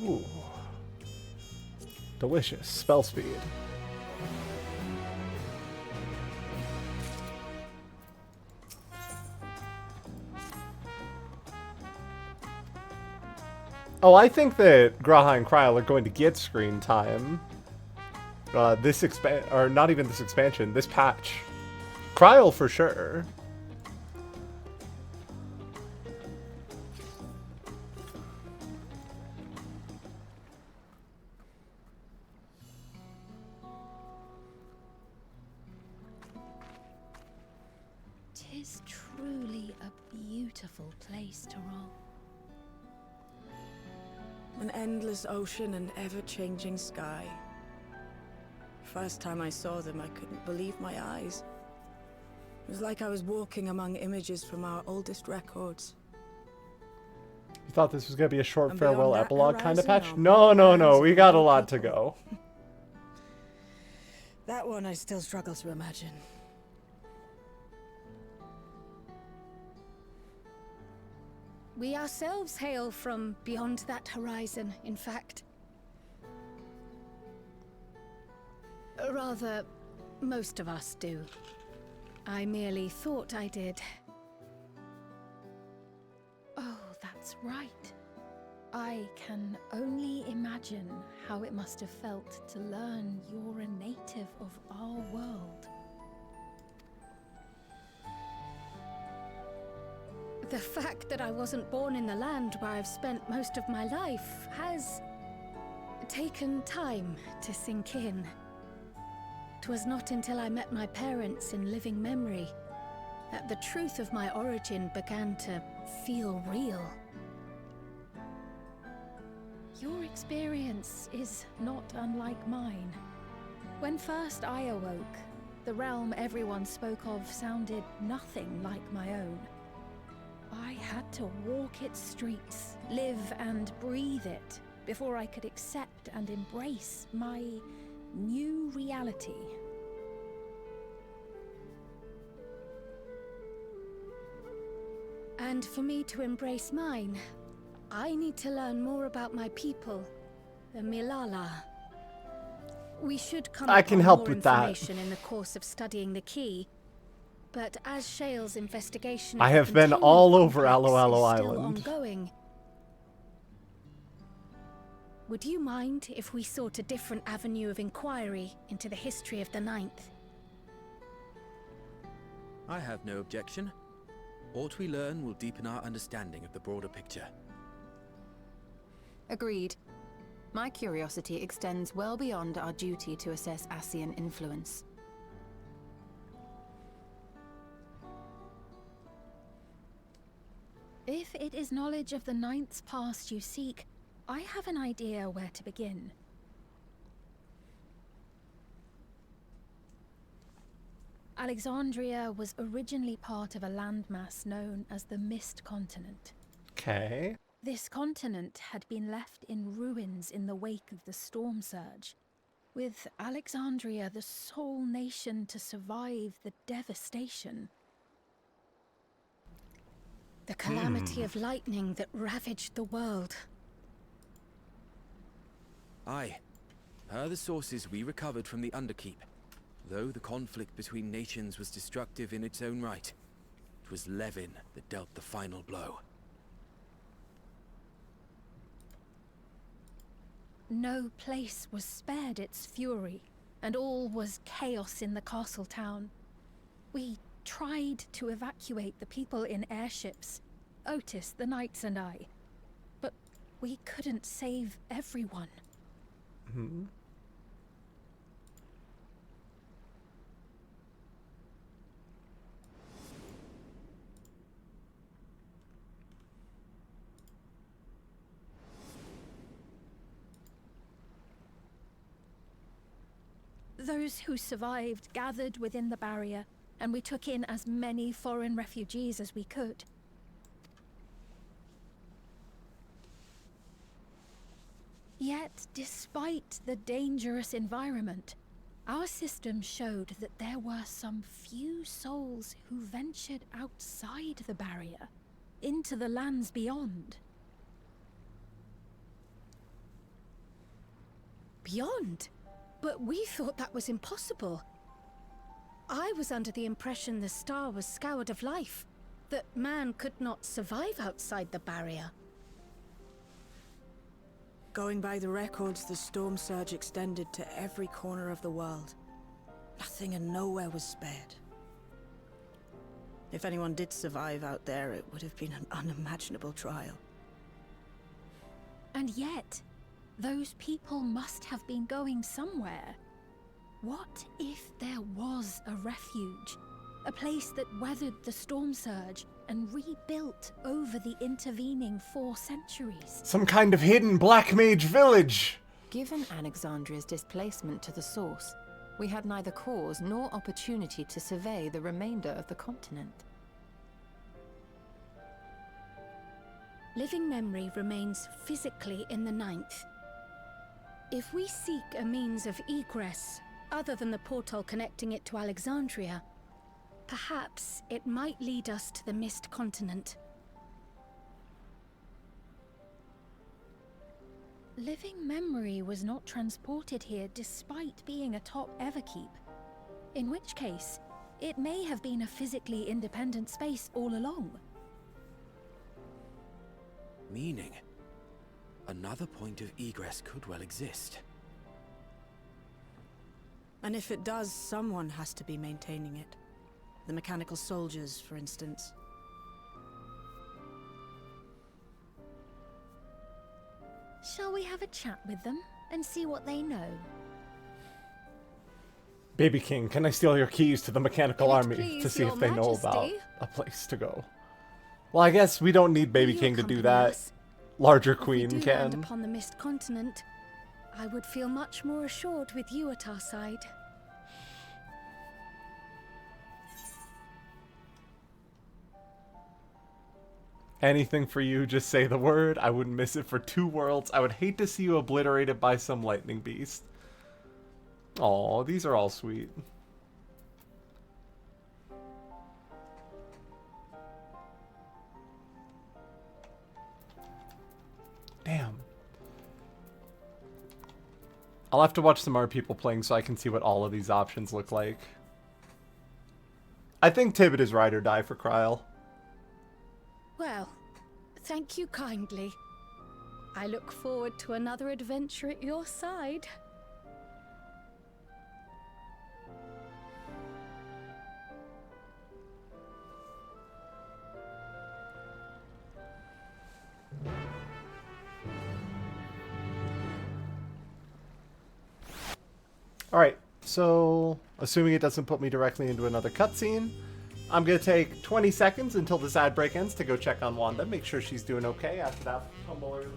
Ooh. Delicious. Spell speed. Oh, I think that Graha and Kryl are going to get screen time. This or not even this expansion, this patch. Kryl for sure. Tis truly a beautiful place to roll. An endless ocean and ever-changing sky. First time I saw them, I couldn't believe my eyes. It was like I was walking among images from our oldest records. You thought this was going to be a short And farewell beyond that epilogue kind of horizon, patch? no, No, we got a lot to go. That one I still struggle to imagine. We ourselves hail from beyond that horizon, in fact. Rather, most of us do. I merely thought I did. Oh, that's right. I can only imagine how it must have felt to learn you're a native of our world. The fact that I wasn't born in the land where I've spent most of my life has taken time to sink in. 'Twas not until I met my parents in living memory that the truth of my origin began to feel real. Your experience is not unlike mine. When first I awoke, the realm everyone spoke of sounded nothing like my own. I had to walk its streets, live and breathe it, before I could accept and embrace my new reality. And for me to embrace mine, I need to learn more about my people, the Milala. We should come I can upon help more with that. information in the course of studying the key. But as Shale's investigation I of have the been containment all over complex Aloe is still Island. ongoing, would you mind if we sought a different avenue of inquiry into the history of the Ninth? I have no objection. What we learn will deepen our understanding of the broader picture. Agreed. My curiosity extends well beyond our duty to assess Ascian influence. If it is knowledge of the Ninth's past you seek, I have an idea where to begin. Alexandria was originally part of a landmass known as the Mist Continent. Okay. This continent had been left in ruins in the wake of the storm surge, with Alexandria the sole nation to survive the devastation. The calamity of lightning that ravaged the world. Aye. Per the sources we recovered from the Underkeep, though the conflict between nations was destructive in its own right, it was Levin that dealt the final blow. No place was spared its fury, and all was chaos in the castle town. We tried to evacuate the people in airships, Otis, the knights and I, but we couldn't save everyone. Hmm. Those who survived gathered within the barrier, and we took in as many foreign refugees as we could. Yet, despite the dangerous environment, our system showed that there were some few souls who ventured outside the barrier, into the lands beyond. Beyond? But we thought that was impossible. I was under the impression the star was scoured of life, that man could not survive outside the barrier. Going by the records, the storm surge extended to every corner of the world. Nothing and nowhere was spared. If anyone did survive out there, it would have been an unimaginable trial. And yet, those people must have been going somewhere. What if there was a refuge? A place that weathered the storm surge and rebuilt over the intervening 4 centuries? Some kind of hidden Black Mage village! Given Alexandria's displacement to the source, we had neither cause nor opportunity to survey the remainder of the continent. Living memory remains physically in the Ninth. If we seek a means of egress, other than the portal connecting it to Alexandria, perhaps it might lead us to the Mist Continent. Living memory was not transported here despite being atop Everkeep. In which case, it may have been a physically independent space all along. Meaning, another point of egress could well exist. And if it does, someone has to be maintaining it. The mechanical soldiers, for instance. Shall we have a chat with them and see what they know? Baby King, can I steal your keys to the mechanical army to see if they know about Majesty? a place to go? Well, I guess we don't need Baby Will you King to do accompany that. us? Larger If we Queen do land can. upon the Mist Continent, I would feel much more assured with you at our side. Anything for you, just say the word. I wouldn't miss it for 2 worlds. I would hate to see you obliterated by some lightning beast. Aw, these are all sweet. Damn. I'll have to watch some more people playing so I can see what all of these options look like. I think Tibbet is ride or die for Kryl. Well, thank you kindly. I look forward to another adventure at your side. Alright, so assuming it doesn't put me directly into another cutscene, I'm going to take 20 seconds until this ad break ends to go check on Wanda, make sure she's doing okay after that fumble earlier.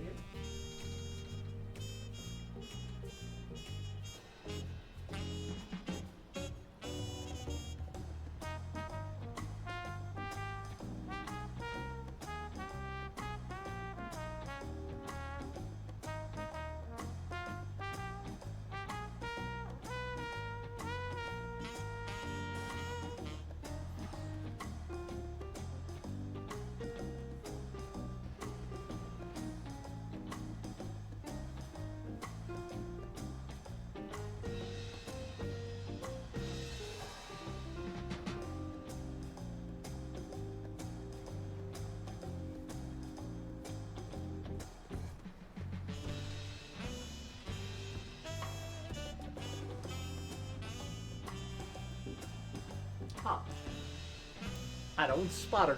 I don't spot her.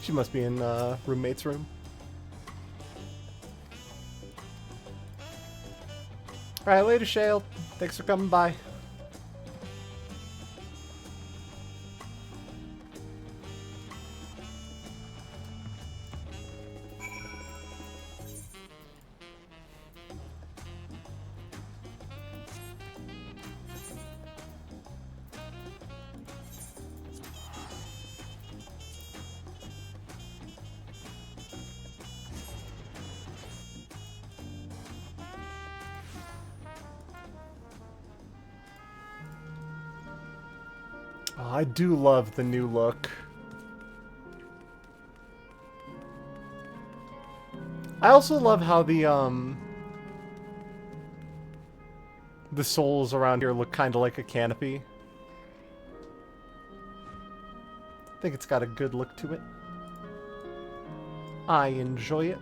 She must be in roommate's room. Alright, later, Shale. Thanks for coming by. Oh, I do love the new look. I also love how the souls around here look kind of like a canopy. I think it's got a good look to it. I enjoy it.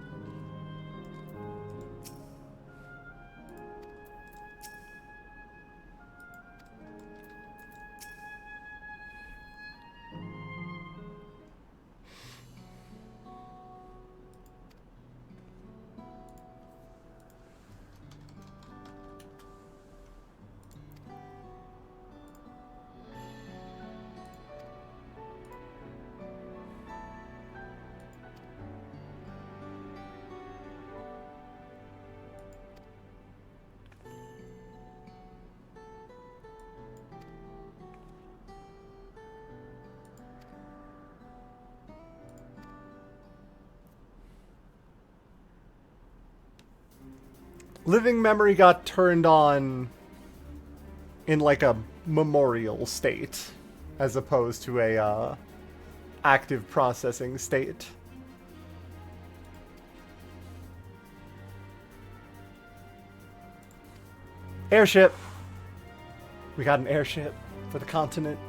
Living memory got turned on in like a memorial state as opposed to a active processing state. Airship. We got an airship for the continent.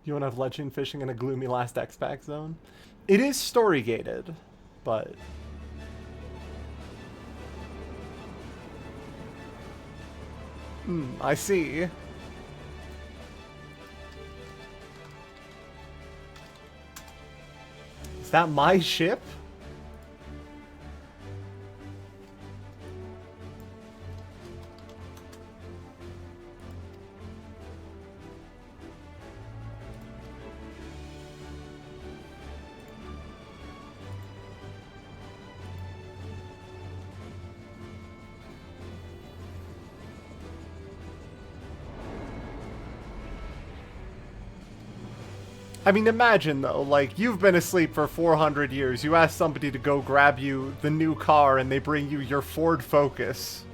You want to have legend fishing in a gloomy last X-Pack zone? It is story gated, but... I see. Is that my ship? I mean, imagine, though, like, you've been asleep for 400 years. You ask somebody to go grab you the new car, and they bring you your Ford Focus.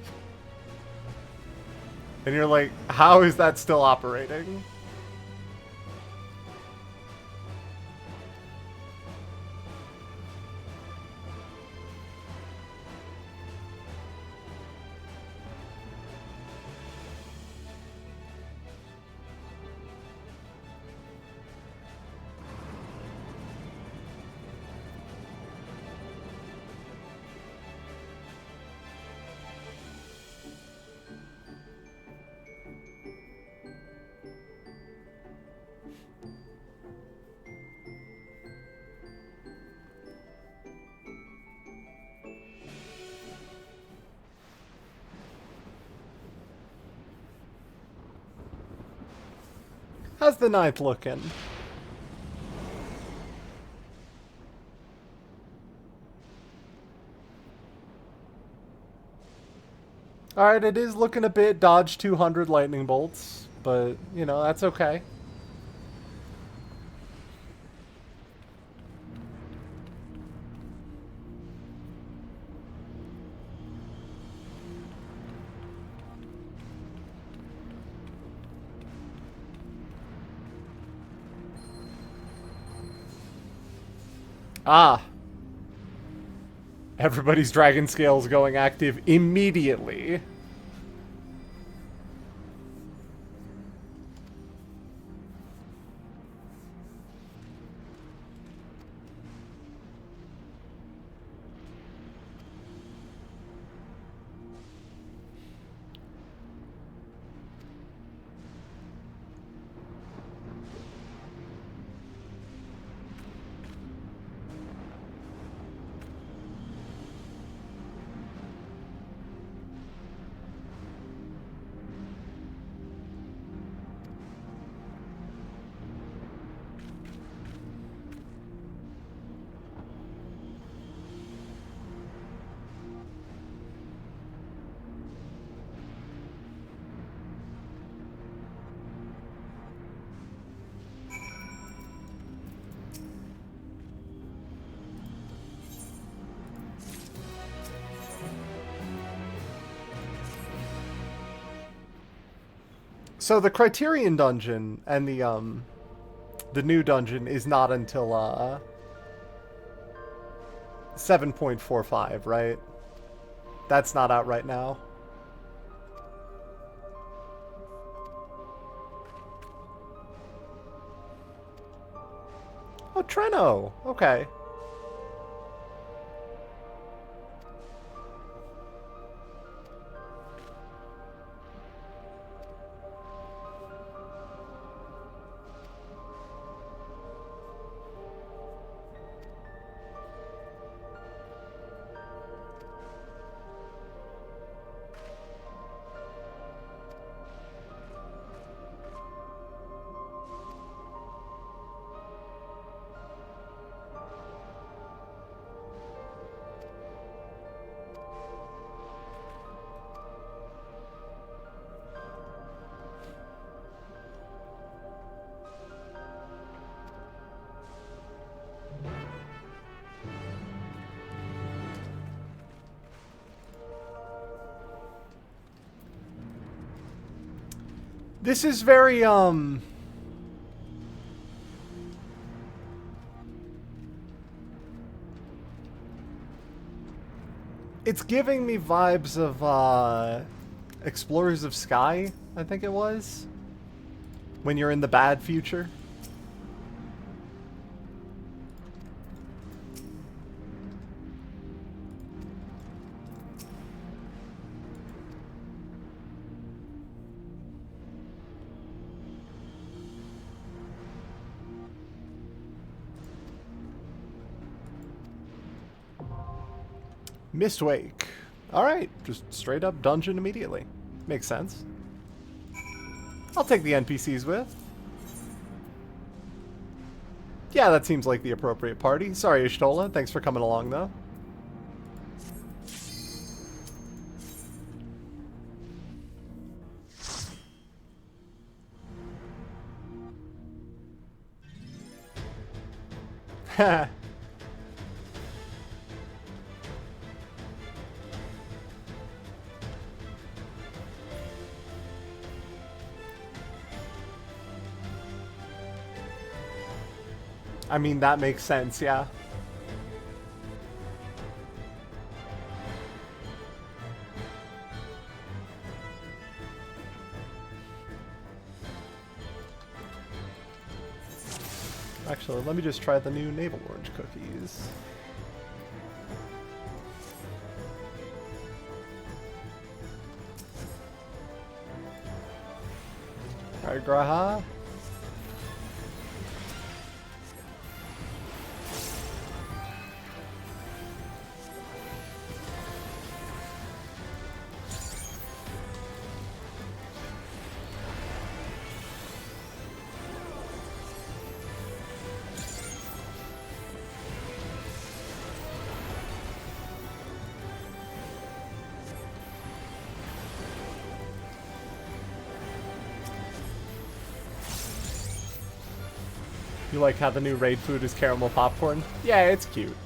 And you're like, how is that still operating? How's the 9th looking? Alright, it is looking a bit dodge 200 lightning bolts, but, you know, that's okay. Ah. Everybody's dragon scale is going active immediately. So the Criterion dungeon and the new dungeon is not until 7.45, right? That's not out right now. Oh, Treno. Okay. This is very, it's giving me vibes of, Explorers of Sky, I think it was. When you're in the bad future. Mistwake. Alright, just straight up dungeon immediately. Makes sense. I'll take the NPCs with. Yeah, that seems like the appropriate party. Sorry, Ishtola. Thanks for coming along, though. Ha. I mean, that makes sense, yeah. Actually, let me just try the new navel orange cookies. Alright, Graha. You like how the new raid food is caramel popcorn? Yeah, it's cute.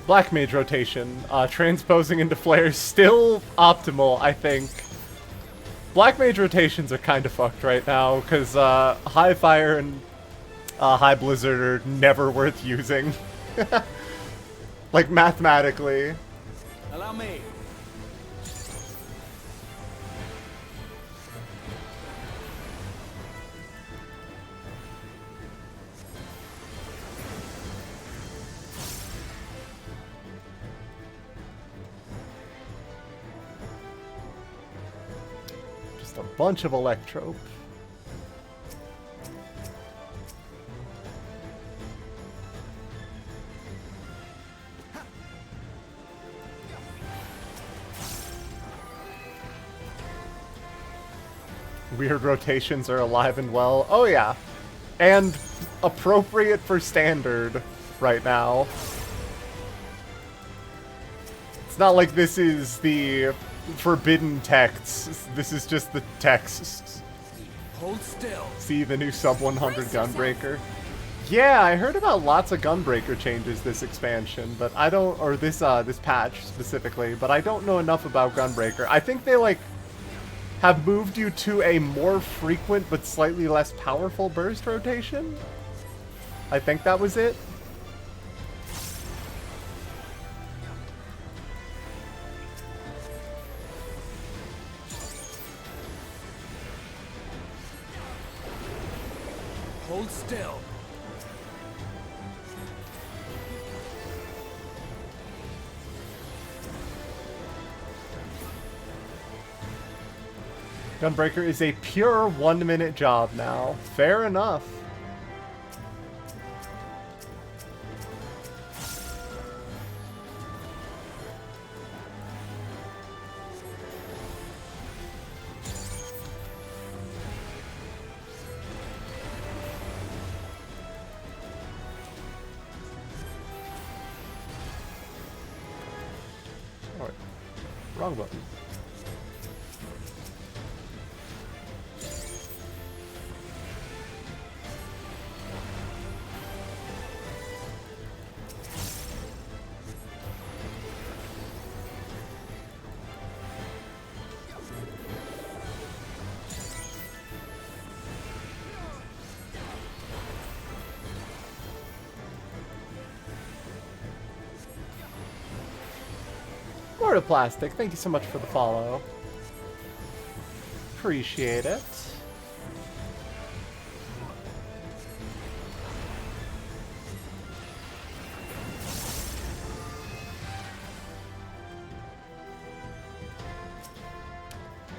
Black Mage rotation, transposing into flares, still optimal, I think. Black Mage rotations are kind of fucked right now, because High Fire and High Blizzard are never worth using. Like, mathematically. Allow me. Just a bunch of Electrope. Weird rotations are alive and well. Oh yeah. And appropriate for standard right now. It's not like this is the forbidden texts. This is just the texts. Hold still. See the new sub 100 Gunbreaker? Yeah, I heard about lots of Gunbreaker changes this expansion, but I don't, or this this patch specifically, but I don't know enough about Gunbreaker. I think they like have moved you to a more frequent but slightly less powerful burst rotation. I think that was it. Hold still. Gunbreaker is a pure 1-minute job now. Fair enough. Alright. Wrong button. More to Plastic, thank you so much for the follow. Appreciate it.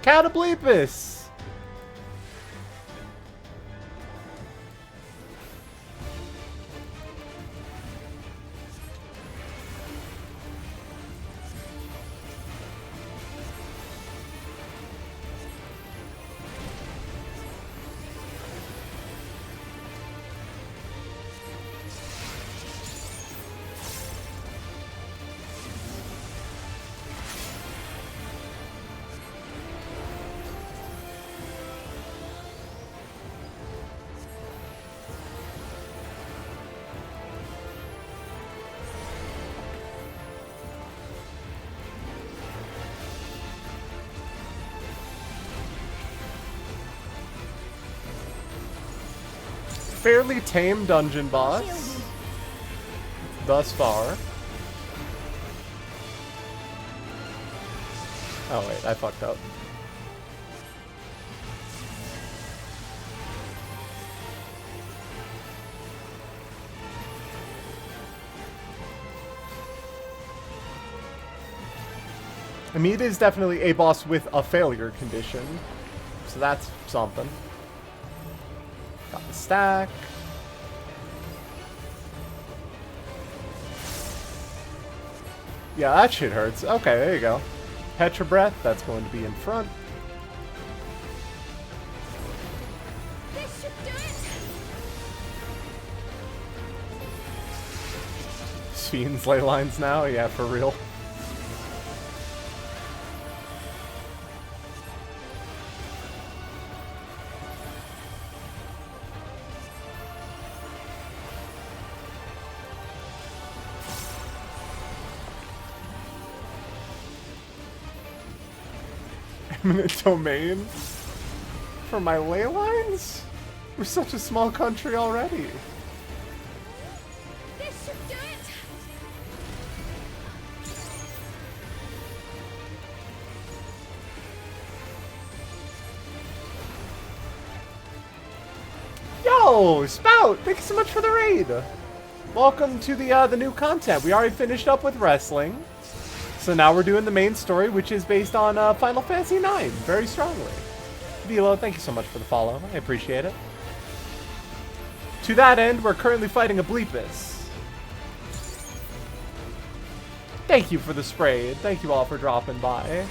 Cataplepus! Fairly tame dungeon boss thus far. Oh wait, I fucked up. Amida is definitely a boss with a failure condition. So that's something. Got the stack. Yeah, that shit hurts. Okay, there you go. Petra Breath, that's going to be in front. This should do it. Fiend's ley lines now? Yeah, for real. Eminent domain for my ley lines? We're such a small country already. This should do it. Yo, Spout! Thank you so much for the raid. Welcome to the new content. We already finished up with wrestling. So now we're doing the main story, which is based on Final Fantasy IX, very strongly. Velo, thank you so much for the follow. I appreciate it. To that end, we're currently fighting a Bleepus. Thank you for the spray. Thank you all for dropping by.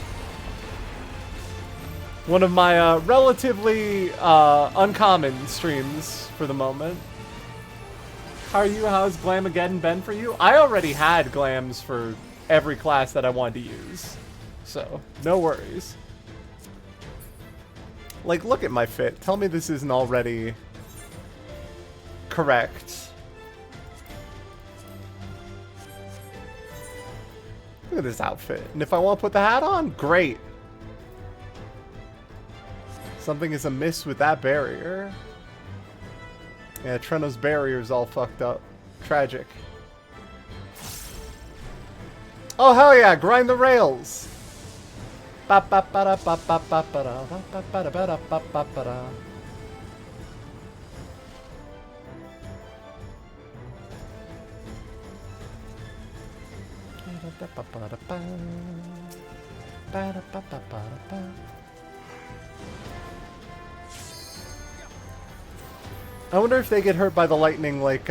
One of my relatively uncommon streams for the moment. How are you? How's Glamageddon been for you? I already had glams for every class that I wanted to use, so no worries. Like, look at my fit. Tell me this isn't already correct. Look at this outfit. And if I want to put the hat on, great. Something is amiss with that barrier. Yeah, Treno's barrier is all fucked up. Tragic. Oh, hell yeah, grind the rails. I wonder if they get hurt by the lightning like,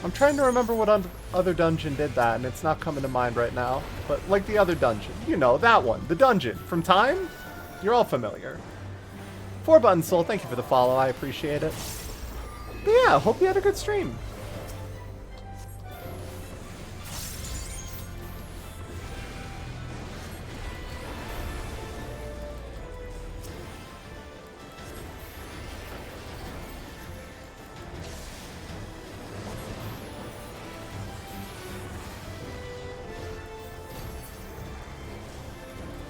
I'm trying to remember what other dungeon did that, and it's not coming to mind right now. But like the other dungeon. You know, that one. The dungeon. From Time? You're all familiar. 4 Button Soul, thank you for the follow. I appreciate it. But yeah, hope you had a good stream.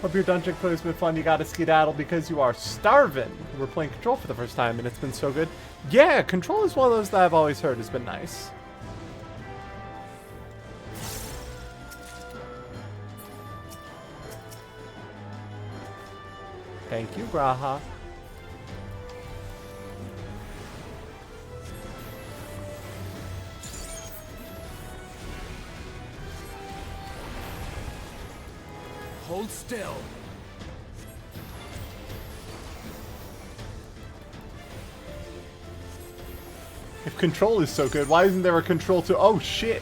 Hope your dungeon play has been fun. You gotta skedaddle because you are starving. We're playing Control for the first time and it's been so good. Yeah, Control is one of those that I've always heard has been nice. Thank you, Graha. Hold still. If Control is so good, why isn't there a Control to... Oh, shit.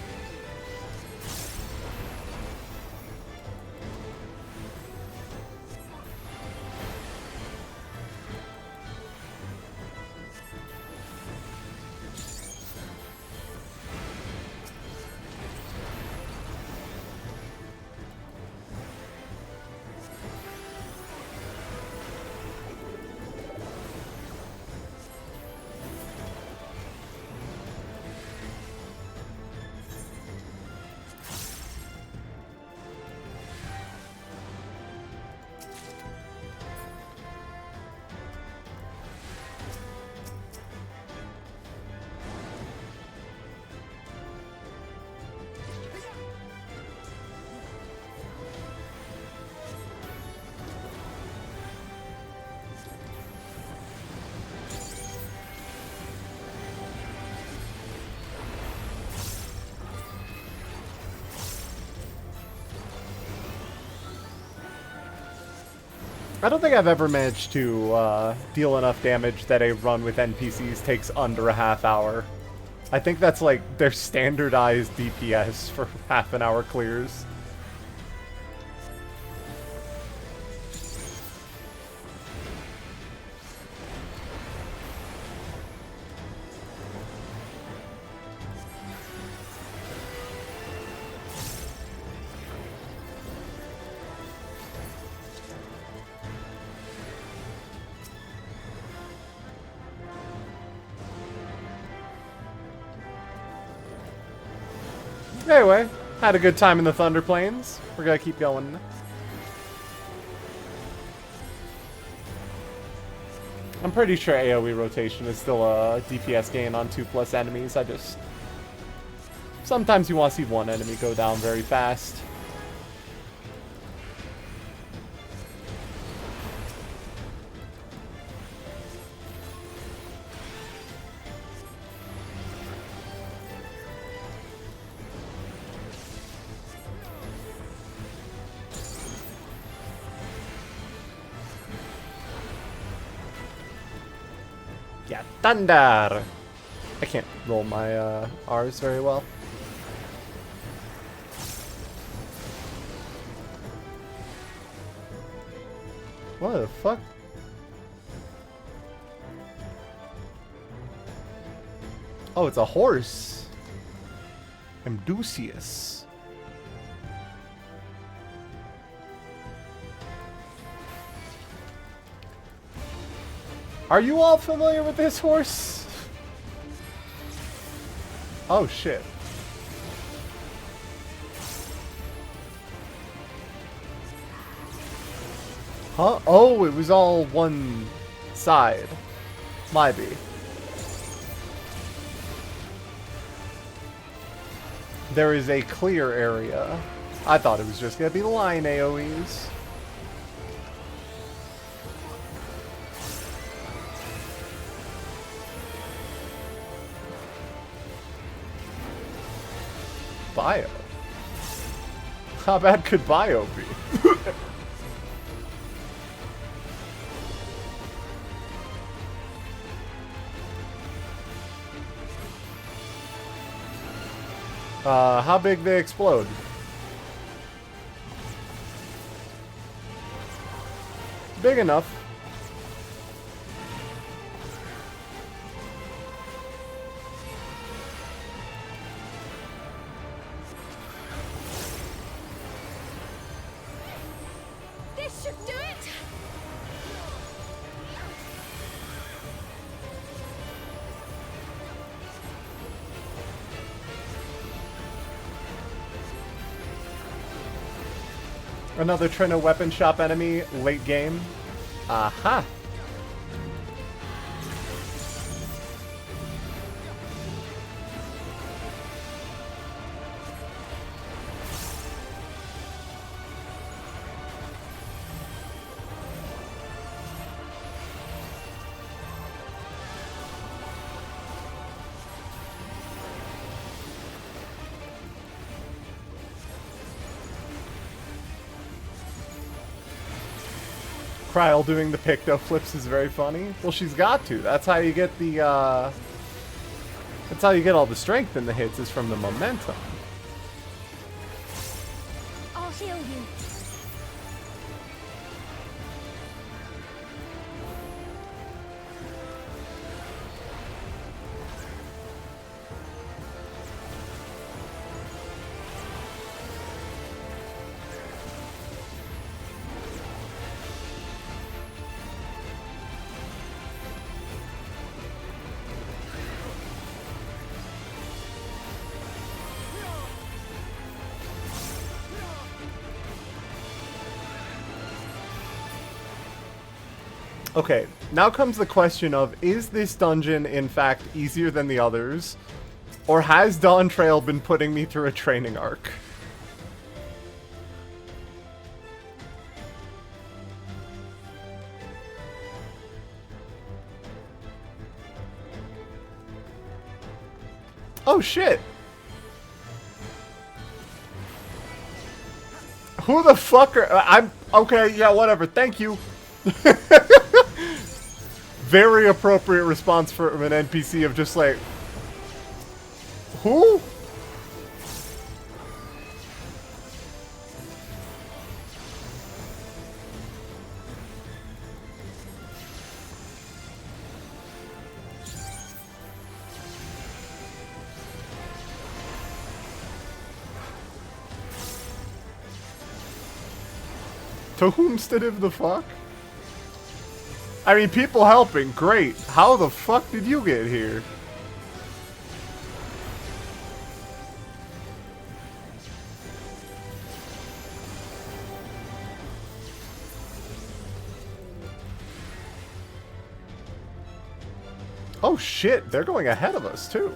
I don't think I've ever managed to deal enough damage that a run with NPCs takes under a half hour. I think that's like their standardized DPS for half an hour clears. Anyway, had a good time in the Thunder Plains. We're gonna keep going. I'm pretty sure AoE rotation is still a DPS gain on 2+ enemies. Sometimes you want to see one enemy go down very fast. Yeah, thunder! I can't roll my R's very well. What the fuck? Oh, it's a horse. Amdusius. Are you all familiar with this horse? Oh shit. Huh? Oh, it was all one side. Might be. There is a clear area. I thought it was just gonna be line AoEs. Bio? How bad could bio be? How big they explode? Big enough. This should do it! Another Trino weapon shop enemy late game. Aha! Kryl doing the picto flips is very funny. Well, she's got to. That's how you get the, that's how you get all the strength in the hits, is from the momentum. I'll heal you. Okay, now comes the question of, is this dungeon in fact easier than the others? Or has Dawn Trail been putting me through a training arc? Oh shit! Who the fuck are... I'm... Okay, yeah, whatever, thank you. Very appropriate response from an NPC of just like, who? To whomstead of the fuck? I mean, people helping, great. How the fuck did you get here? Oh shit, they're going ahead of us too.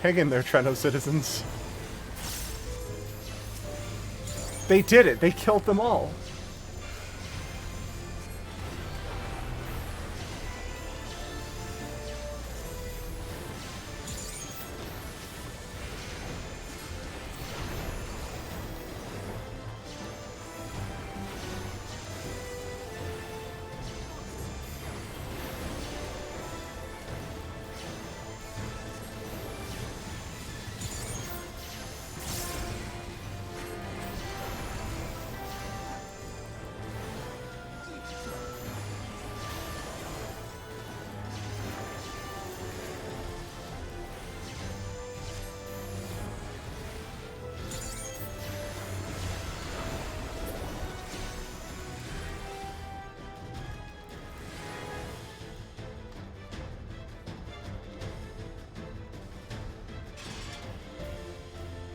Hang in there, Treno citizens. They did it, they killed them all.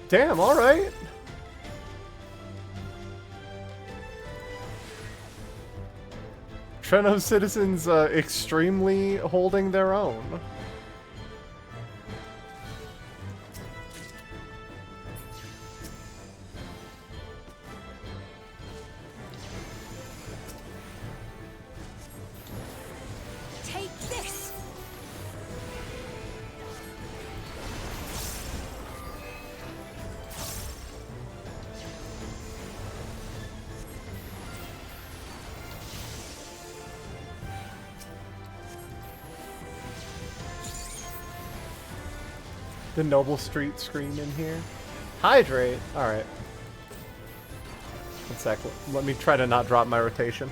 Damn, alright. Treno citizens extremely holding their own. Take this. The Noble Street screen in here. Hydrate. Alright. One sec. Let me try to not drop my rotation.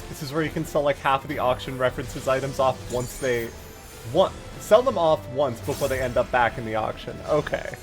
This is where you can sell like half of the auction references items off once they sell them off once before they end up back in the auction. Okay.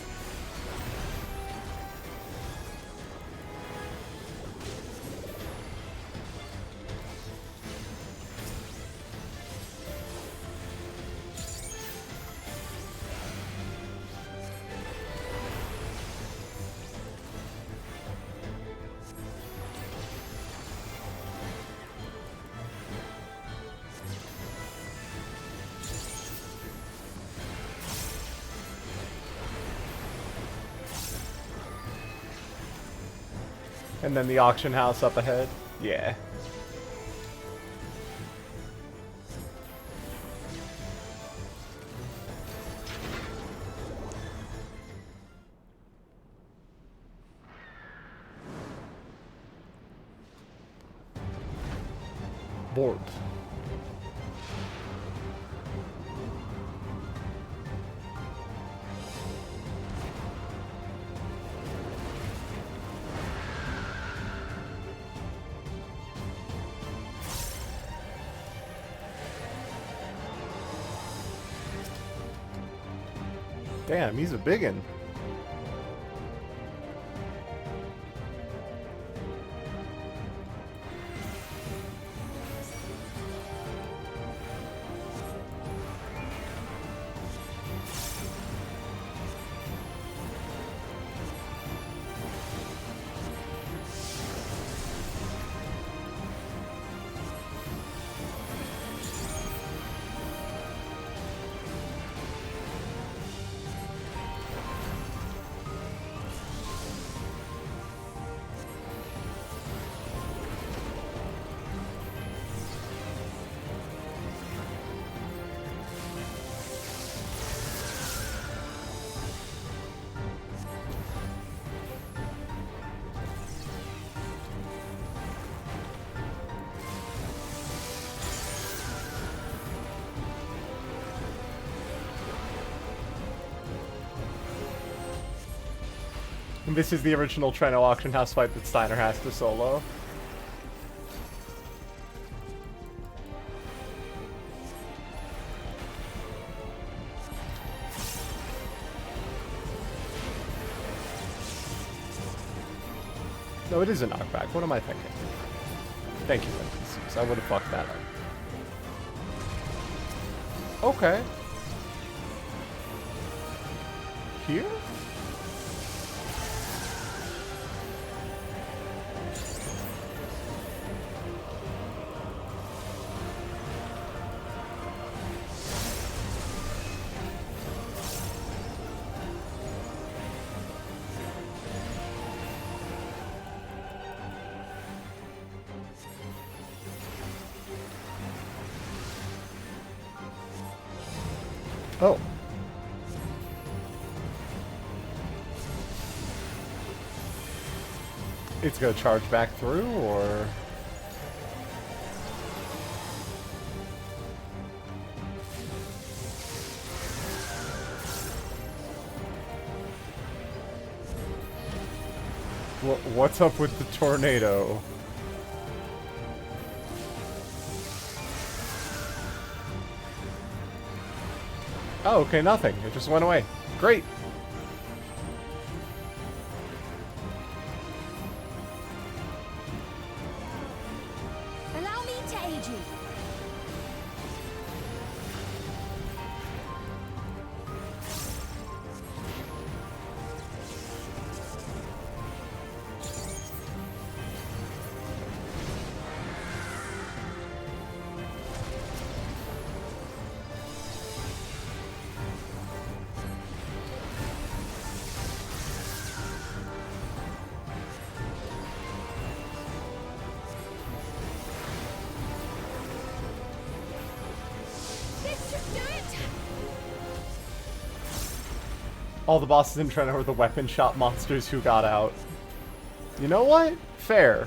And then the auction house up ahead. Yeah. Board. Damn, he's a biggin'. And this is the original Treno auction house fight that Steiner has to solo. No, it is a knockback. What am I thinking? Thank you, NPCs. I would have fucked that up. Okay. Here? Oh. It's gonna charge back through, or... What's up with the tornado? Oh, okay, nothing. It just went away. Great. Allow me to aid you. All the bosses in Treno were the weapon shop monsters who got out. You know what? Fair.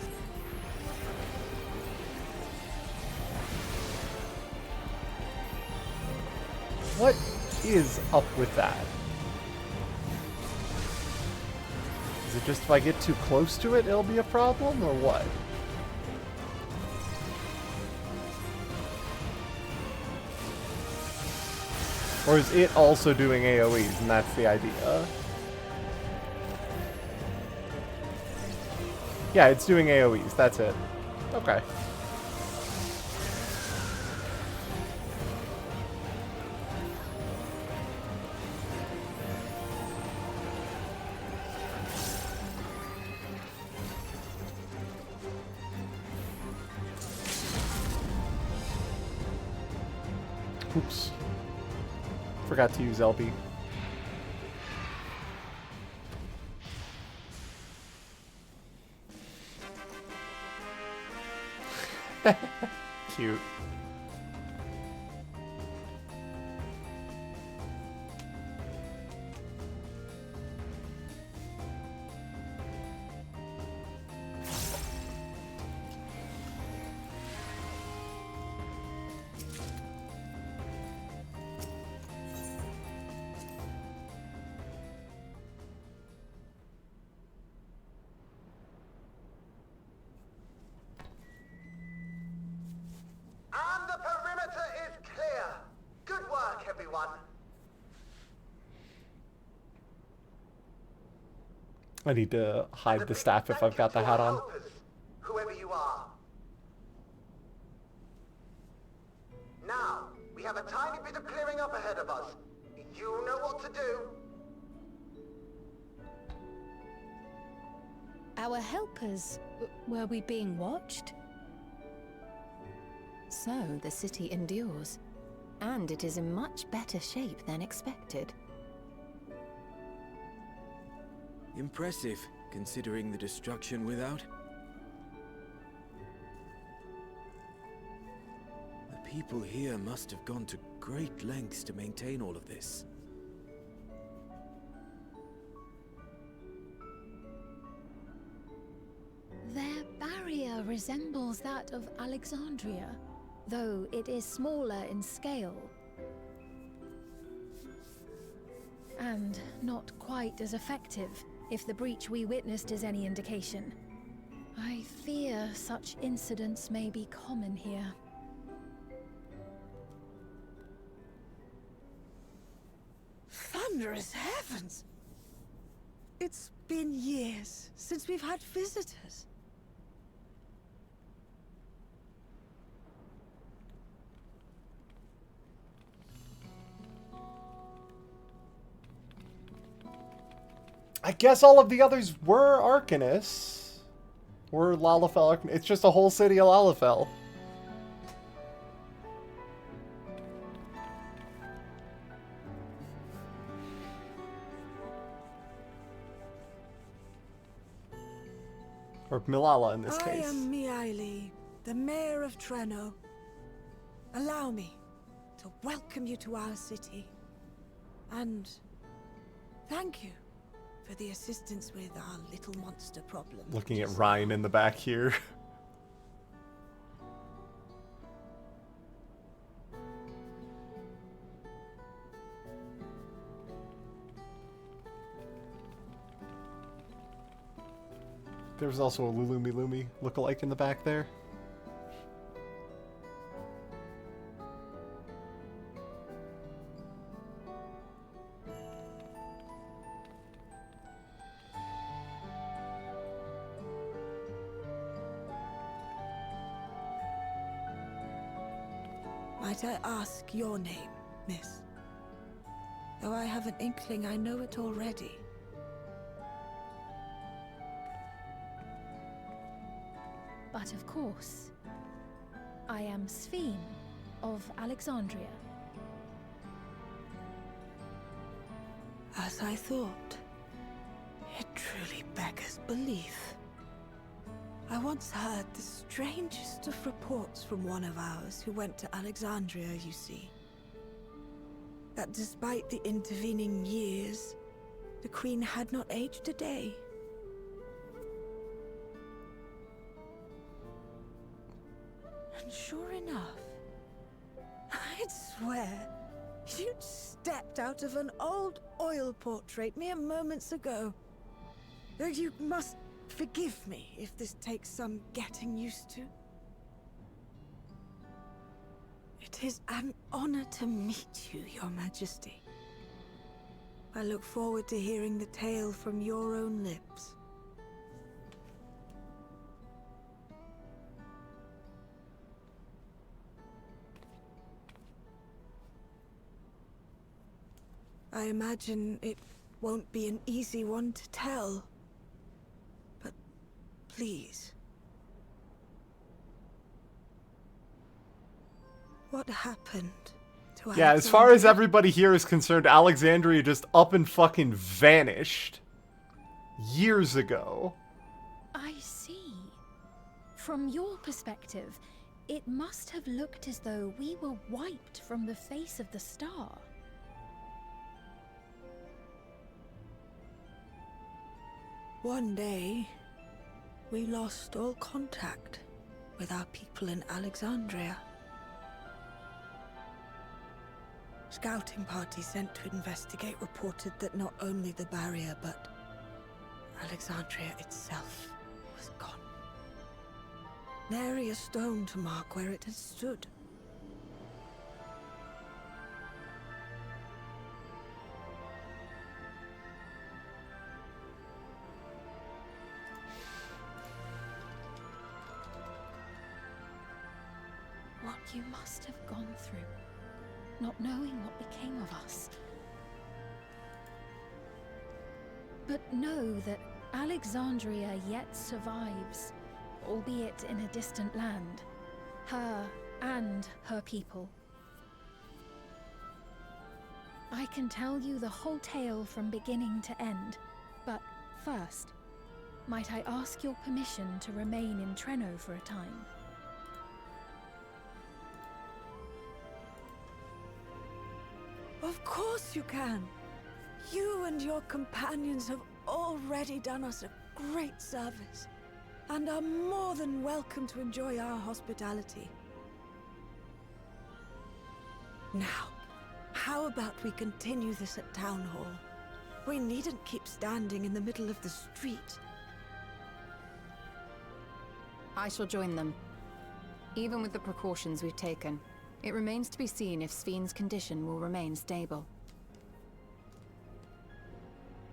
What is up with that? Is it just if I get too close to it, it'll be a problem, or what? Or is it also doing AoEs, and that's the idea? Yeah, it's doing AoEs, that's it. Okay. Oops. Forgot to use LB. Cute. And the perimeter is clear. Good work, everyone. I need to hide the staff if I've got the hat on. Whoever you are. Now, we have a tiny bit of clearing up ahead of us. You know what to do. Our helpers, were we being watched? So the city endures, and it is in much better shape than expected. Impressive, considering the destruction without. The people here must have gone to great lengths to maintain all of this. Their barrier resembles that of Alexandria, though it is smaller in scale. And not quite as effective, if the breach we witnessed is any indication. I fear such incidents may be common here. Thunderous heavens! It's been years since we've had visitors. I guess all of the others were Arcanists. Were Lalafell Arcanists. It's just a whole city of Lalafell. Or Milala in this case. I am Miaili, the mayor of Treno. Allow me to welcome you to our city. And thank you for the assistance with our little monster problem. Looking at Ryan in the back here. There's also a Lulumi Lumi lookalike in the back there. Might I ask your name, miss? Though I have an inkling I know it already. But of course, I am Sphene of Alexandria. As I thought, it truly beggars belief. I once heard the strangest of reports from one of ours who went to Alexandria, you see. That despite the intervening years, the Queen had not aged a day. And sure enough, I'd swear you'd stepped out of an old oil portrait mere moments ago. Though you must forgive me if this takes some getting used to. It is an honor to meet you, Your Majesty. I look forward to hearing the tale from your own lips. I imagine it won't be an easy one to tell. But please. What happened to Yeah, as far as everybody here is concerned, Alexandria just up and fucking vanished. Years ago. I see. From your perspective, it must have looked as though we were wiped from the face of the star. One day, we lost all contact with our people in Alexandria. Scouting parties sent to investigate reported that not only the barrier, but Alexandria itself was gone. Nary a stone to mark where it had stood. you must have gone through, not knowing what became of us. But know that Alexandria yet survives, albeit in a distant land. Her and her people. I can tell you the whole tale from beginning to end, but first, might I ask your permission to remain in Treno for a time? Of course you can. You and your companions have already done us a great service, and are more than welcome to enjoy our hospitality. Now, how about we continue this at Town Hall? We needn't keep standing in the middle of the street. I shall join them. Even with the precautions we've taken, it remains to be seen if Sven's condition will remain stable.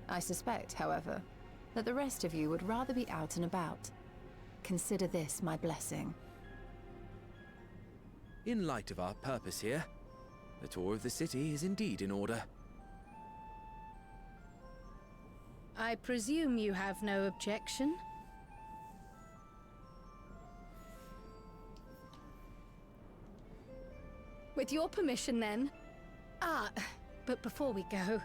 I suspect, however, that the rest of you would rather be out and about. Consider this my blessing. In light of our purpose here, the tour of the city is indeed in order. I presume you have no objection? With your permission, then. But before we go...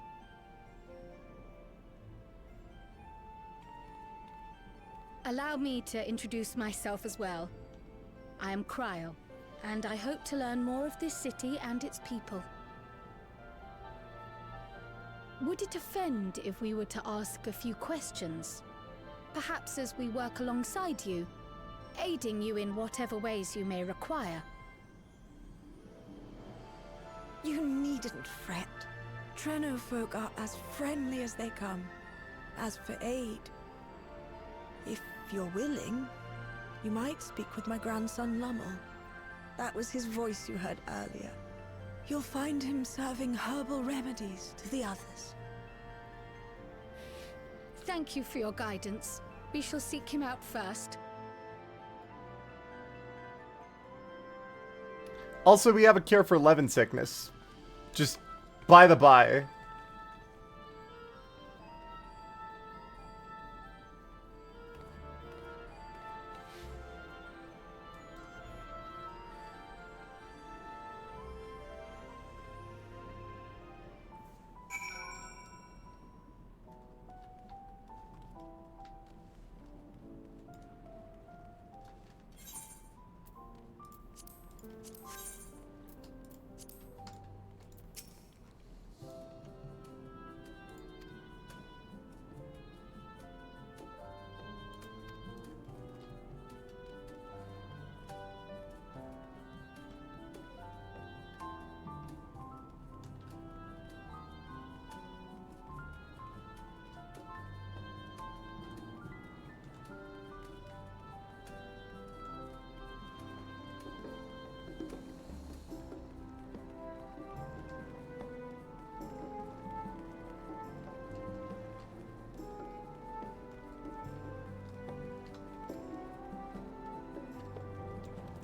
allow me to introduce myself as well. I am Cryo, and I hope to learn more of this city and its people. Would it offend if we were to ask a few questions? Perhaps as we work alongside you, aiding you in whatever ways you may require. You needn't fret. Treno folk are as friendly as they come. As for aid, if you're willing, you might speak with my grandson Lummel. That was his voice you heard earlier. You'll find him serving herbal remedies to the others. Thank you for your guidance. We shall seek him out first. Also, we have a cure for Levin sickness. Just by the by.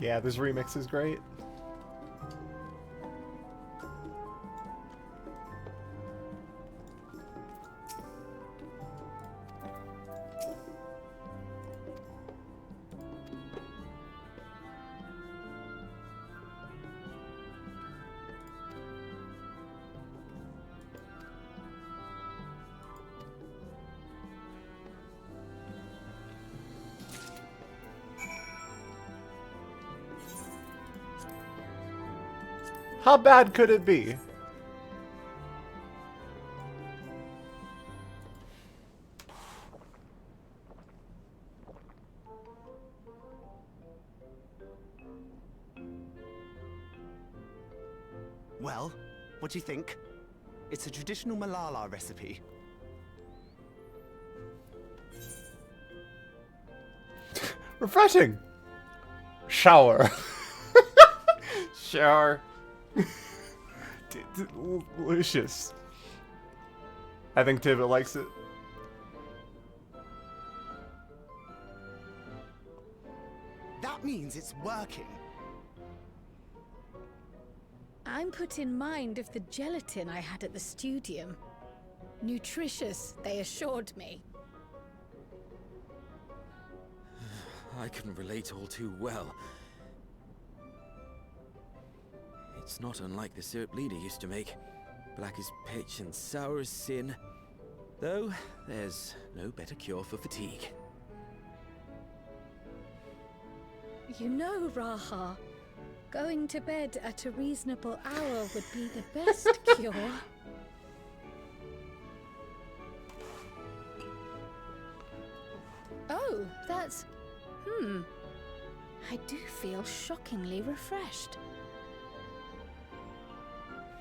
Yeah, this remix is great. How bad could it be? Well, what do you think? It's a traditional Malala recipe. Refreshing. Shower. Shower. Delicious. I think Tibbet likes it. That means it's working. I'm put in mind of the gelatin I had at the studium. Nutritious, they assured me. I can relate all too well. It's not unlike the syrup Leader used to make. Black as pitch and sour as sin. Though, there's no better cure for fatigue. You know, Raha, going to bed at a reasonable hour would be the best cure. Oh, that's... I do feel shockingly refreshed.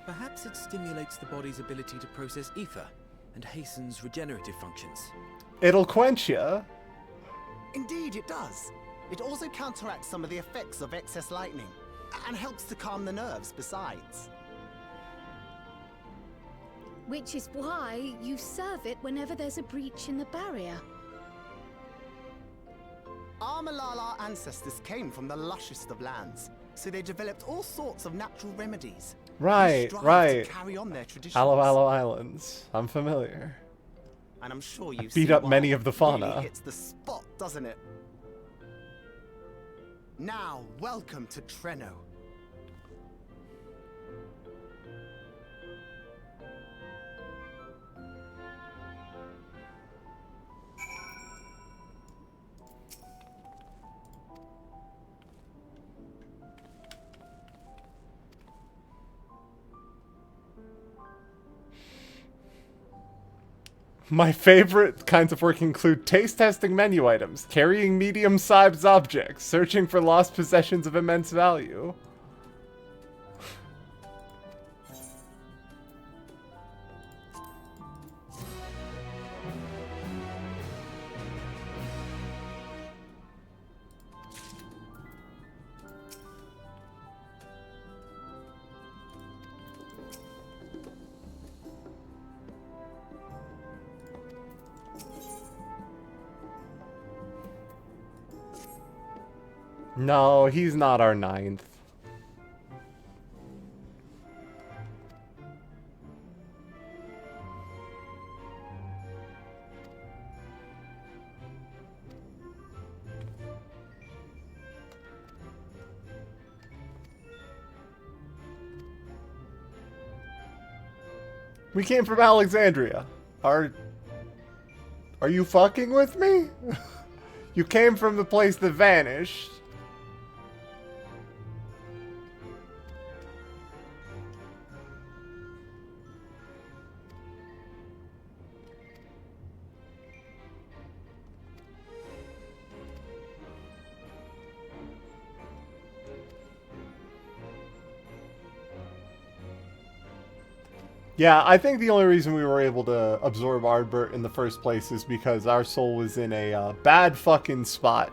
Perhaps it stimulates the body's ability to process ether and hastens regenerative functions. It'll quench ya. Indeed, it does. It also counteracts some of the effects of excess lightning, and helps to calm the nerves besides. Which is why you serve it whenever there's a breach in the barrier. Our Malala ancestors came from the lushest of lands, so they developed all sorts of natural remedies. Right, They strive right. To carry on their traditions. Aloe Islands. I'm familiar. And I'm sure you beat up many of the fauna. Really hits the spot, doesn't it? Now, welcome to Treno. My favorite kinds of work include taste testing menu items, carrying medium-sized objects, searching for lost possessions of immense value. No, he's not our 9th. We came from Alexandria. Are you fucking with me? You came from the place that vanished. Yeah, I think the only reason we were able to absorb Ardbert in the first place is because our soul was in a bad fucking spot.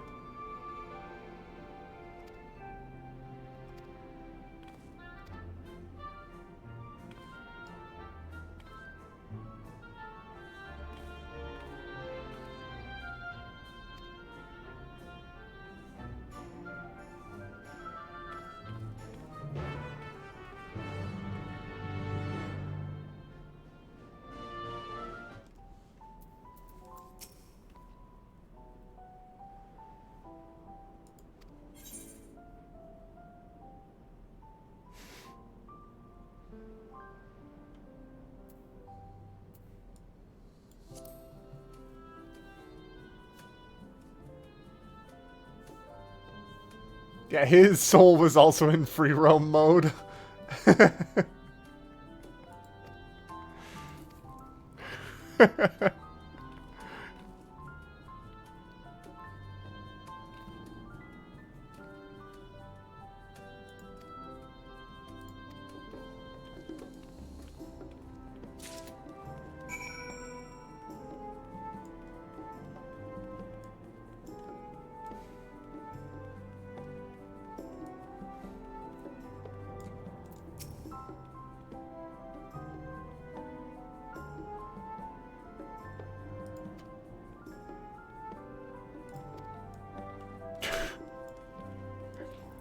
Yeah, his soul was also in free roam mode.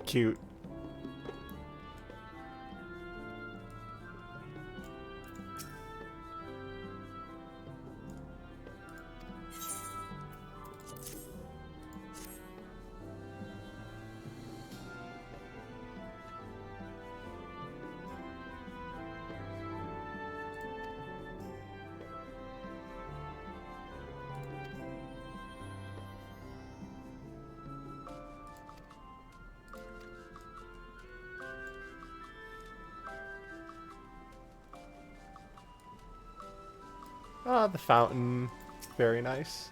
Cute. Ah, the fountain. Very nice.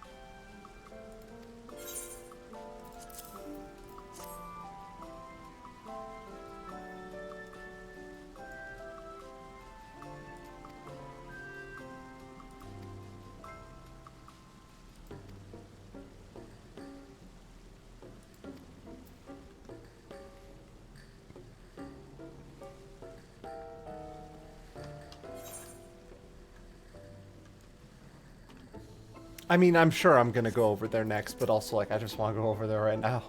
I mean, I'm sure I'm gonna go over there next, but also, like, I just want to go over there right now.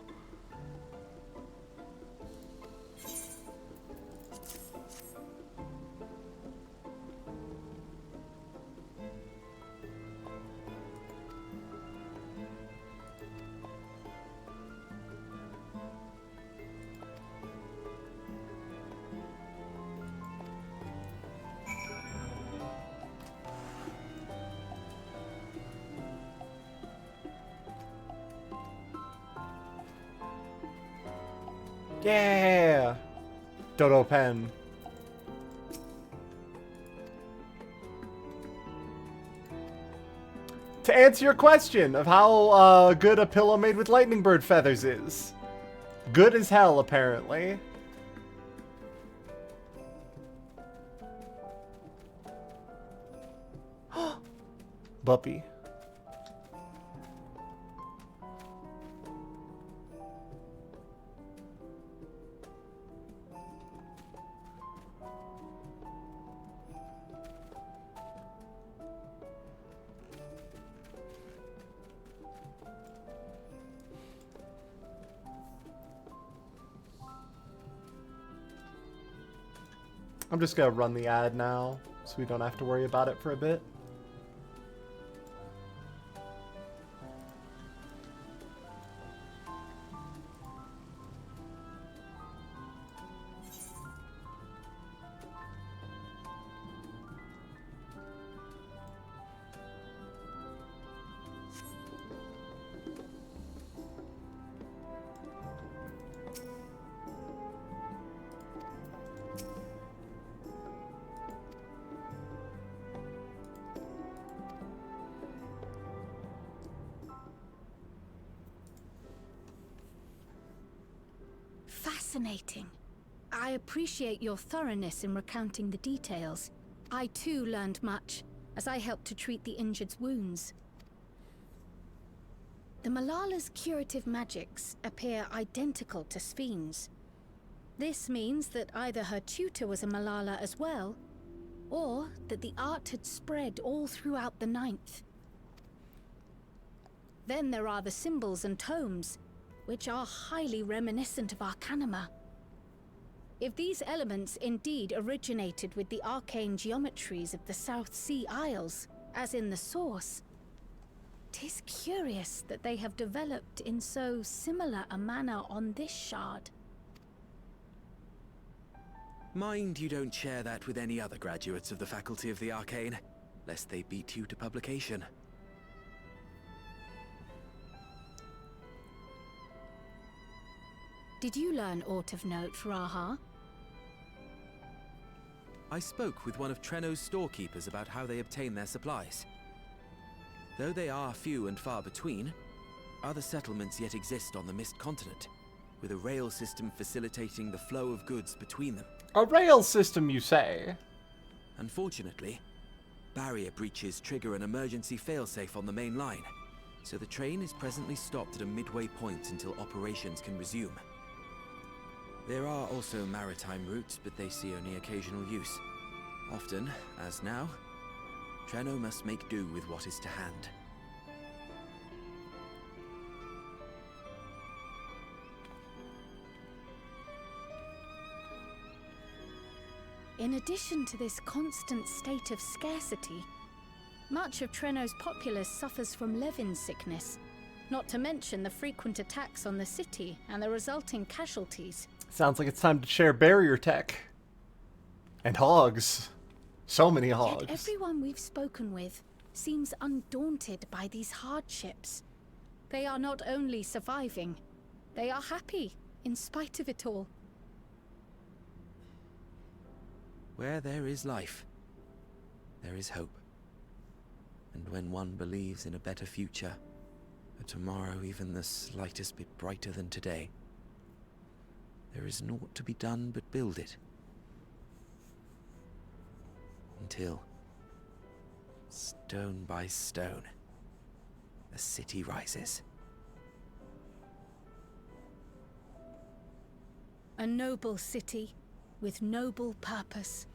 Yeah! Dodo pen. To answer your question of how good a pillow made with lightning bird feathers is. Good as hell, apparently. Buppy. I'm just gonna run the ad now, so we don't have to worry about it for a bit. Fascinating. I appreciate your thoroughness in recounting the details. I too learned much, as I helped to treat the injured's wounds. The Malala's curative magics appear identical to Sphne's. This means that either her tutor was a Malala as well, or that the art had spread all throughout the Ninth. Then there are the symbols and tomes, which are highly reminiscent of Arcanima. If these elements indeed originated with the arcane geometries of the South Sea Isles, as in the source, 'tis curious that they have developed in so similar a manner on this shard. Mind you don't share that with any other graduates of the Faculty of the Arcane, lest they beat you to publication. Did you learn aught of note, Raha? I spoke with one of Treno's storekeepers about how they obtain their supplies. Though they are few and far between, other settlements yet exist on the Mist Continent, with a rail system facilitating the flow of goods between them. A rail system, you say? Unfortunately, barrier breaches trigger an emergency failsafe on the main line, so the train is presently stopped at a midway point until operations can resume. There are also maritime routes, but they see only occasional use. Often, as now, Treno must make do with what is to hand. In addition to this constant state of scarcity, much of Treno's populace suffers from Levin sickness, not to mention the frequent attacks on the city and the resulting casualties. Sounds like it's time to share barrier tech. And hogs. So many hogs. Yet everyone we've spoken with seems undaunted by these hardships. They are not only surviving, they are happy in spite of it all. Where there is life, there is hope. And when one believes in a better future, a tomorrow even the slightest bit brighter than today, there is naught to be done but build it. Until, stone by stone, a city rises. A noble city with noble purpose.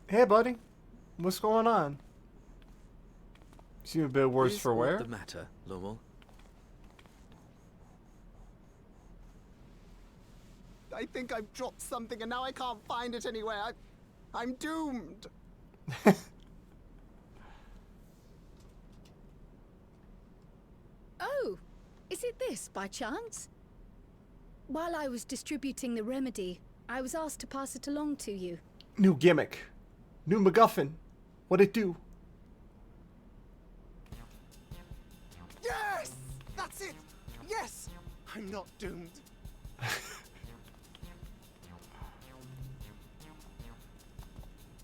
Hey, buddy. What's going on? Seem a bit worse for wear. What's the matter, Lommel? I think I've dropped something and now I can't find it anywhere. I'm doomed. Oh, is it this by chance? While I was distributing the remedy, I was asked to pass it along to you. New gimmick. New MacGuffin. What'd it do? Yes! That's it! Yes! I'm not doomed.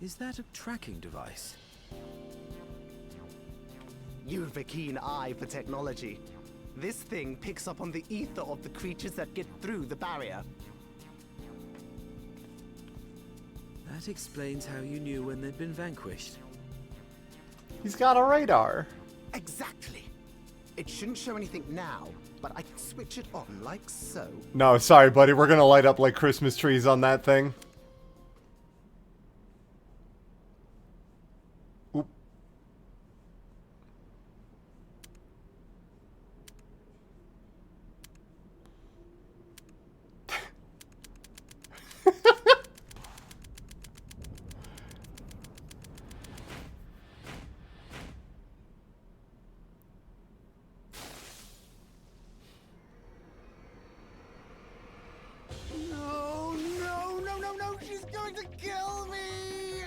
Is that a tracking device? You've a keen eye for technology. This thing picks up on the ether of the creatures that get through the barrier. That explains how you knew when they'd been vanquished. He's got a radar. Exactly. It shouldn't show anything now, but I can switch it on like so. No, sorry, buddy. We're gonna light up like Christmas trees on that thing. Oop. No, no, no, no, no, she's going to kill me!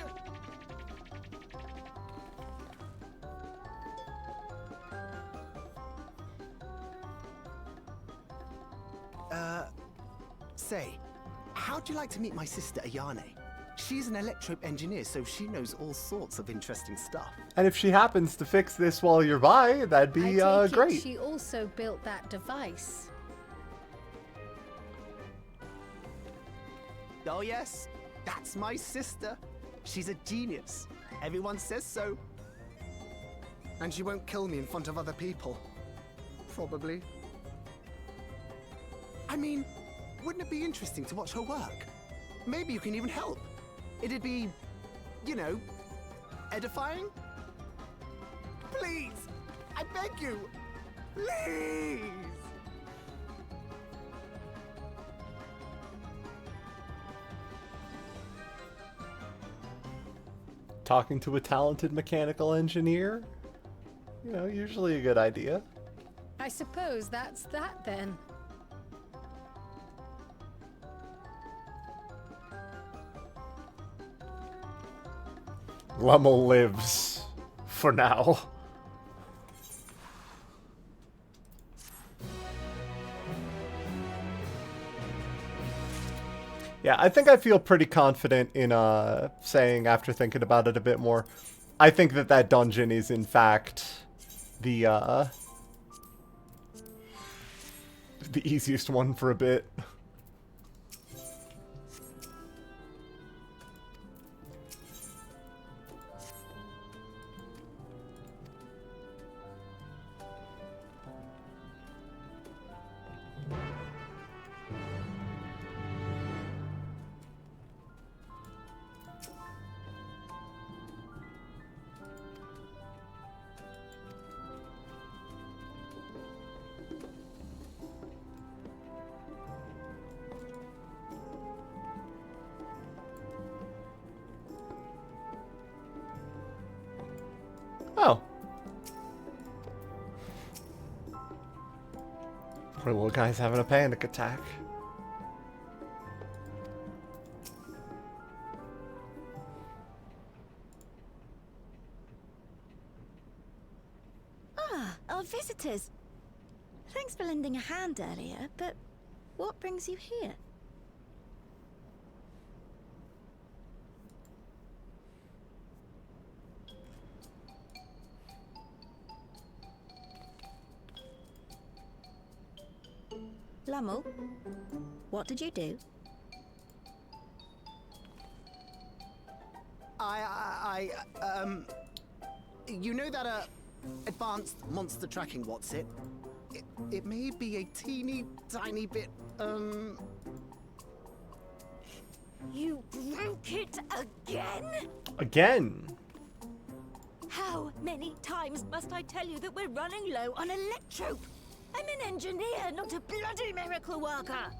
Say, how'd you like to meet my sister Ayane? She's an electro engineer, so she knows all sorts of interesting stuff. And if she happens to fix this while you're by, that'd be I take it great. she also built that device. Oh yes, that's my sister. She's a genius. Everyone says so. And she won't kill me in front of other people. Probably. I mean, wouldn't it be interesting to watch her work? Maybe you can even help. It'd be, you know, edifying? Please! I beg you! Please! Talking to a talented mechanical engineer? You know, usually a good idea. I suppose that's that then. Lommel lives. For now. Yeah, I think I feel pretty confident in saying, after thinking about it a bit more, I think that that dungeon is in fact the easiest one for a bit. Oh. Poor little guy's having a panic attack. Ah, our visitors. Thanks for lending a hand earlier, but What brings you here? Lummel, what did you do? You know that, advanced monster tracking, what's it? It may be a teeny tiny bit, You broke it again? Again? How many times must I tell you that we're running low on electrope? I'm an engineer, not a bloody miracle worker.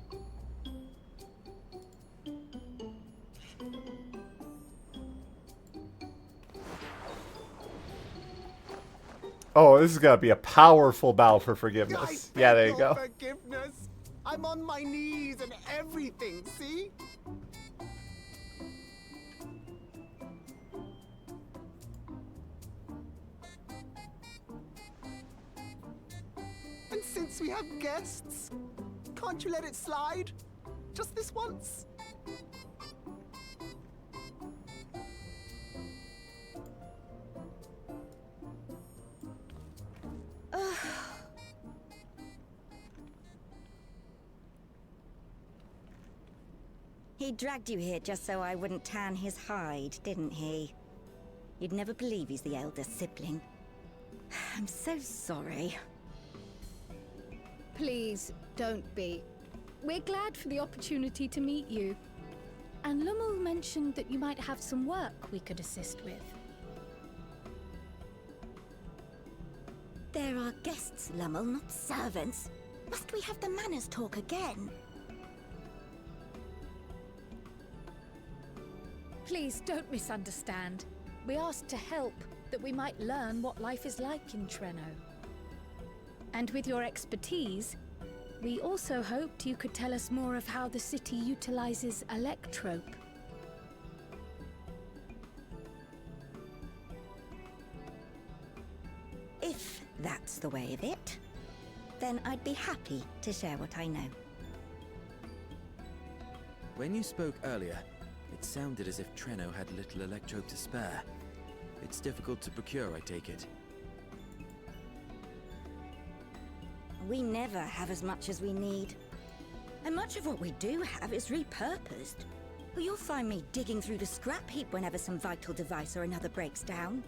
Oh, this is gonna be a powerful bow for forgiveness. Yeah, there you go. Forgiveness. I'm on my knees and everything, see? And since we have guests, can't you let it slide? Just this once? He dragged you here just so I wouldn't tan his hide, didn't he? You'd never believe he's the elder sibling. I'm so sorry. Please, don't be. We're glad for the opportunity to meet you. And Lummel mentioned that you might have some work we could assist with. There are guests, Lummel, not servants. Must we have the manners talk again? Please don't misunderstand. We asked to help, that we might learn what life is like in Treno. And with your expertise, we also hoped you could tell us more of how the city utilizes electrope. If that's the way of it, then I'd be happy to share what I know. When you spoke earlier, it sounded as if Treno had little electrope to spare. It's difficult to procure, I take it. We never have as much as we need. And much of what we do have is repurposed. You'll find me digging through the scrap heap whenever some vital device or another breaks down.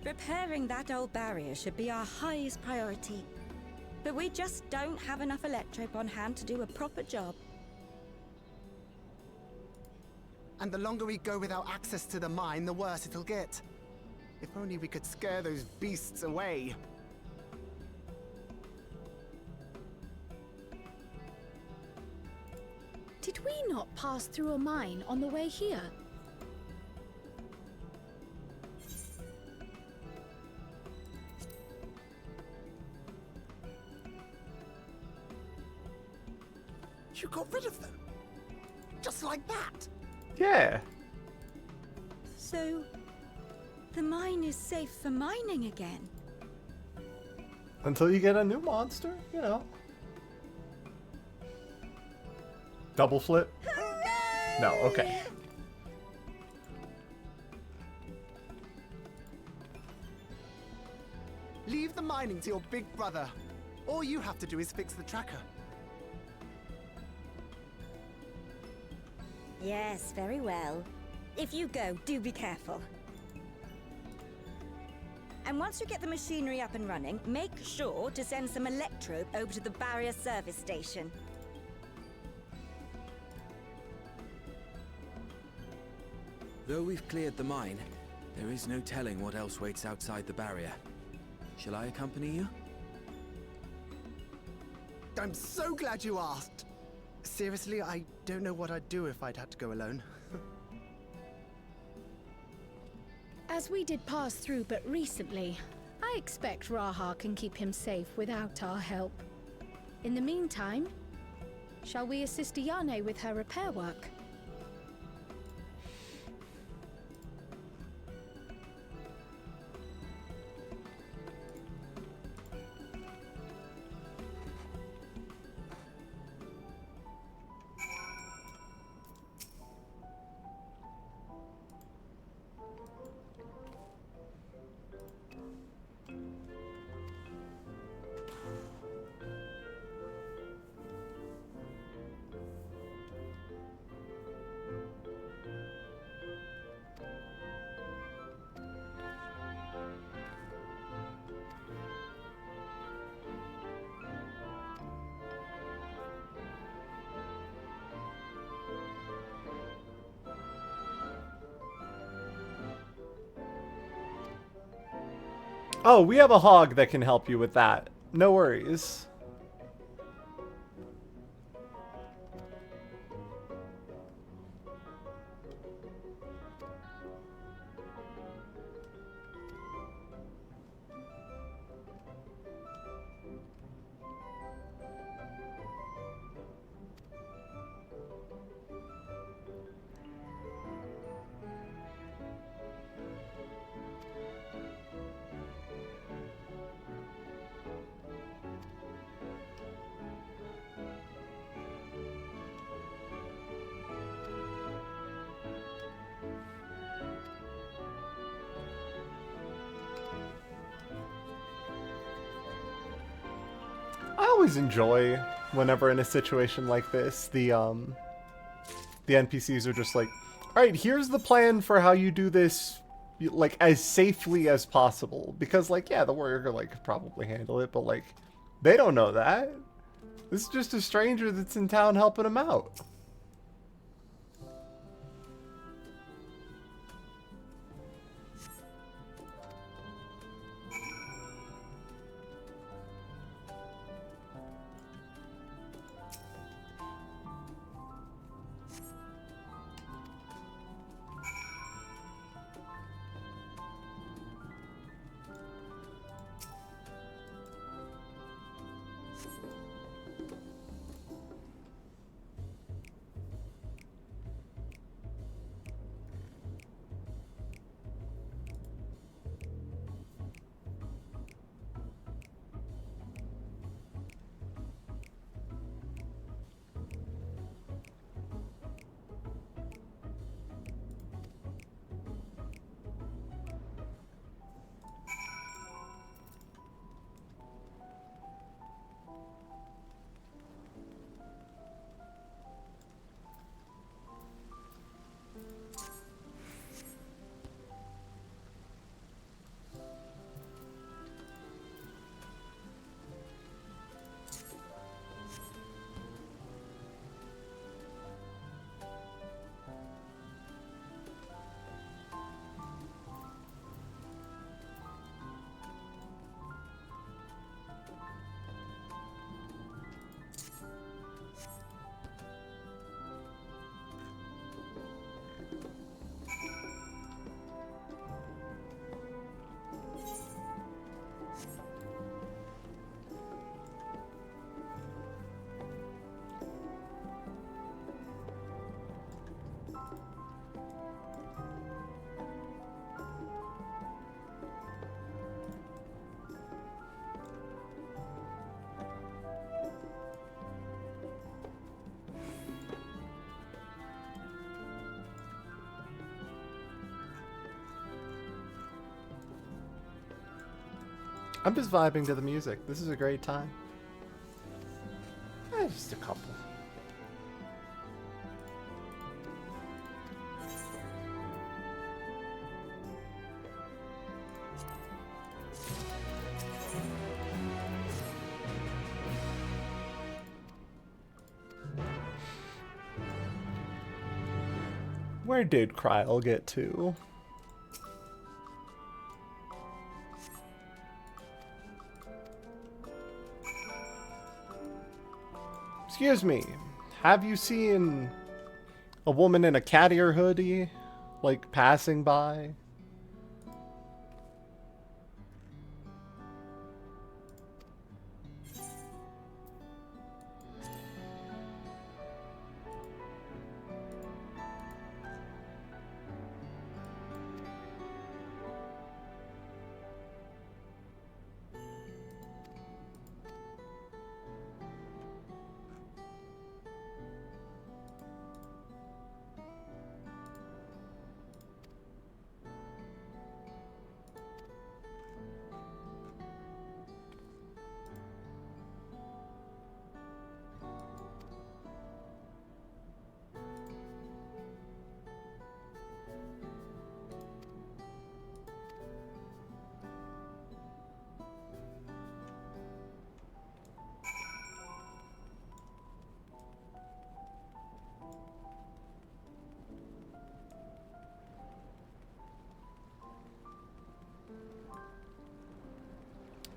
Repairing that old barrier should be our highest priority. But we just don't have enough electrope on hand to do a proper job. And the longer we go without access to the mine, the worse it'll get. If only we could scare those beasts away. Did we not pass through a mine on the way here? You got rid of them? Just like that? Yeah. So, the mine is safe for mining again? Until you get a new monster, you know. Double flip? No, okay. Leave the mining to your big brother. All you have to do is fix the tracker. Yes, very well. If you go, do be careful. And once you get the machinery up and running, make sure to send some electrope over to the barrier service station. Though we've cleared the mine, there is no telling what else waits outside the barrier. Shall I accompany you? I'm so glad you asked. Seriously, I don't know what I'd do if I'd had to go alone. As we did pass through but recently, I expect Raha can keep him safe without our help. In the meantime, shall we assist Ayane with her repair work? Oh, we have a hog that can help you with that. No worries. I always enjoy whenever in a situation like this, the NPCs are just like, alright, here's the plan for how you do this, like, as safely as possible. Because, like, yeah, the warrior could, like, probably handle it, but, like, they don't know that. This is just a stranger that's in town helping him out. I'm just vibing to the music. This is a great time. Just a couple. Where did Kryl get to? Excuse me, have you seen a woman in a cat ear hoodie, like, passing by?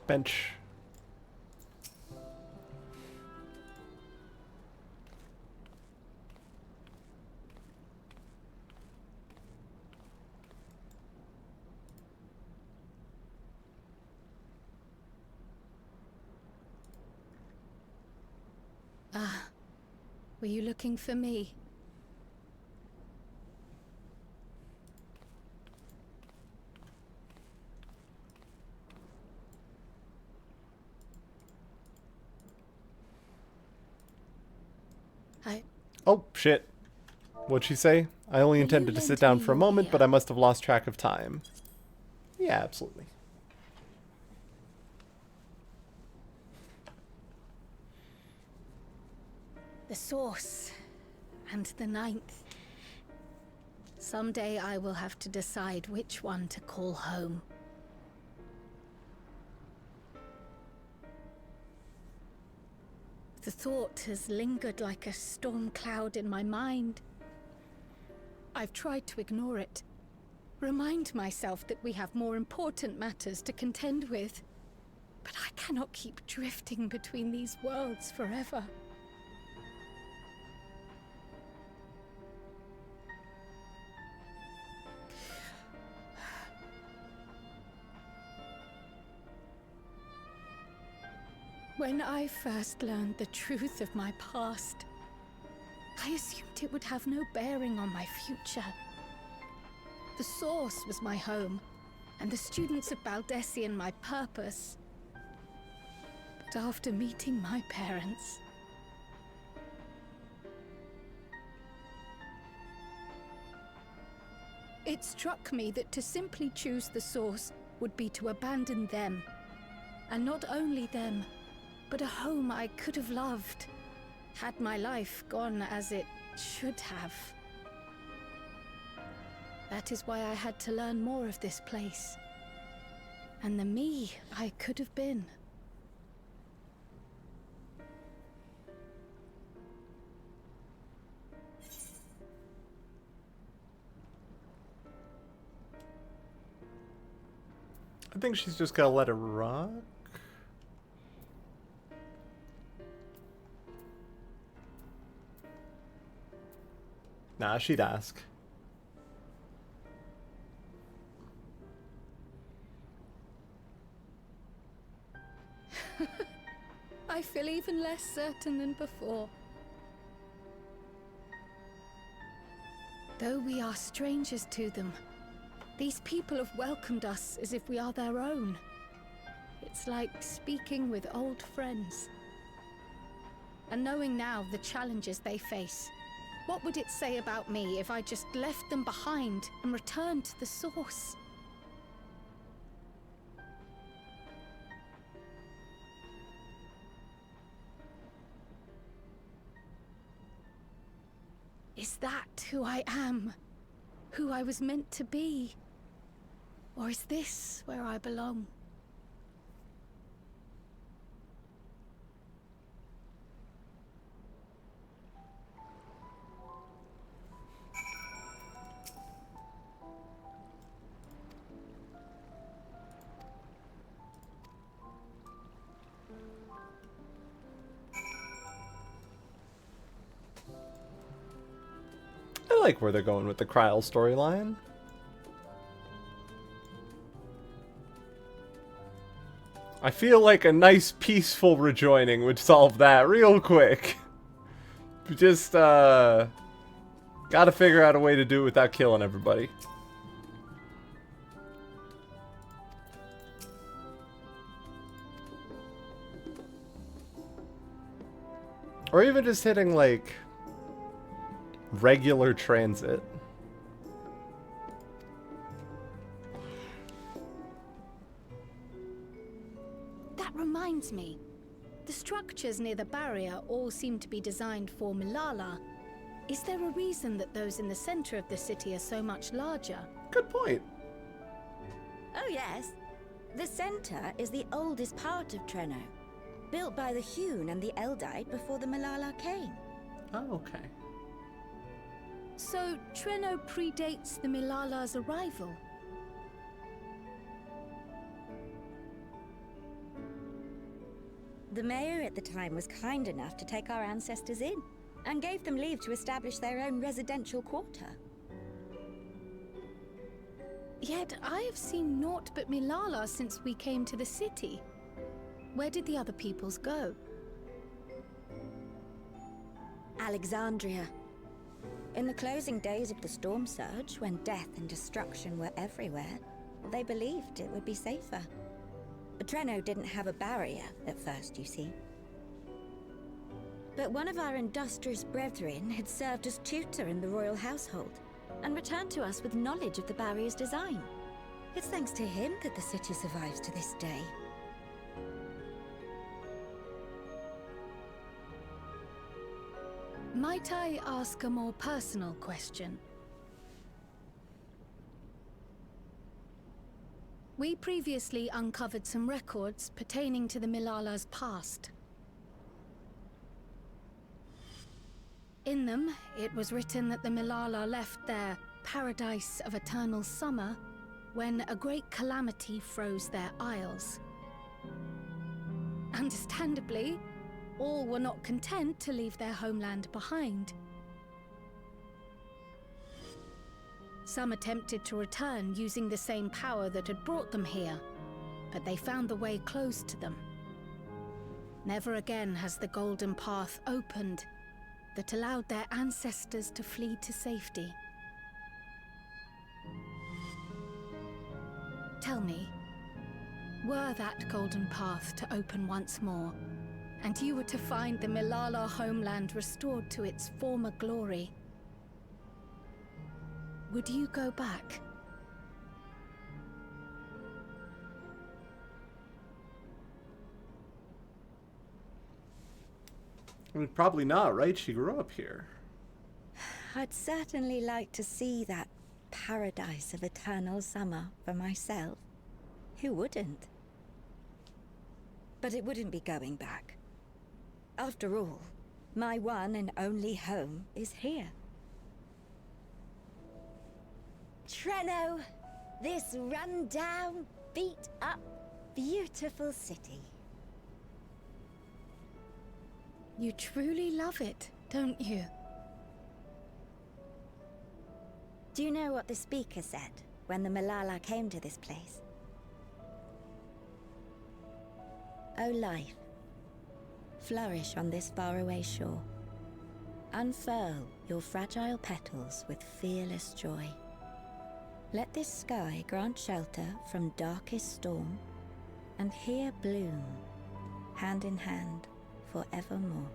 Bench. Ah, were you looking for me? Oh, shit. What'd she say? I only intended to sit down for a moment, but I must have lost track of time. Yeah, absolutely. The source. And the ninth. Someday I will have to decide which one to call home. The thought has lingered like a storm cloud in my mind. I've tried to ignore it. Remind myself that we have more important matters to contend with. But I cannot keep drifting between these worlds forever. When I first learned the truth of my past, I assumed it would have no bearing on my future. The source was my home, and the students of Baldessian my purpose. But after meeting my parents, it struck me that to simply choose the source would be to abandon them. And not only them, but a home I could have loved, had my life gone as it should have. That is why I had to learn more of this place, and the me I could have been. I think she's just gonna let it rock. Nah, she'd ask. I feel even less certain than before. Though we are strangers to them, these people have welcomed us as if we are their own. It's like speaking with old friends. And knowing now the challenges they face, what would it say about me if I just left them behind and returned to the source? Is that who I am? Who I was meant to be? Or is this where I belong? I like where they're going with the Kryl storyline. I feel like a nice peaceful rejoining would solve that real quick. Just, gotta figure out a way to do it without killing everybody. Or even just hitting, like, regular transit. That reminds me. The structures near the barrier all seem to be designed for Milala. Is there a reason that those in the center of the city are so much larger? Good point. Oh yes. The center is the oldest part of Treno, built by the Hewn and the Eldite before the Milala came. Oh, okay. So, Treno predates the Milala's arrival? The mayor at the time was kind enough to take our ancestors in, and gave them leave to establish their own residential quarter. Yet I have seen naught but Milala since we came to the city. Where did the other peoples go? Alexandria. In the closing days of the storm surge, when death and destruction were everywhere, they believed it would be safer. Treno didn't have a barrier at first, you see. But one of our industrious brethren had served as tutor in the royal household, and returned to us with knowledge of the barrier's design. It's thanks to him that the city survives to this day. Might I ask a more personal question? We previously uncovered some records pertaining to the Milala's past. In them, it was written that the Milala left their paradise of eternal summer when a great calamity froze their isles. Understandably, all were not content to leave their homeland behind. Some attempted to return using the same power that had brought them here, but they found the way closed to them. Never again has the golden path opened that allowed their ancestors to flee to safety. Tell me, were that golden path to open once more, and you were to find the Milala homeland restored to its former glory, would you go back? I mean, probably not, right? She grew up here. I'd certainly like to see that paradise of eternal summer for myself. Who wouldn't? But it wouldn't be going back. After all, my one and only home is here. Treno, this run-down, beat-up, beautiful city. You truly love it, don't you? Do you know what the speaker said when the Milala came to this place? O life, flourish on this faraway shore. Unfurl your fragile petals with fearless joy. Let this sky grant shelter from darkest storm, and here bloom, hand in hand, forevermore.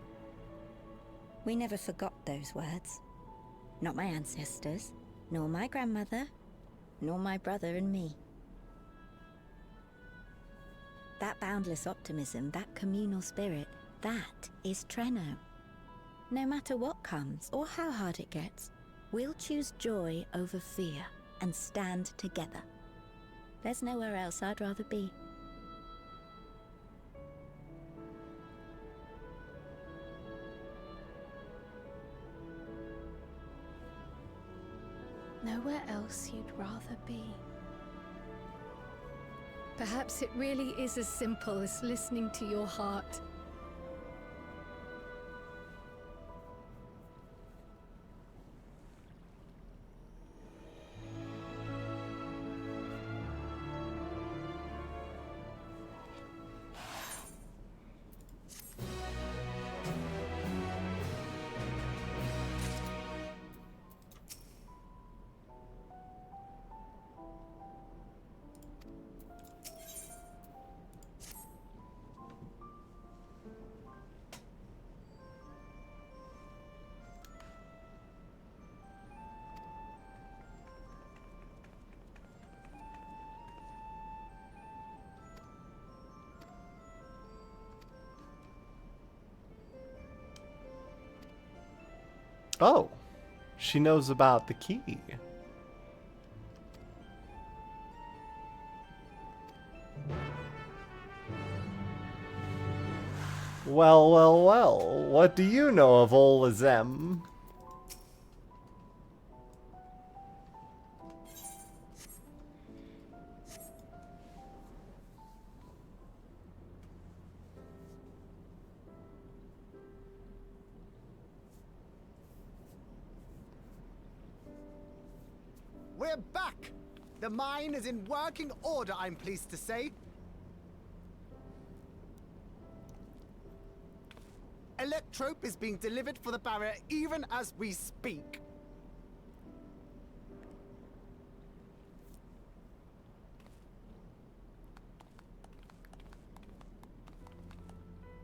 We never forgot those words. Not my ancestors, nor my grandmother, nor my brother and me. That boundless optimism, that communal spirit, that is Treno. No matter what comes or how hard it gets, we'll choose joy over fear and stand together. There's nowhere else I'd rather be. Nowhere else you'd rather be. Perhaps it really is as simple as listening to your heart. Oh, she knows about the key. Well, well, well, what do you know of Olazem? The mine is in working order, I'm pleased to say. Electrope is being delivered for the barrier even as we speak.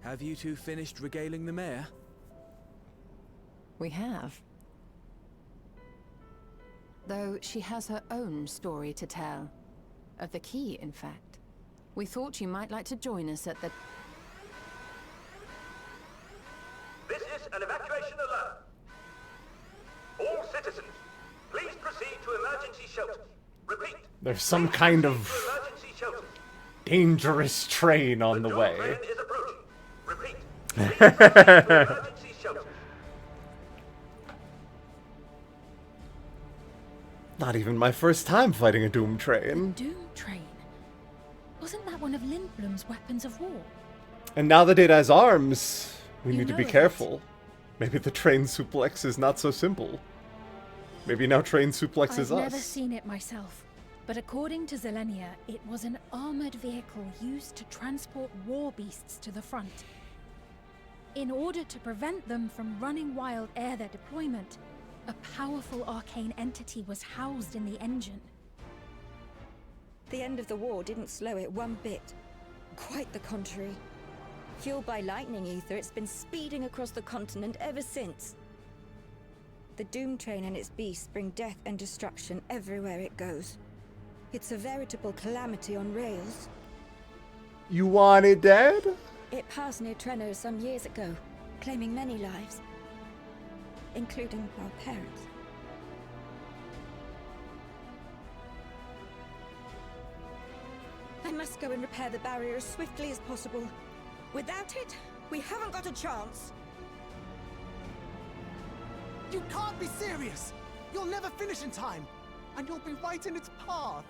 Have you two finished regaling the mayor? We have. Though she has her own story to tell. Of the key, in fact. We thought you might like to join us at the... This is an evacuation alert. All citizens, please proceed to emergency shelters. Repeat. There's some kind of Emergency shelters. dangerous train on the way. Train is approaching. Repeat. Please proceed to emergency shelters. Not even my first time fighting a Doom train. Doom train? Wasn't that one of Lindblom's weapons of war? And now that it has arms, we You need to know be of it. careful. Maybe the train suplex is not so simple. Maybe now train suplexes I've never us. seen it myself, but according to Zelenia, it was an armored vehicle used to transport war beasts to the front. In order to prevent them from running wild ere their deployment, a powerful arcane entity was housed in the engine. The end of the war didn't slow it one bit. Quite the contrary. Fueled by lightning ether, it's been speeding across the continent ever since. The Doom train and its beasts bring death and destruction everywhere it goes. It's a veritable calamity on rails. You want it dead? It passed near Treno some years ago, claiming many lives, including our parents. I must go and repair the barrier as swiftly as possible. Without it, we haven't got a chance. You can't be serious! You'll never finish in time, and you'll be right in its path.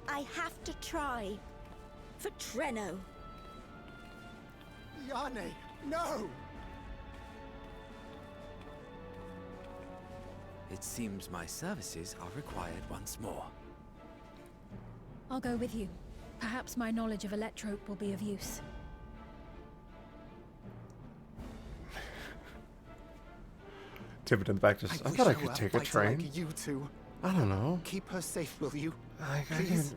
I have to try. For Treno. Yane, no! It seems my services are required once more. I'll go with you. Perhaps my knowledge of Electrope will be of use. Tipping in the back just, I thought I could take a train. Like you two. I don't know. Keep her safe, will you? I Please?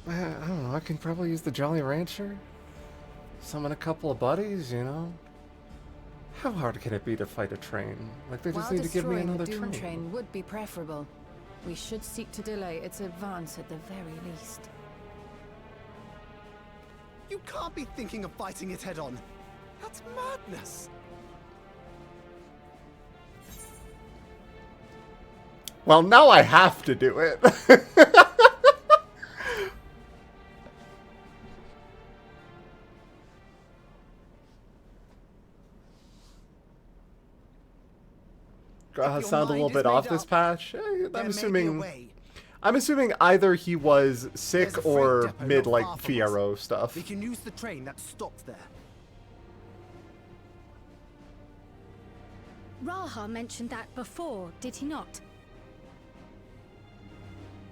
don't know. I can probably use the Jolly Rancher. Summon a couple of buddies, you know? How hard can it be to fight a train? Like, they just While need to give me destroying another the Doom train. train would be preferable. We should seek to delay its advance at the very least. You can't be thinking of fighting it head on. That's madness. Well, now I have to do it. Sound a little bit off this patch. I'm assuming either he was sick or mid like Fierro stuff. We can use the train that stopped there. Raha mentioned that before, did he not?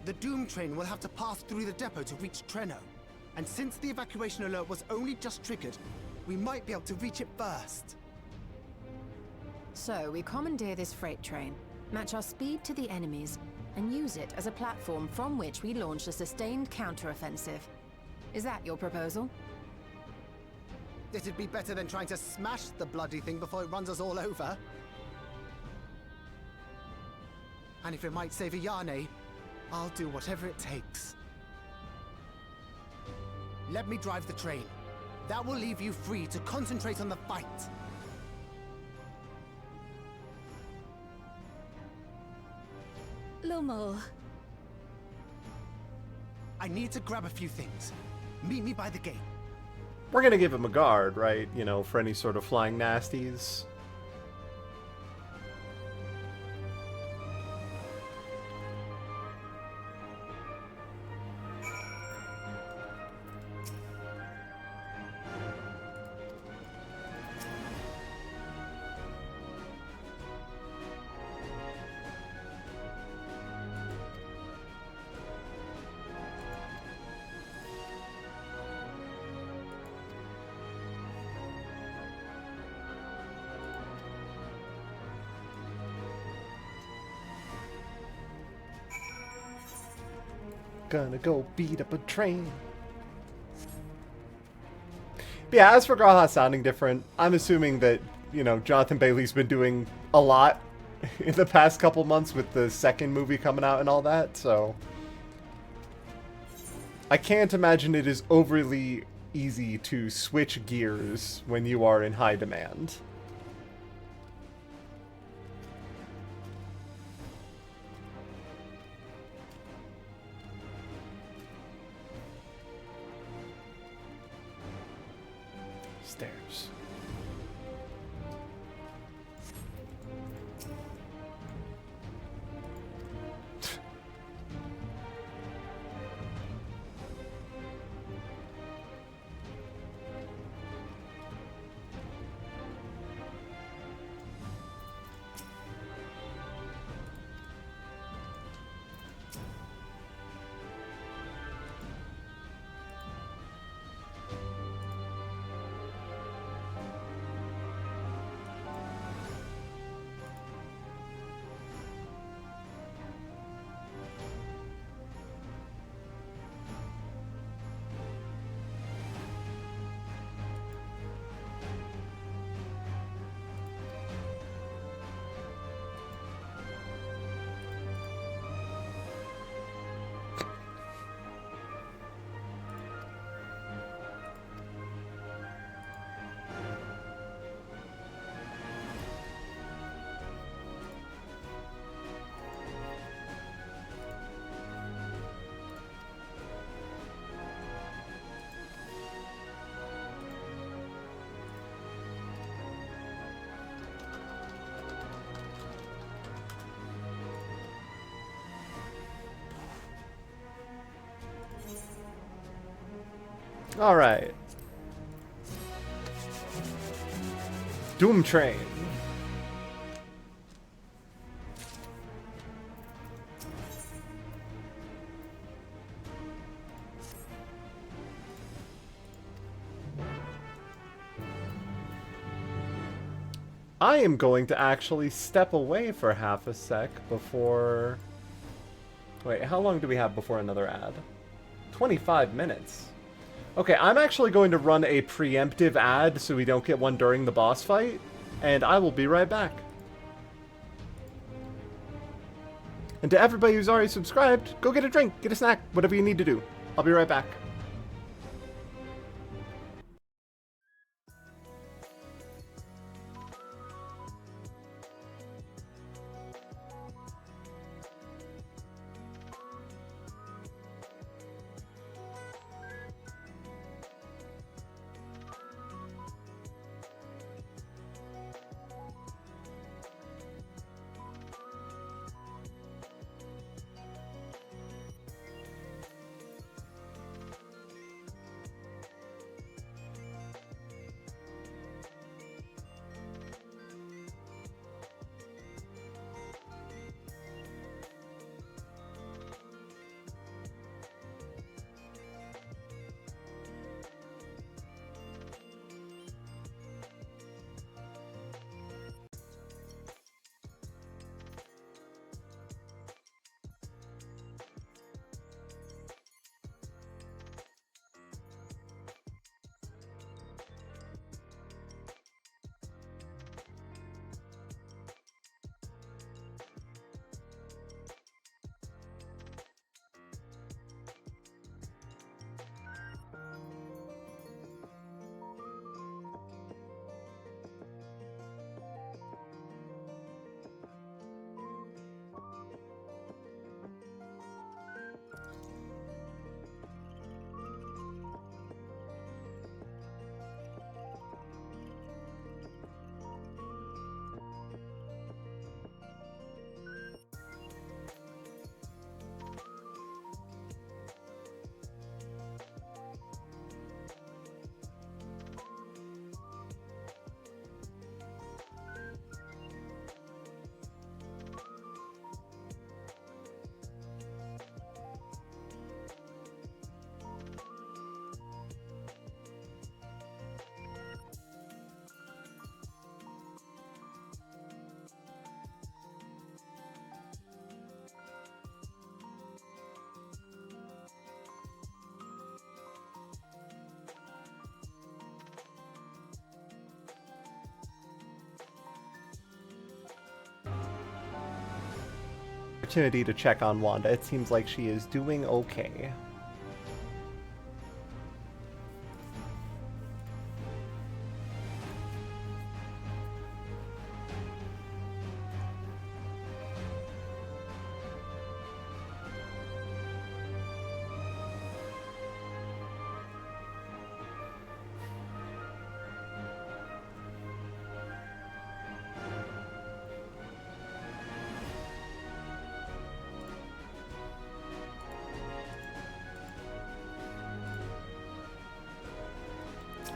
The Doom train will have to pass through the depot to reach Treno. And since the evacuation alert was only just triggered, we might be able to reach it first. So, we commandeer this freight train, match our speed to the enemy's, and use it as a platform from which we launch a sustained counteroffensive. Is that your proposal? It'd be better than trying to smash the bloody thing before it runs us all over. And if it might save Ayane, I'll do whatever it takes. Let me drive the train. That will leave you free to concentrate on the fight. Lumel. I need to grab a few things. Meet me by the gate. We're gonna give him a guard, right? You know, for any sort of flying nasties. Gonna go beat up a train. But yeah, as for Graha sounding different, I'm assuming that, you know, Jonathan Bailey's been doing a lot in the past couple months with the second movie coming out and all that, so I can't imagine it is overly easy to switch gears when you are in high demand. Stairs. All right. Doom Train. I am going to actually step away for half a sec before... Wait, how long do we have before another ad? 25 minutes. Okay, I'm actually going to run a preemptive ad so we don't get one during the boss fight, and I will be right back. And to everybody who's already subscribed, go get a drink, get a snack, whatever you need to do. I'll be right back. opportunity to check on Wanda. It seems like she is doing okay.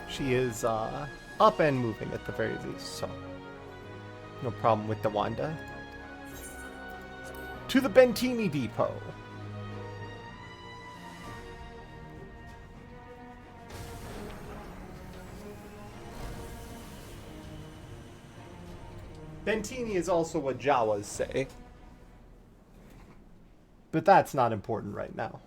She is up and moving at the very least, so no problem with the Wanda. To the Bentini Depot. Bentini is also what Jawas say. But that's not important right now.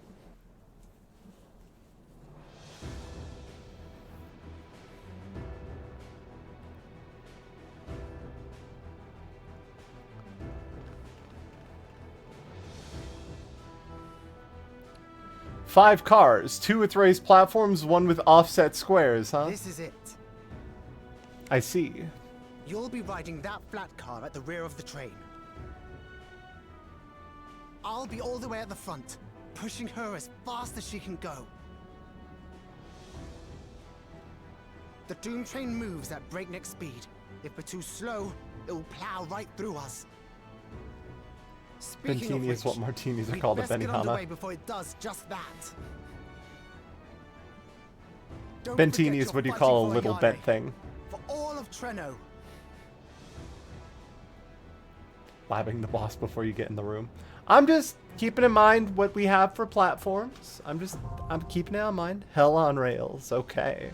Five cars, 2 with raised platforms, 1 with offset squares, huh? This is it. I see. You'll be riding that flat car at the rear of the train. I'll be all the way at the front, pushing her as fast as she can go. The Doom train moves at breakneck speed. If we're too slow, it will plow right through us. Bentini is what martinis are called at Get underway Benihana. before it does just that. Bentini is what you call a little bent thing. For all of Treno. Blabbing the boss before you get in the room. I'm just keeping in mind what we have for platforms. I'm keeping it in mind. Hell on rails. Okay.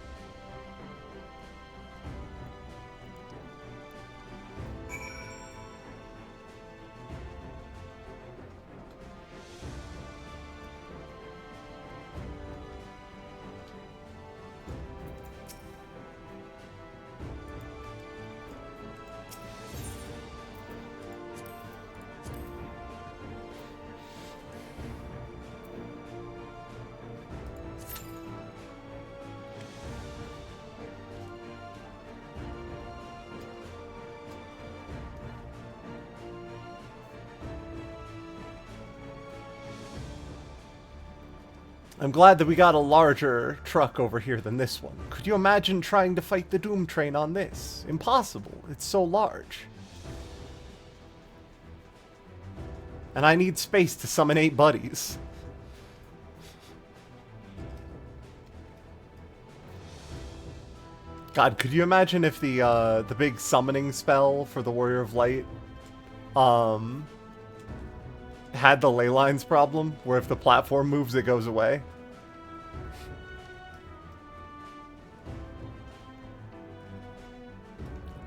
I'm glad that we got a larger truck over here than this one. Could you imagine trying to fight the Doom train on this? Impossible. It's so large. And I need space to summon 8 buddies. God, could you imagine if the big summoning spell for the Warrior of Light had the ley lines problem, where if the platform moves, it goes away?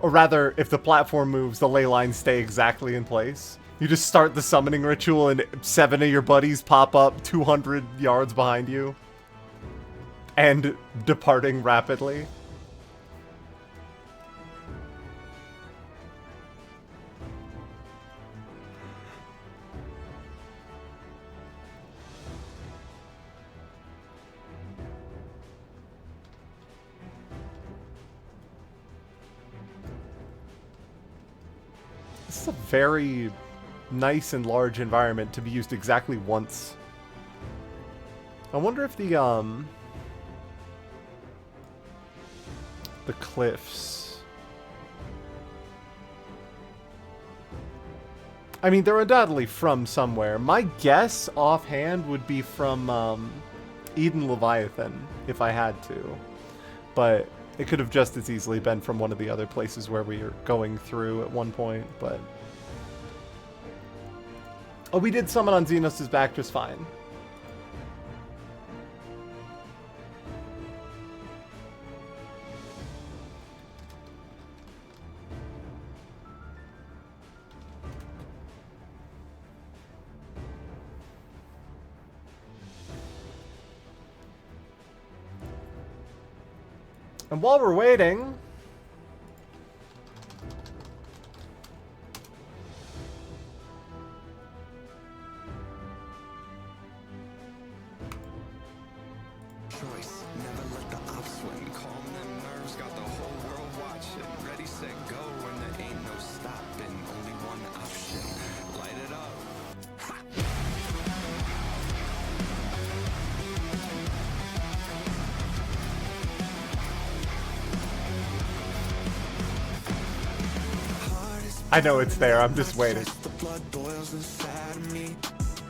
Or rather, if the platform moves, the ley lines stay exactly in place. You just start the summoning ritual and 7 of your buddies pop up 200 yards behind you. And departing rapidly. This is a very nice and large environment to be used exactly once. I wonder if the cliffs. I mean, they're undoubtedly from somewhere. My guess offhand would be from Eden Leviathan, if I had to. But it could have just as easily been from one of the other places where we were going through at one point, but... Oh, we did summon on Xenos' back just fine. And while we're waiting... choice. Never let the ops win. Calm them nerves, got the whole world watching. Ready, set, go, and there ain't no stopping. Only one option. Light it up. I know it's there, I'm just waiting. The blood boils inside of me.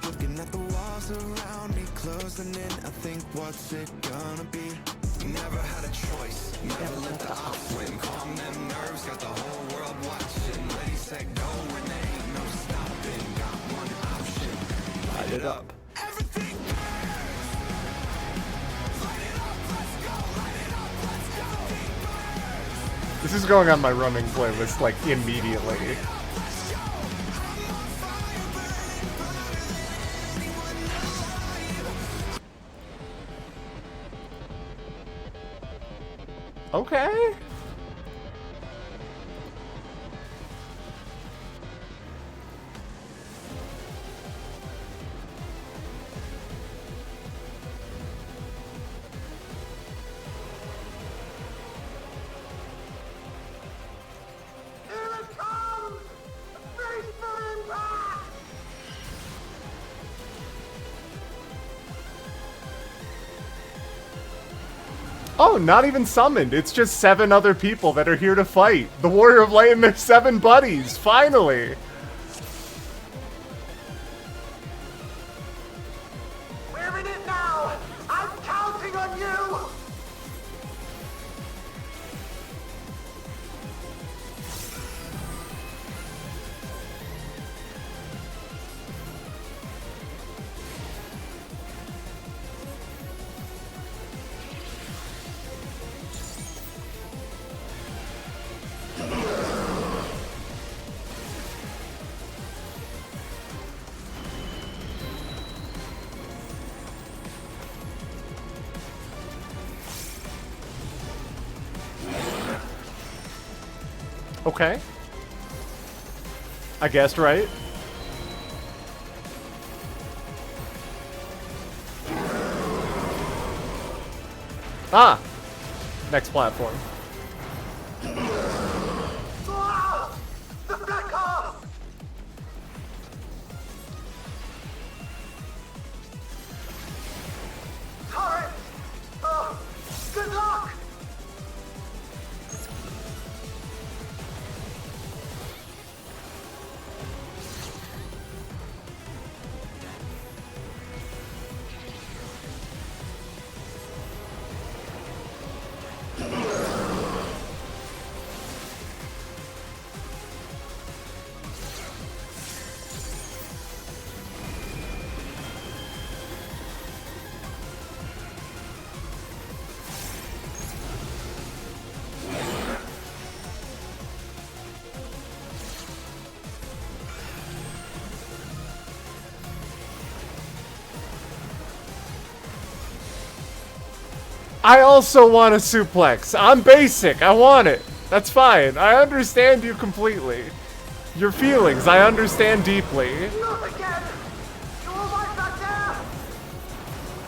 Looking at the walls around me, closing in. I think, what's it gonna be? Never had a choice. Never let the ops win. Calm them nerves, got the whole world watching. Ready, set, go, and there ain't no stopping. Got one option. Light it up. Everything burns. Light it up, let's go. Light it up, let's go. This is going on my running playlist like immediately. Okay. Oh, not even summoned. It's just 7 other people that are here to fight. The Warrior of Light and their 7 buddies, finally! We're in it now! I'm counting on you! Okay. I guessed right. Ah! Next platform. Ah! The black hole! Turret! Oh, good luck! I also want a suplex. I'm basic. I want it. That's fine. I understand you completely. Your feelings, I understand deeply. Not again! You all right back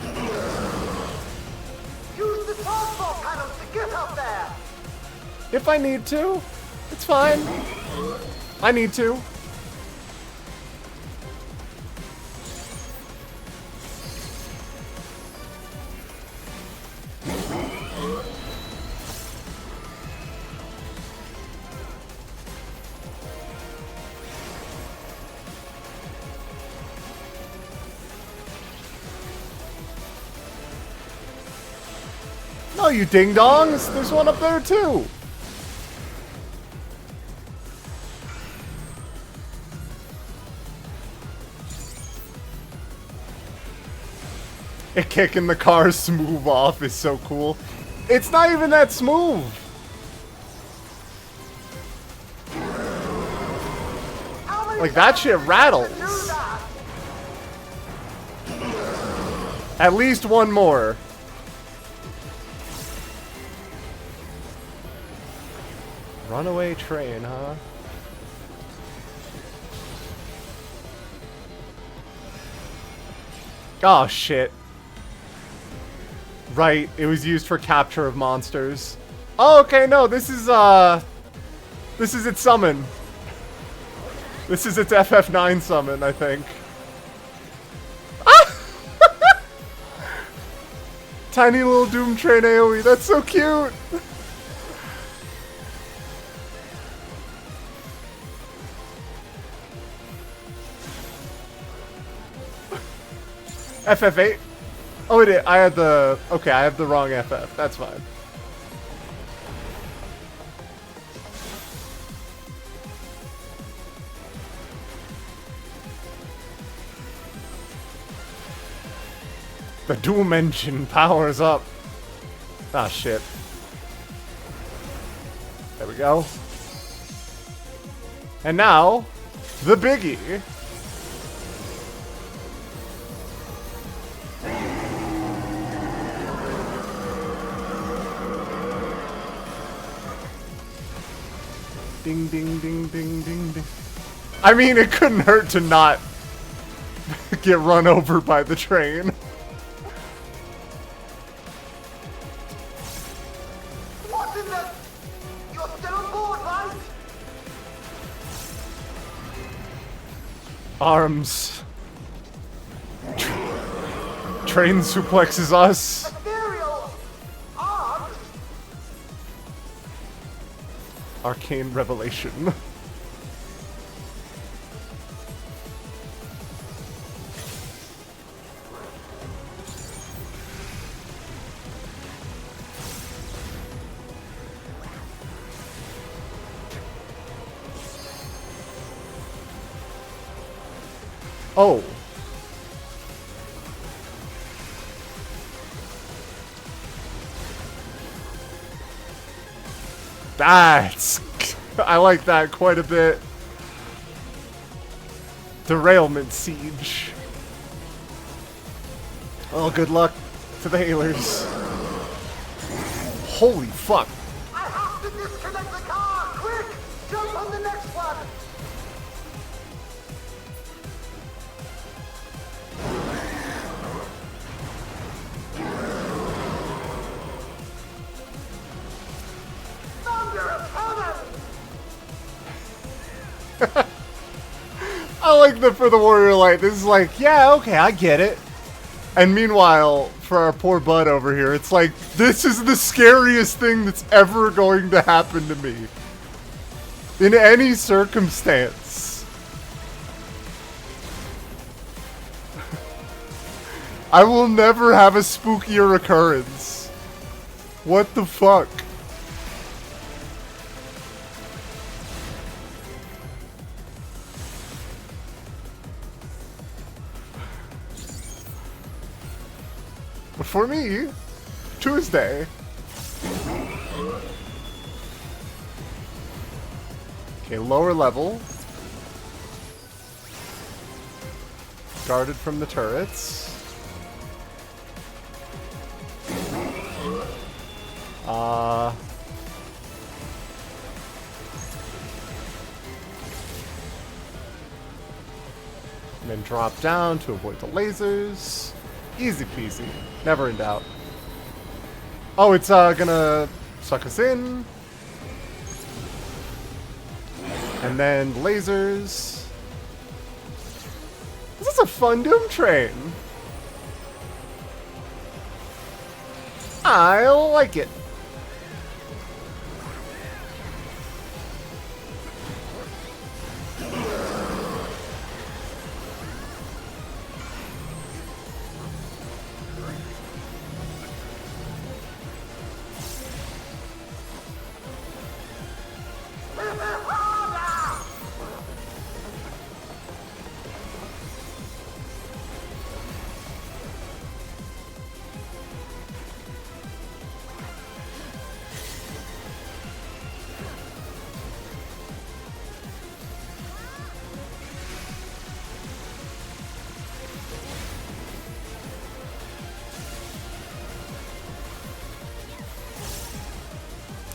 there? Use the transport panels to get up there! If I need to, it's fine. I need to. No, you ding-dongs! There's one up there, too! And kicking the car smooth off is so cool. It's not even that smooth! Like, that shit rattles. At least one more. Runaway train, huh? Oh, shit. Right, it was used for capture of monsters. Oh, okay, no, this is its summon. This is its FF9 summon, I think. Ah! Tiny little Doom Train AoE, that's so cute! FF8? Oh, it is. I had the... Okay, I have the wrong FF. That's fine. The Doom engine powers up. Ah, shit. There we go. And now, the biggie. Ding, ding, ding, ding, ding, ding. I mean, it couldn't hurt to not get run over by the train. What's in the... You're still on board, right? Arms. Train suplexes us. Ethereal arms? Arcane revelation. Oh. That's... I like that quite a bit. Derailment Siege. Oh, good luck to the Hailers. Holy fuck. I have to disconnect the car! Quick! Jump on the next one! I like that for the Warrior Light. This is like, yeah, okay, I get it. And meanwhile, for our poor bud over here, it's like, this is the scariest thing that's ever going to happen to me. In any circumstance. I will never have a spookier occurrence. What the fuck? But for me, Tuesday. Okay, lower level. Guarded from the turrets. And then drop down to avoid the lasers. Easy peasy. Never in doubt. Oh, it's gonna suck us in. And then lasers. This is a fun Doom Train. I like it.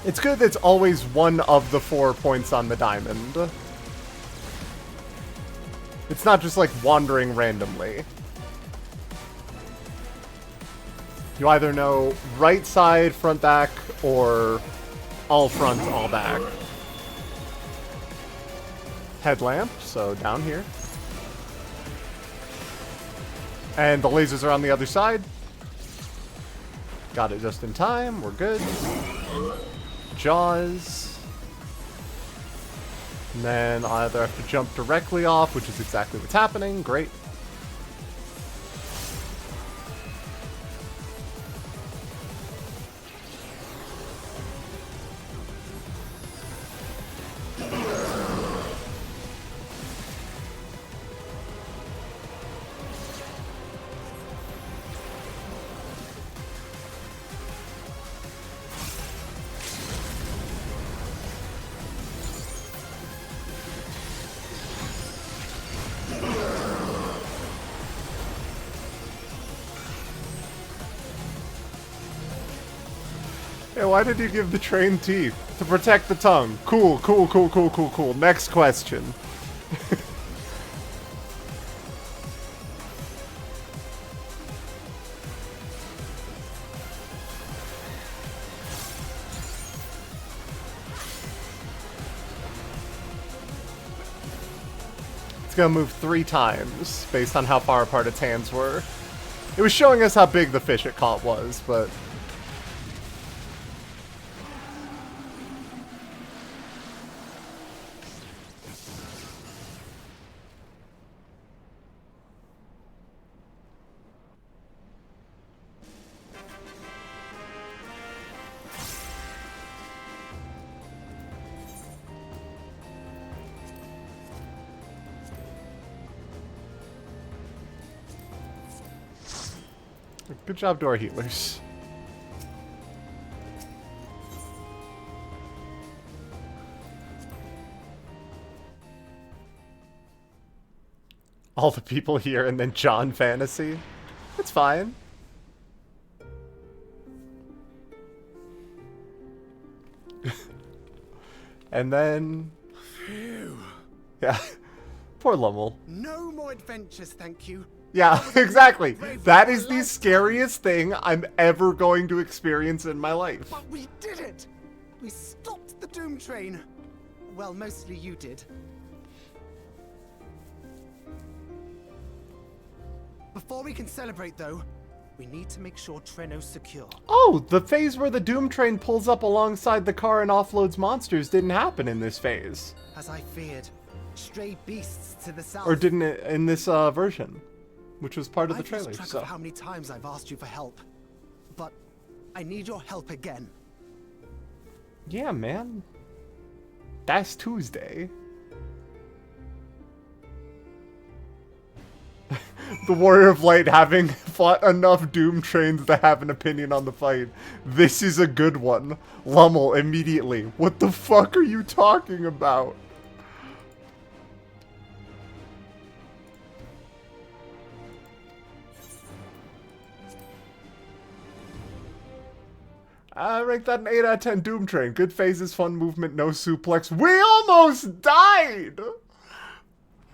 It's good that it's always one of the 4 points on the diamond. It's not just like wandering randomly. You either know right side, front, back, or all front, all back. Headlamp, so down here. And the lasers are on the other side. Got it just in time. We're good. Jaws. And then I'll either have to jump directly off, which is exactly what's happening. Great. Yeah, why did you give the train teeth? To protect the tongue. Cool, cool, cool, cool, cool, cool. Next question. It's gonna move 3 times, based on how far apart its hands were. It was showing us how big the fish it caught was, but... Good job, door healers. All the people here and then John Fantasy. It's fine. And then... Phew. Yeah. Poor Lummel. No more adventures, thank you. Yeah, exactly. That is the scariest thing I'm ever going to experience in my life. But we did it! We stopped the Doom Train. Well, mostly you did. Before we can celebrate, though, we need to make sure Treno's secure. Oh, the phase where the Doom Train pulls up alongside the car and offloads monsters didn't happen in this phase. As I feared, stray beasts to the south. Or didn't it in this version? Which was part of the I've trailer, lost track so... of how many times I've asked you for help. But I need your help again. Yeah, man. That's Tuesday. The Warrior of Light having fought enough Doom Trains to have an opinion on the fight. This is a good one. Lummel, immediately. What the fuck are you talking about? I rank that an 8 out of 10 Doom Train. Good phases, fun movement, no suplex. We almost died!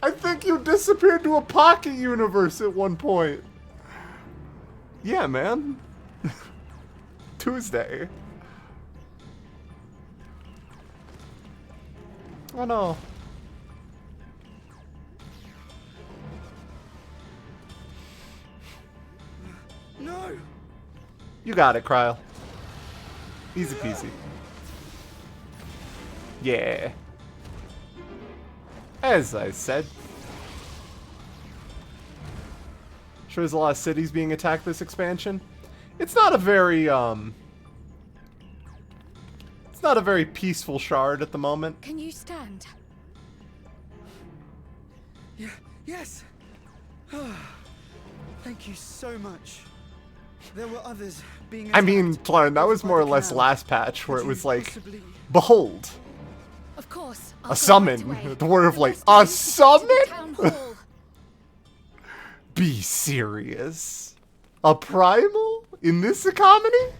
I think you disappeared to a pocket universe at one point. Yeah, man. Tuesday. Oh no. No! You got it, Kryle. Easy peasy. Yeah. As I said. Sure there's a lot of cities being attacked this expansion. It's not a very, it's not a very peaceful shard at the moment. Can you stand? Yeah, yes. Thank you so much. There were others being I mean, Clarn, that was more or less last patch where it was like, behold. Of course. A summon. The Warrior of Light. A summon? Be serious. A primal? In this economy?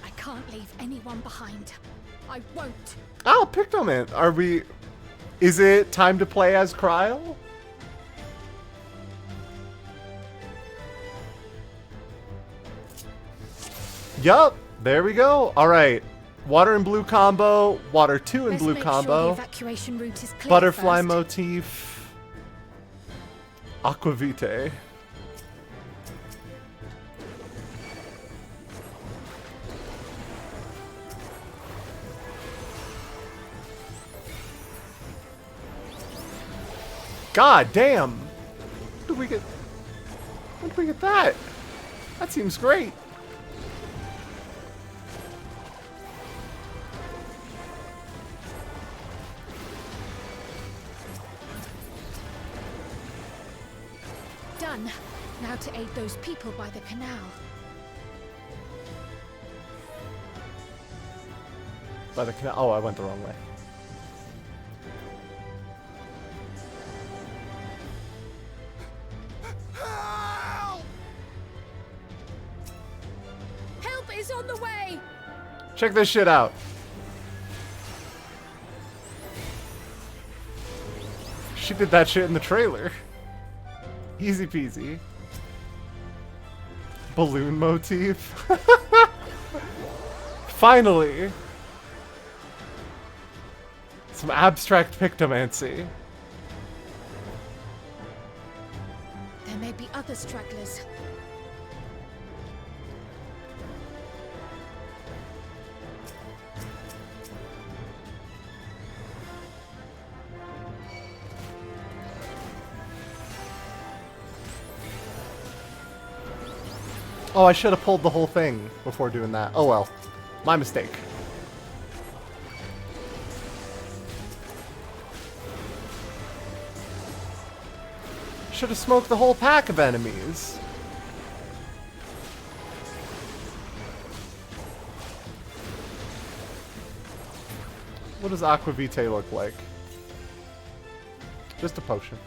I can't leave anyone behind. I won't. Oh, Pictoman. Are we... Is it time to play as Kryle? Yup, there we go. All right, water and blue combo, water 2 and Let's blue make combo, sure the evacuation route is clear butterfly first. motif, aquavite. God damn! When did we get? When did we get that? That seems great. Done. Now to aid those people by the canal. By the canal. Oh, I went the wrong way. Help is on the way! Check this shit out. She did that shit in the trailer. Easy peasy. Balloon motif. Finally. Some abstract pictomancy. There may be other stragglers. Oh, I should have pulled the whole thing before doing that. Oh well. My mistake. Should have smoked the whole pack of enemies. What does aquavite look like? Just a potion.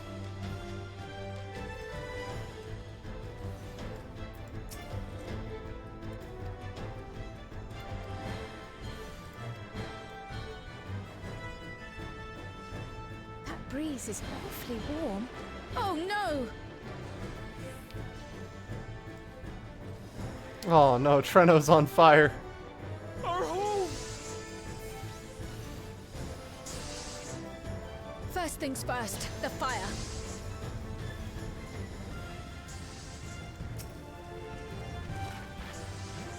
That breeze is awfully warm. Oh no! Oh no, Treno's on fire. First things first, the fire.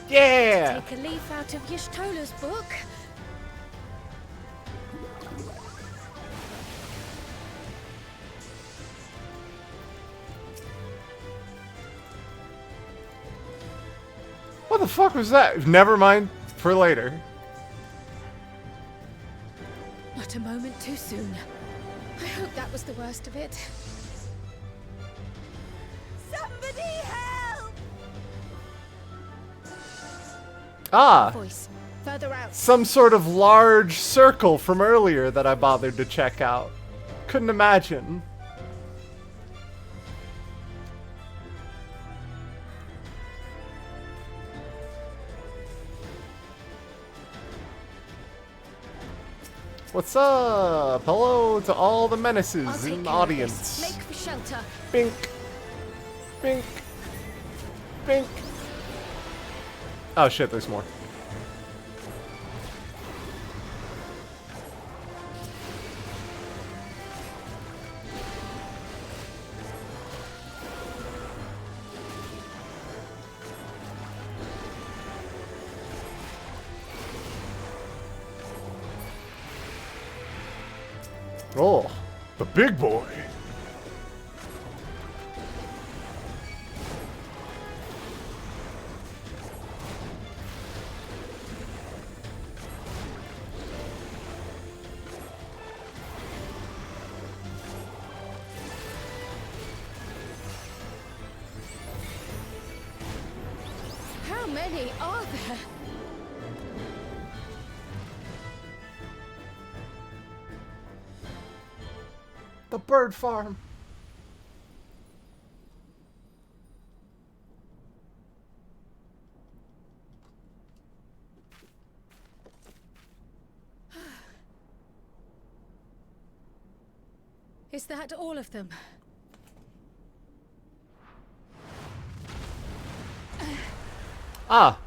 Yeah! Take a leaf out of Y'shtola's book. What the fuck was that? Never mind. For later. Not a moment too soon. I hope that was the worst of it. Somebody help! Ah! Voice. Further out. Some sort of large circle from earlier that I bothered to check out. Couldn't imagine. What's up? Hello to all the menaces in the audience. Make for shelter. Bink. Bink. Bink. Oh shit, there's more. Oh, the big boy. How many are there? The bird farm. Is that all of them? Ah.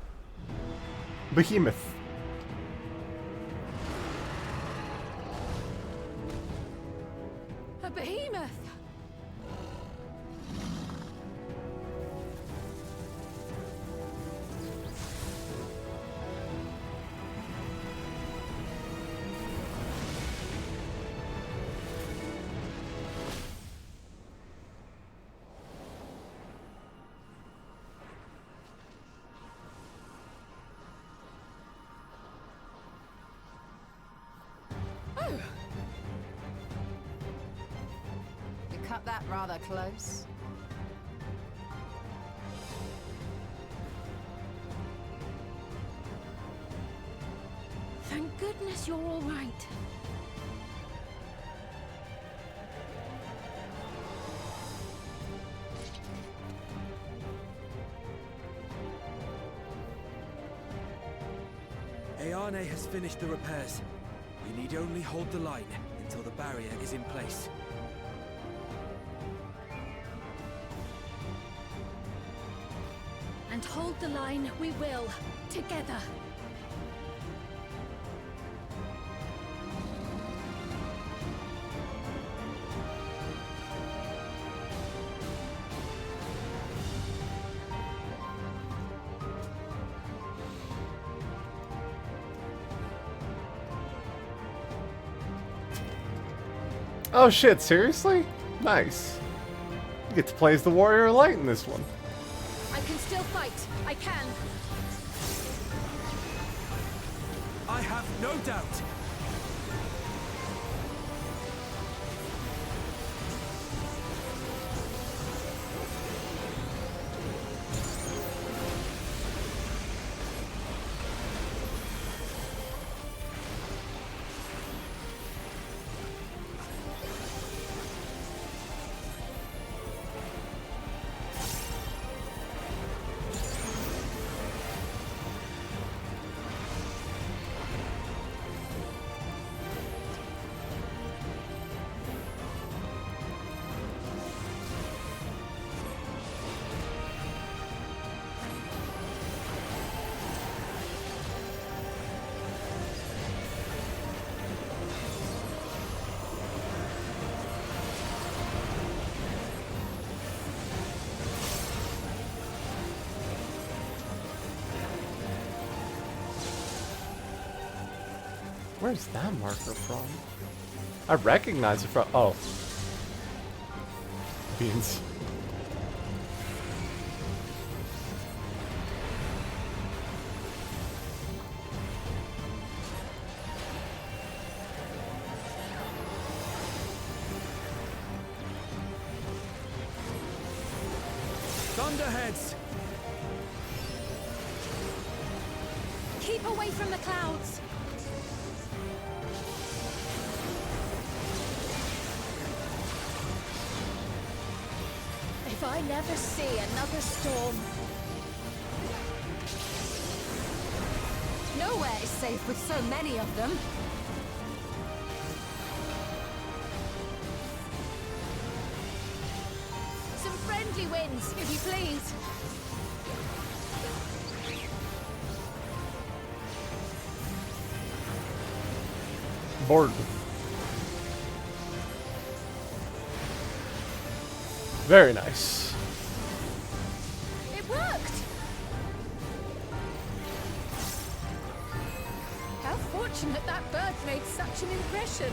Behemoth. A behemoth! You cut that rather close. Thank goodness you're all right. Ayane has finished the repairs. We need only hold the line until the barrier is in place. And hold the line we will, together. Oh shit, seriously? Nice. You get to play as the Warrior of Light in this one. I can still fight. I can. I have no doubt. Where's that marker from? I recognize it from... Oh. Beans. Thunderheads! Keep away from the clouds. If I never see another storm. Nowhere is safe with so many of them. Some friendly winds, if you please. Board. Very nice. It worked! How fortunate that bird made such an impression.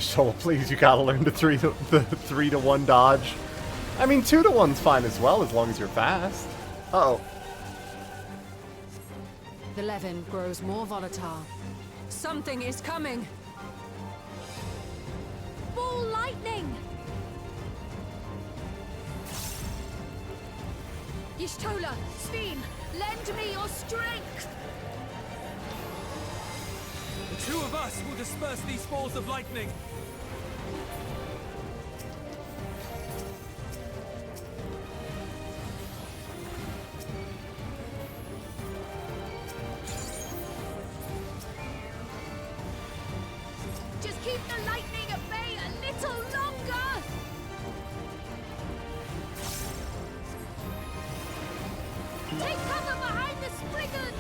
So please, you gotta learn the 3-to-1 dodge. I mean, 2-to-1's fine as well, as long as you're fast. Uh-oh. The Levin grows more volatile. Something is coming! Ball lightning! Y'shtola, Sveen, lend me your strength! The two of us will disperse these balls of lightning. Just keep the lightning at bay a little longer! Take cover behind the Spriggan!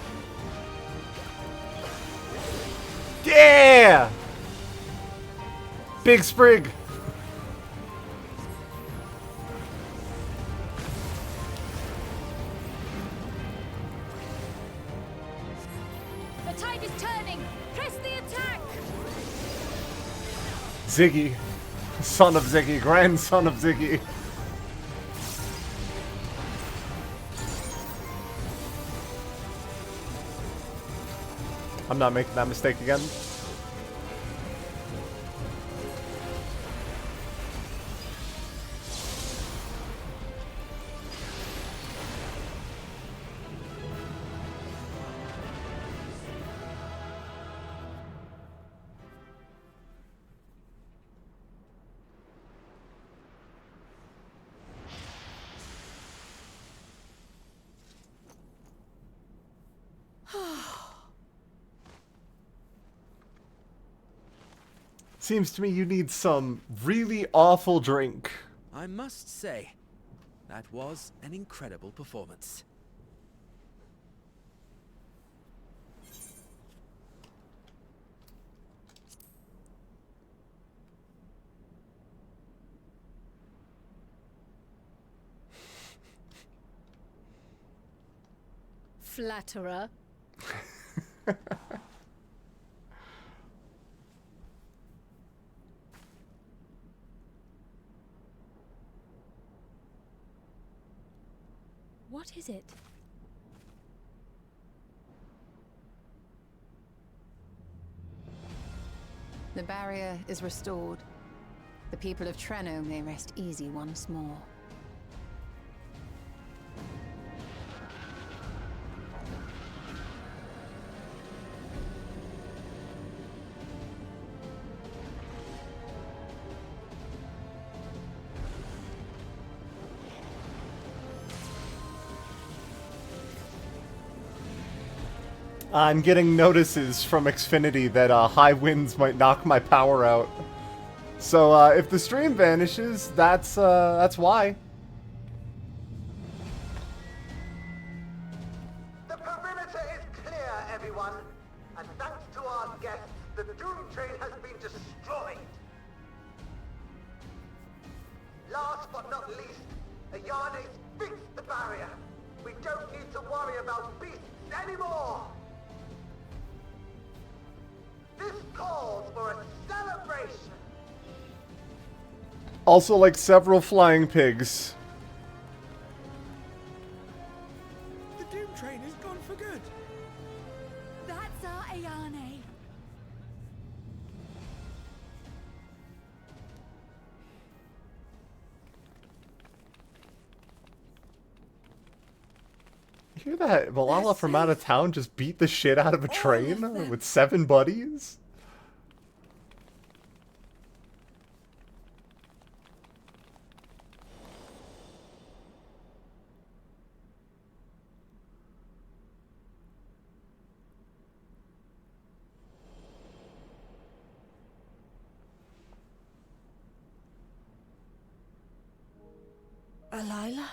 Yeah! Big Sprig! The tide is turning! Press the attack! Ziggy. Son of Ziggy. Grandson of Ziggy. I'm not making that mistake again. Seems to me you need some really awful drink. I must say, that was an incredible performance. Flatterer. What is it? The barrier is restored. The people of Treno may rest easy once more. I'm getting notices from Xfinity that high winds might knock my power out. So if the stream vanishes, that's why. The perimeter is clear, everyone. And thanks to our guests, the Doom Train has been destroyed. Last but not least, Ayane's fixed the barrier. We don't need to worry about beasts anymore. This calls for a celebration. Also, like several flying pigs. The Doom Train is gone for good. That's our Ayane. You hear that? Malala from out of town just beat the shit out of a train with 7 buddies? Alila?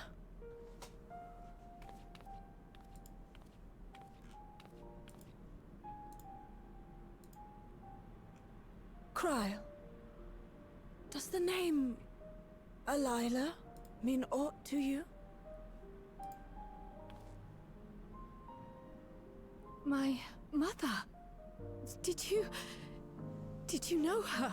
Kryl, does the name Alila mean aught to you? My mother. Did you know her?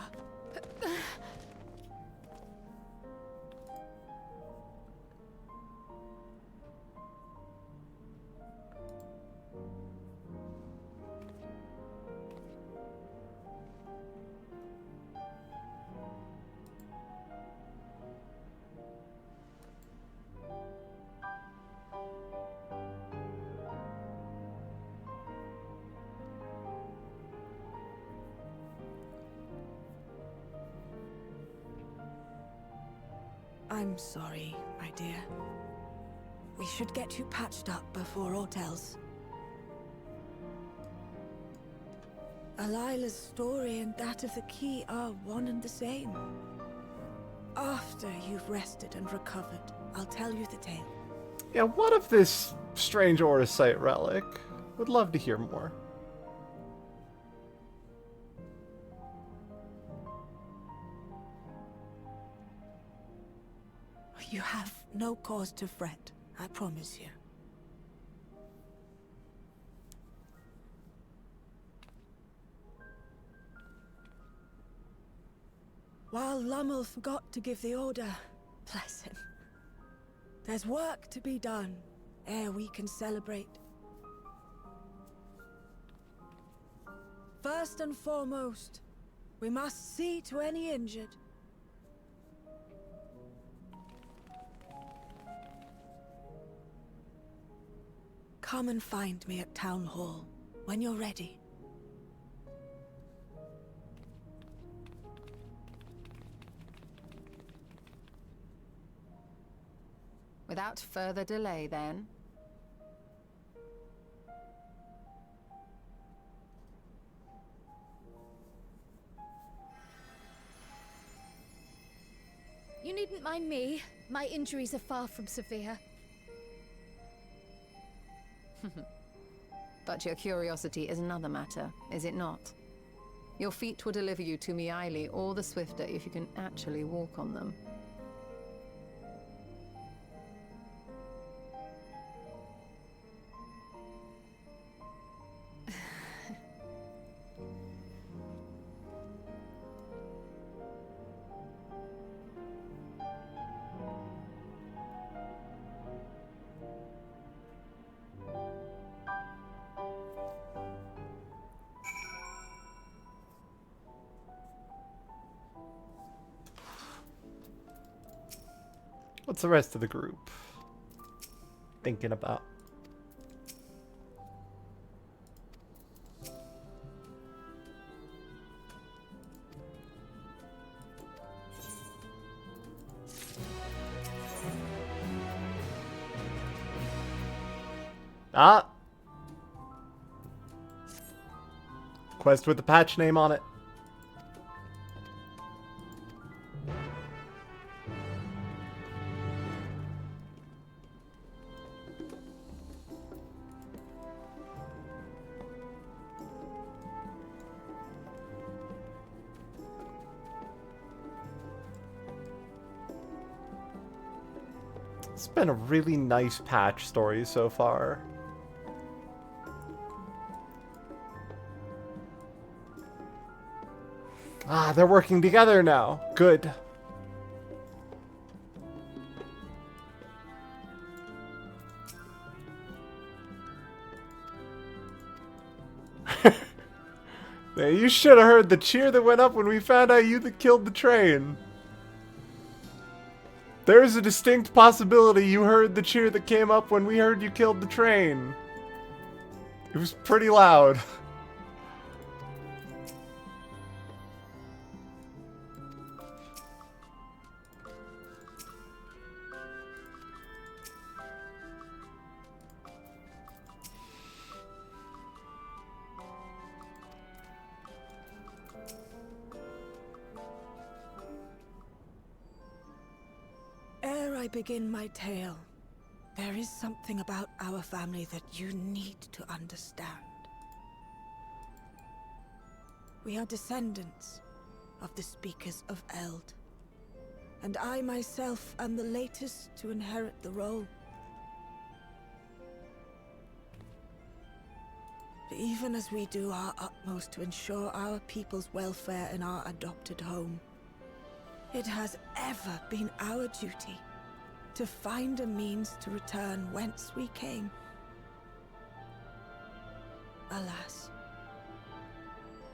I'm sorry, my dear. We should get you patched up before aught else. Alila's story and that of the key are one and the same. After you've rested and recovered, I'll tell you the tale. Yeah, what of this strange Orisite relic? Would love to hear more. You have no cause to fret, I promise you. While Lummel forgot to give the order, bless him, there's work to be done ere we can celebrate. First and foremost, we must see to any injured. Come and find me at Town Hall when you're ready. Without further delay, then. You needn't mind me. My injuries are far from severe. But your curiosity is another matter, is it not? Your feet will deliver you to Miaili all the swifter if you can actually walk on them. What's the rest of the group thinking about? Ah! Quest with the patch name on it. It's been a really nice patch story so far. Ah, they're working together now. Good. You should have heard the cheer that went up when we found out you that killed the train. There's a distinct possibility you heard the cheer that came up when we heard you killed the train. It was pretty loud. Ere I begin my tale, there is something about our family that you need to understand. We are descendants of the Speakers of Eld, and I myself am the latest to inherit the role. Even as we do our utmost to ensure our people's welfare in our adopted home, it has ever been our duty to find a means to return whence we came. Alas,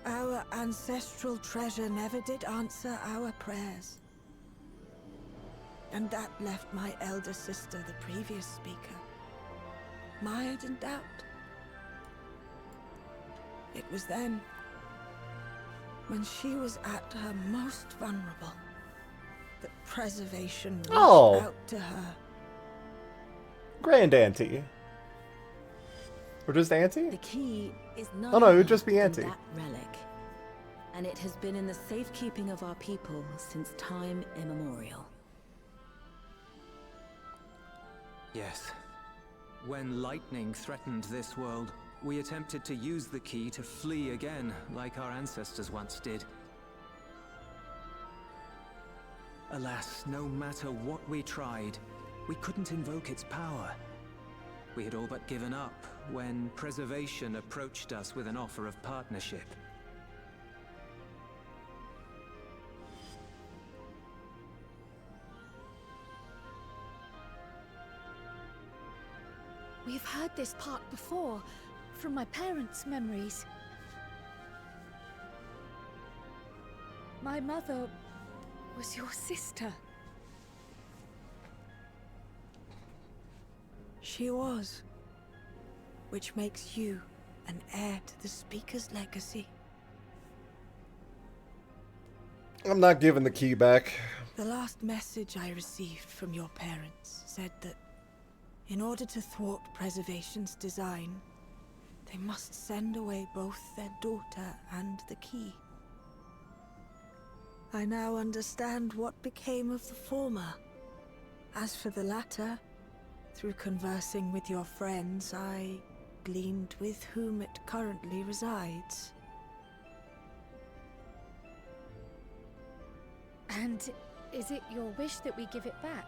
our ancestral treasure never did answer our prayers. And that left my elder sister, the previous speaker, mired in doubt. It was then, when she was at her most vulnerable, that preservation reached Oh. out to her. Grand Auntie. Or just Auntie? The key is none Oh no, it would other just be than Auntie. that relic. And it has been in the safekeeping of our people since time immemorial. Yes. When lightning threatened this world, we attempted to use the key to flee again, like our ancestors once did. Alas, no matter what we tried, we couldn't invoke its power. We had all but given up when Preservation approached us with an offer of partnership. We've heard this part before, from my parents' memories. My mother was your sister. She was. Which makes you an heir to the Speaker's legacy. I'm not giving the key back. The last message I received from your parents said that in order to thwart Preservation's design, they must send away both their daughter and the key. I now understand what became of the former. As for the latter, through conversing with your friends, I gleaned with whom it currently resides. And is it your wish that we give it back?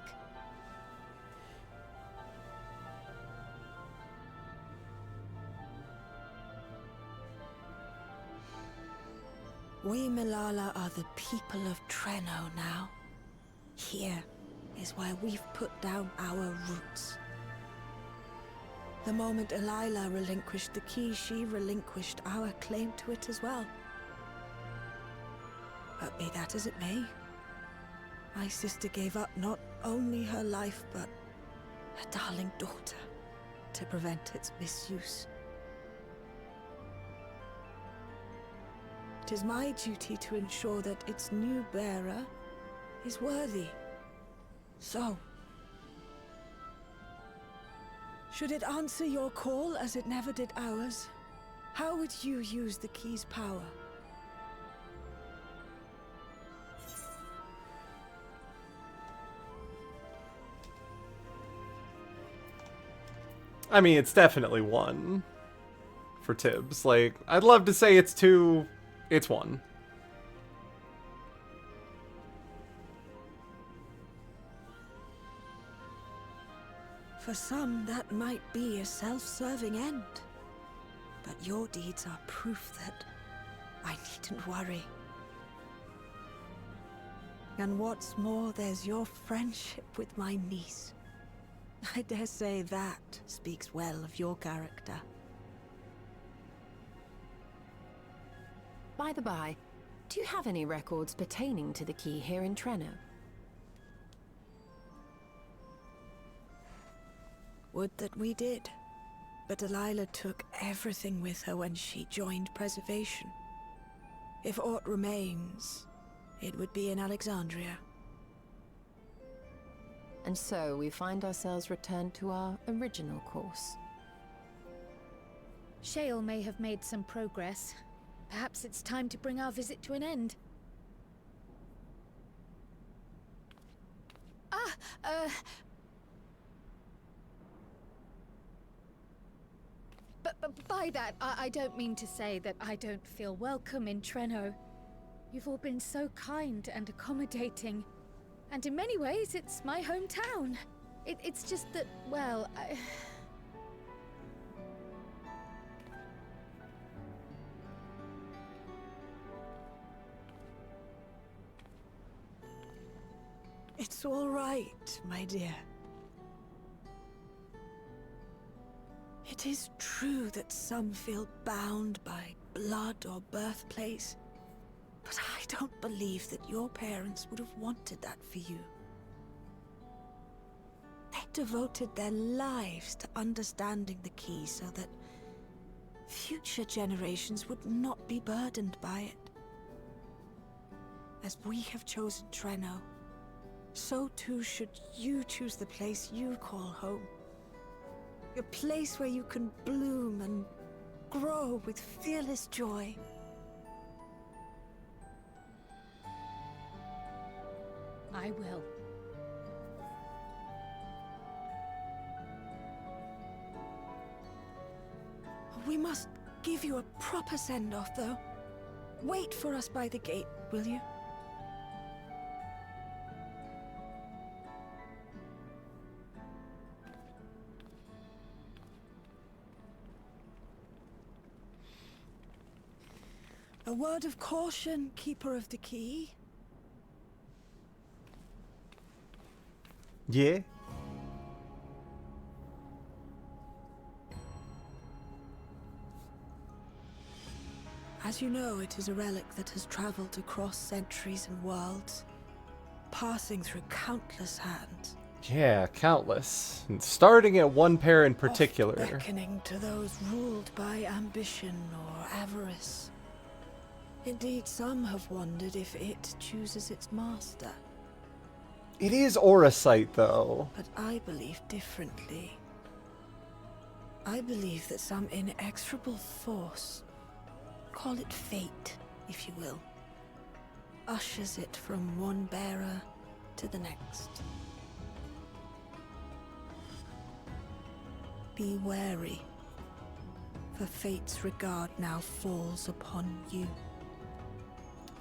We Milala are the people of Treno now. Here is where we've put down our roots. The moment Elila relinquished the key, she relinquished our claim to it as well. But be that as it may, my sister gave up not only her life, but her darling daughter to prevent its misuse. It is my duty to ensure that its new bearer is worthy. So, should it answer your call as it never did ours, how would you use the key's power? I mean, it's definitely 1 for Tibbs. Like, I'd love to say it's 2. It's 1. For some, that might be a self-serving end. But your deeds are proof that I needn't worry. And what's more, there's your friendship with my niece. I dare say that speaks well of your character. By the by, do you have any records pertaining to the key here in Treno? Would that we did. But Delilah took everything with her when she joined Preservation. If aught remains, it would be in Alexandria. And so we find ourselves returned to our original course. Shale may have made some progress. Perhaps it's time to bring our visit to an end. But by that, I don't mean to say that I don't feel welcome in Treno. You've all been so kind and accommodating. And in many ways, it's my hometown. It's just that, well, It's all right, my dear. It is true that some feel bound by blood or birthplace, but I don't believe that your parents would have wanted that for you. They devoted their lives to understanding the key so that future generations would not be burdened by it. As we have chosen Treno, so too should you choose the place you call home. A place where you can bloom and grow with fearless joy. I will. We must give you a proper send-off, though. Wait for us by the gate, will you? A word of caution, Keeper of the Key. Yeah? As you know, it is a relic that has traveled across centuries and worlds, passing through countless hands. Yeah, countless. And starting at one pair in particular. Beckoning to those ruled by ambition or avarice. Indeed, some have wondered if it chooses its master. It is Auracite, though. But I believe differently. I believe that some inexorable force, call it fate, if you will, ushers it from one bearer to the next. Be wary, for fate's regard now falls upon you.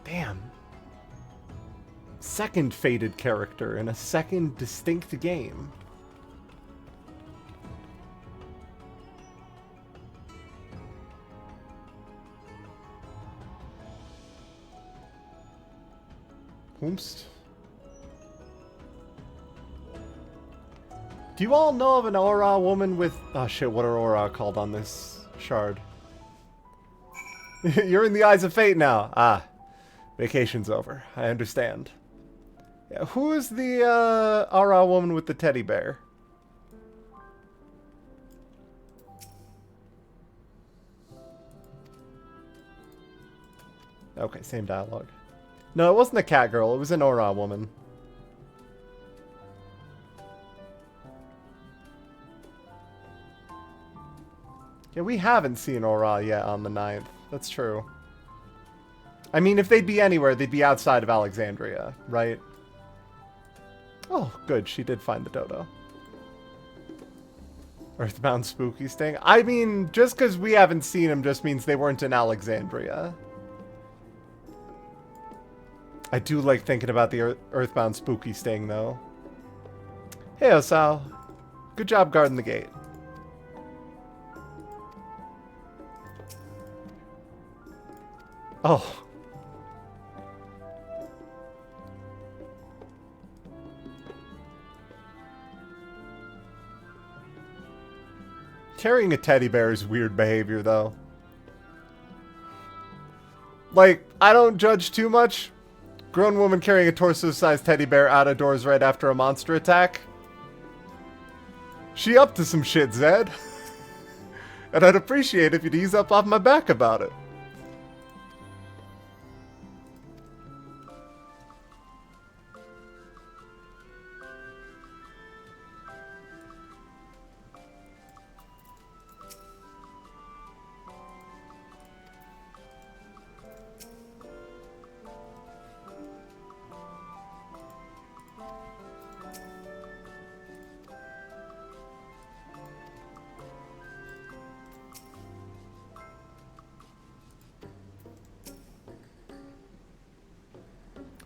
Damn. Second fated character in a second distinct game. Whomst? Do you all know of an aura woman with... Oh shit, what are aura called on this shard? You're in the eyes of fate now. Ah. Vacation's over. I understand. Yeah, who is the aura woman with the teddy bear? Okay, same dialogue. No, it wasn't a cat girl. It was an aura woman. Yeah, we haven't seen aura yet on the 9th. That's true. I mean, if they'd be anywhere, they'd be outside of Alexandria, right? Oh, good. She did find the dodo. Earthbound spooky sting. I mean, just because we haven't seen them just means they weren't in Alexandria. I do like thinking about the Earthbound spooky sting, though. Hey, Osal. Good job guarding the gate. Oh. Carrying a teddy bear is weird behavior, though. Like, I don't judge too much. Grown woman carrying a torso-sized teddy bear out of doors right after a monster attack. She up to some shit, Zed. And I'd appreciate if you'd ease up off my back about it.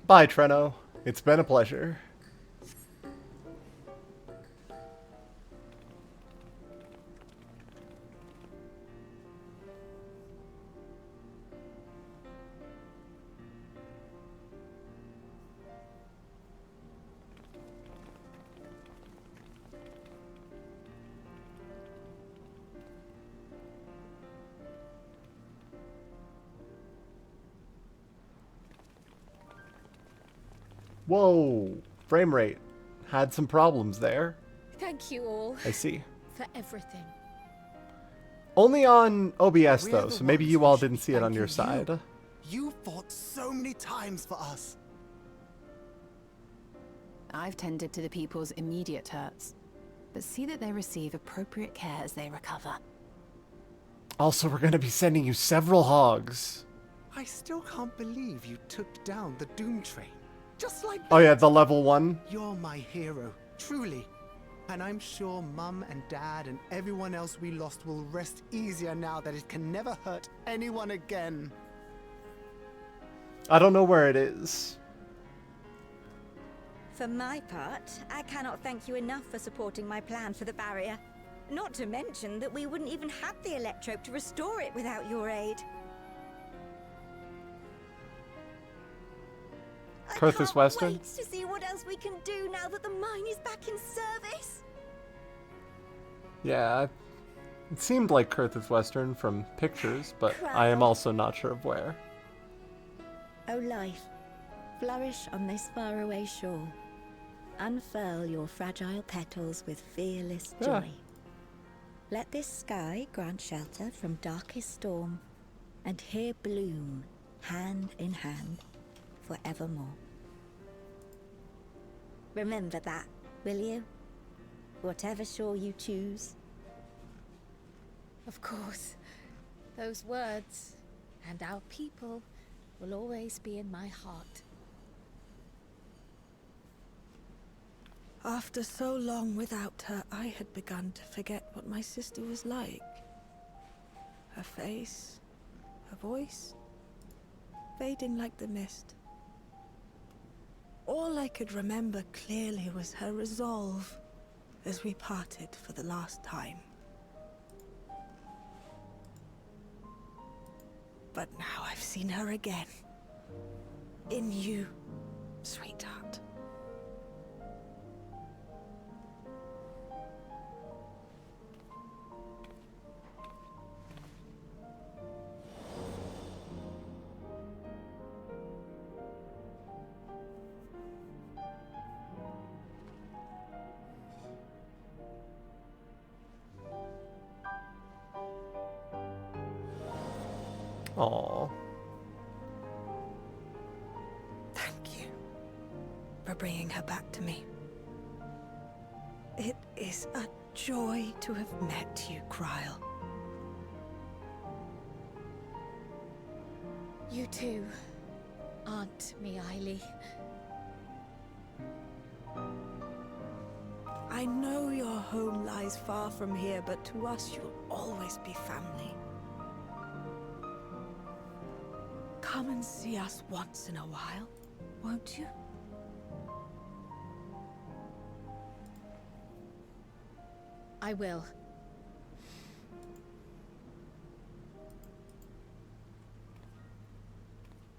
Bye, Treno. It's been a pleasure. Whoa, frame rate. Had some problems there. Thank you all. I see. For everything. Only on OBS We're though, the so maybe ones you who all should didn't be see it on your thanking side. You fought so many times for us. I've tended to the people's immediate hurts, but see that they receive appropriate care as they recover. Also, we're going to be sending you several hogs. I still can't believe you took down the Doom Train. Just like that. Oh yeah, the level 1. You're my hero, truly. And I'm sure Mum and Dad and everyone else we lost will rest easier now that it can never hurt anyone again. I don't know where it is. For my part, I cannot thank you enough for supporting my plan for the barrier. Not to mention that we wouldn't even have the electrope to restore it without your aid. Curthus Western? Wait to see what else we can do now that the mine is back in service. Yeah, it seemed like Curthus Western from pictures, but I am also not sure of where. O life, flourish on this faraway shore. Unfurl your fragile petals with fearless joy. Let this sky grant shelter from darkest storm, and here bloom, hand in hand, forevermore. Remember that, will you? Whatever shore you choose. Of course. Those words, and our people, will always be in my heart. After so long without her, I had begun to forget what my sister was like. Her face, her voice, fading like the mist. All I could remember clearly was her resolve as we parted for the last time. But now I've seen her again. In you, sweetheart. Aww. Thank you for bringing her back to me. It is a joy to have met you, Kryle. You too, Aunt Miaili. I know your home lies far from here, but to us you'll always be family. Come and see us once in a while, won't you? I will.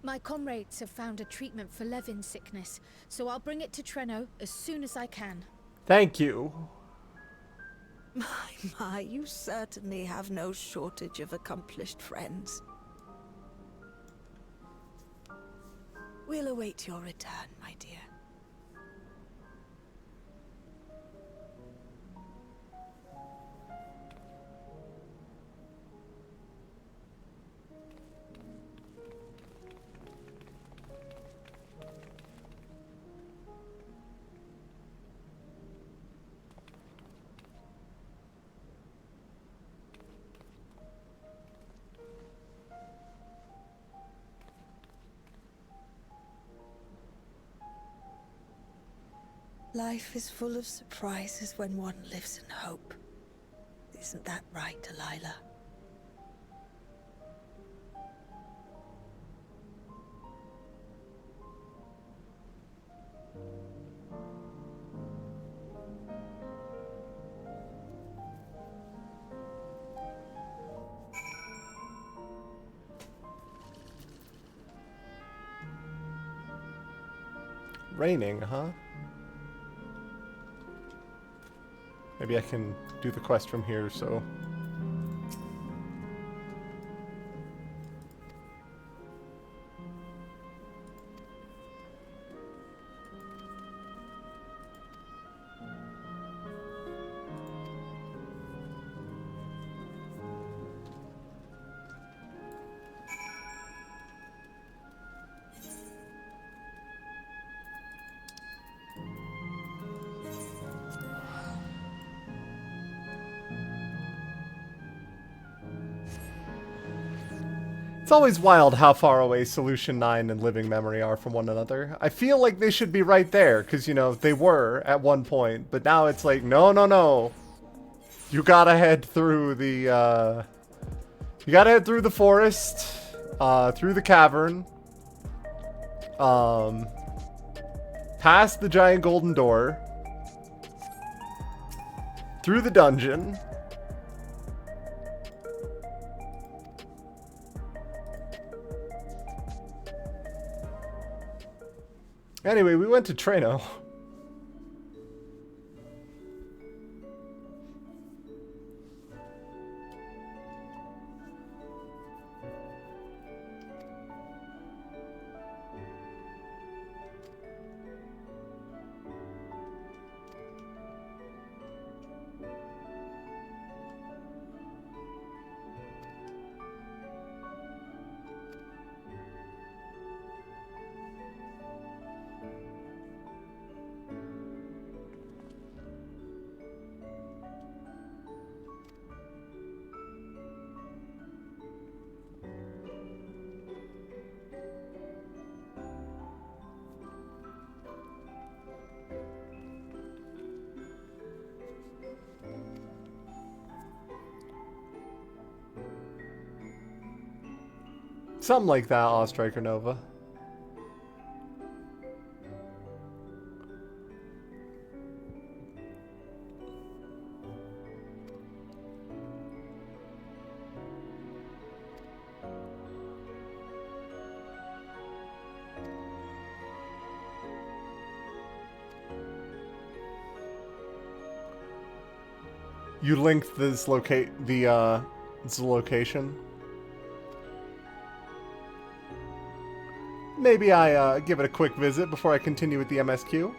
My comrades have found a treatment for Levin's sickness, so I'll bring it to Treno as soon as I can. Thank you. My, you certainly have no shortage of accomplished friends. We'll await your return, my dear. Life is full of surprises when one lives in hope. Isn't that right, Delilah? Raining, huh? Maybe I can do the quest from here, so... It's always wild how far away Solution 9 and Living Memory are from one another. I feel like they should be right there, because, you know, they were at one point, but now it's like, no, no, no. You gotta head through the, you gotta head through the forest, through the cavern, past the giant golden door, through the dungeon. Anyway, we went to Treno. Something like that, Striker Nova. You linked this this location. Maybe I give it a quick visit before I continue with the MSQ.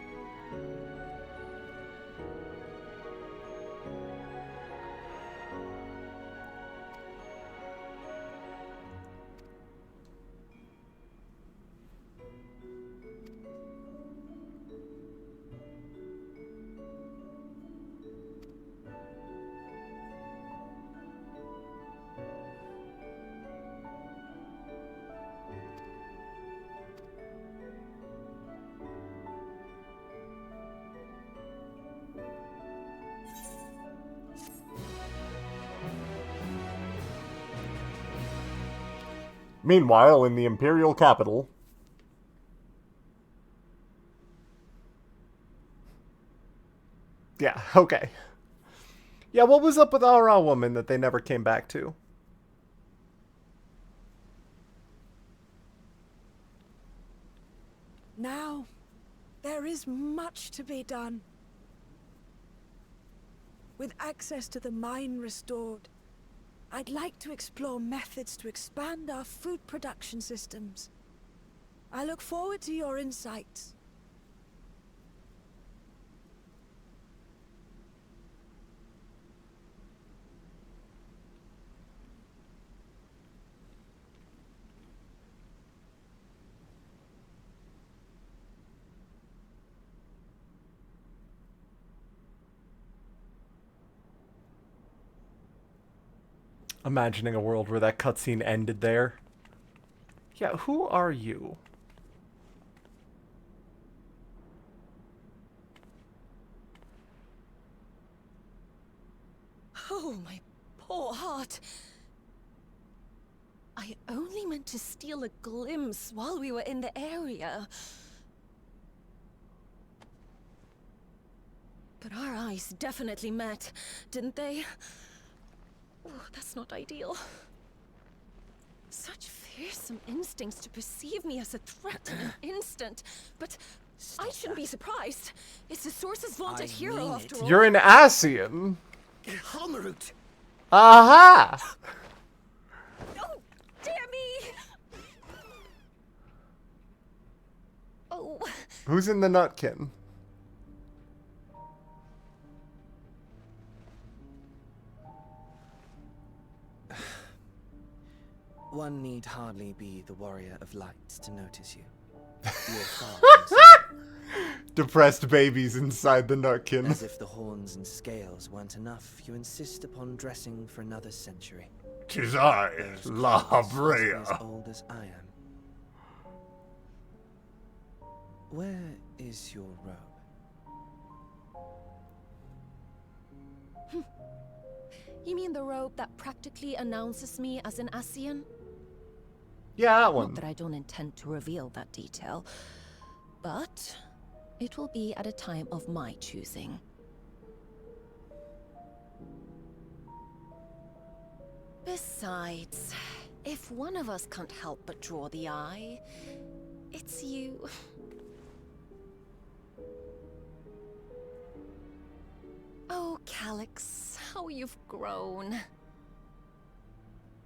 Meanwhile, in the Imperial capital... Yeah, okay. Yeah, what was up with our woman that they never came back to? Now, there is much to be done. With access to the mine restored, I'd like to explore methods to expand our food production systems. I look forward to your insights. Imagining a world where that cutscene ended there. Yeah, who are you? Oh, my poor heart. I only meant to steal a glimpse while we were in the area. But our eyes definitely met, didn't they? Oh, that's not ideal. Such fearsome instincts to perceive me as a threat in an instant. But I shouldn't be surprised. It's the Source's vaunted hero after all. You're an Asian. Halmarut. Aha! Oh, dear me! Oh. Who's in the Nutkin? One need hardly be the warrior of lights to notice you. You're far Depressed babies inside the Nutkin. As if the horns and scales weren't enough, you insist upon dressing for another century. 'Tis I, La Brea. As old as I am. Where is your robe? You mean the robe that practically announces me as an Ascian? Yeah, that one. Not that I don't intend to reveal that detail, but it will be at a time of my choosing. Besides, if one of us can't help but draw the eye, it's you. Oh, Calyx, how you've grown.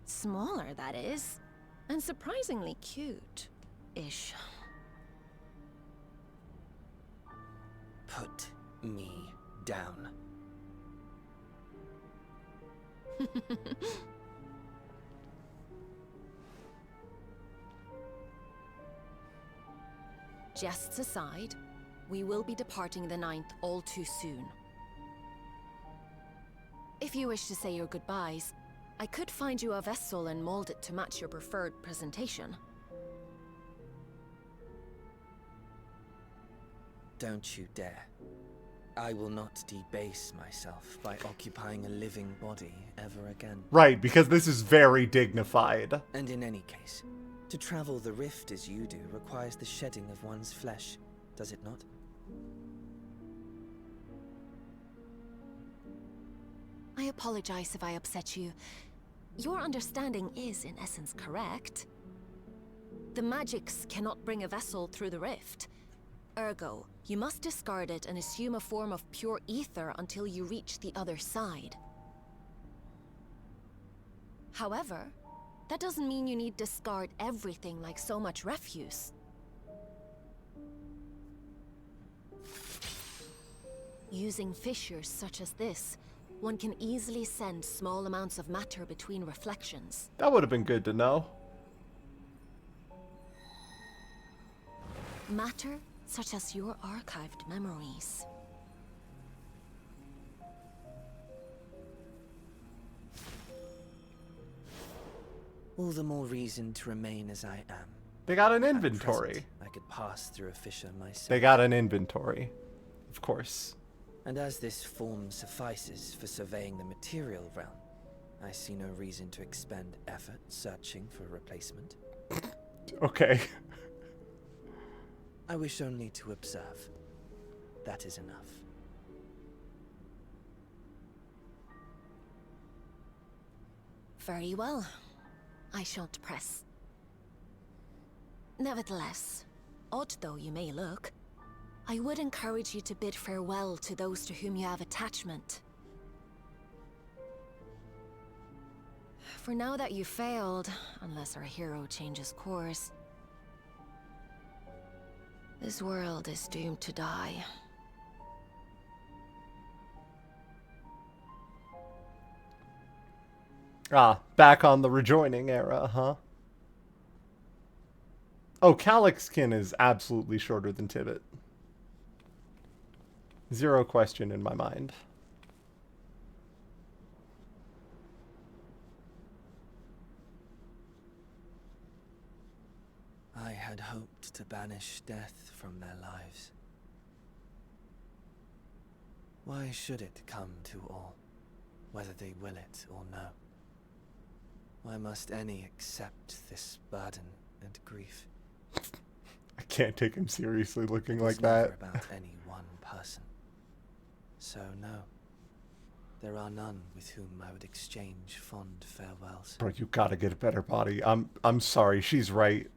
Smaller, that is. And surprisingly cute-ish. Put me down. Jests aside, we will be departing the 9th all too soon. If you wish to say your goodbyes, I could find you a vessel and mold it to match your preferred presentation. Don't you dare. I will not debase myself by occupying a living body ever again. Right, because this is very dignified. And in any case, to travel the rift as you do requires the shedding of one's flesh, does it not? I apologize if I upset you. Your understanding is, in essence, correct. The magics cannot bring a vessel through the rift. Ergo, you must discard it and assume a form of pure ether until you reach the other side. However, that doesn't mean you need discard everything like so much refuse. Using fissures such as this, one can easily send small amounts of matter between reflections. That would have been good to know. Matter such as your archived memories. All the more reason to remain as I am. They got an At inventory. present, I could pass through a fissure myself. They got an inventory. Of course. And as this form suffices for surveying the material realm, I see no reason to expend effort searching for a replacement. Okay. I wish only to observe. That is enough. Very well. I shan't press. Nevertheless, odd though you may look, I would encourage you to bid farewell to those to whom you have attachment. For now that you failed, unless our hero changes course, this world is doomed to die. Ah, back on the rejoining era, huh? Oh, Calyxkin is absolutely shorter than Tibet. Zero question in my mind. I had hoped to banish death from their lives. Why should it come to all, whether they will it or no? Why must any accept this burden and grief? I can't take him seriously looking like It's never that. about any one person. So no, there are none with whom I would exchange fond farewells. Bro, you gotta get a better body. I'm sorry, she's right.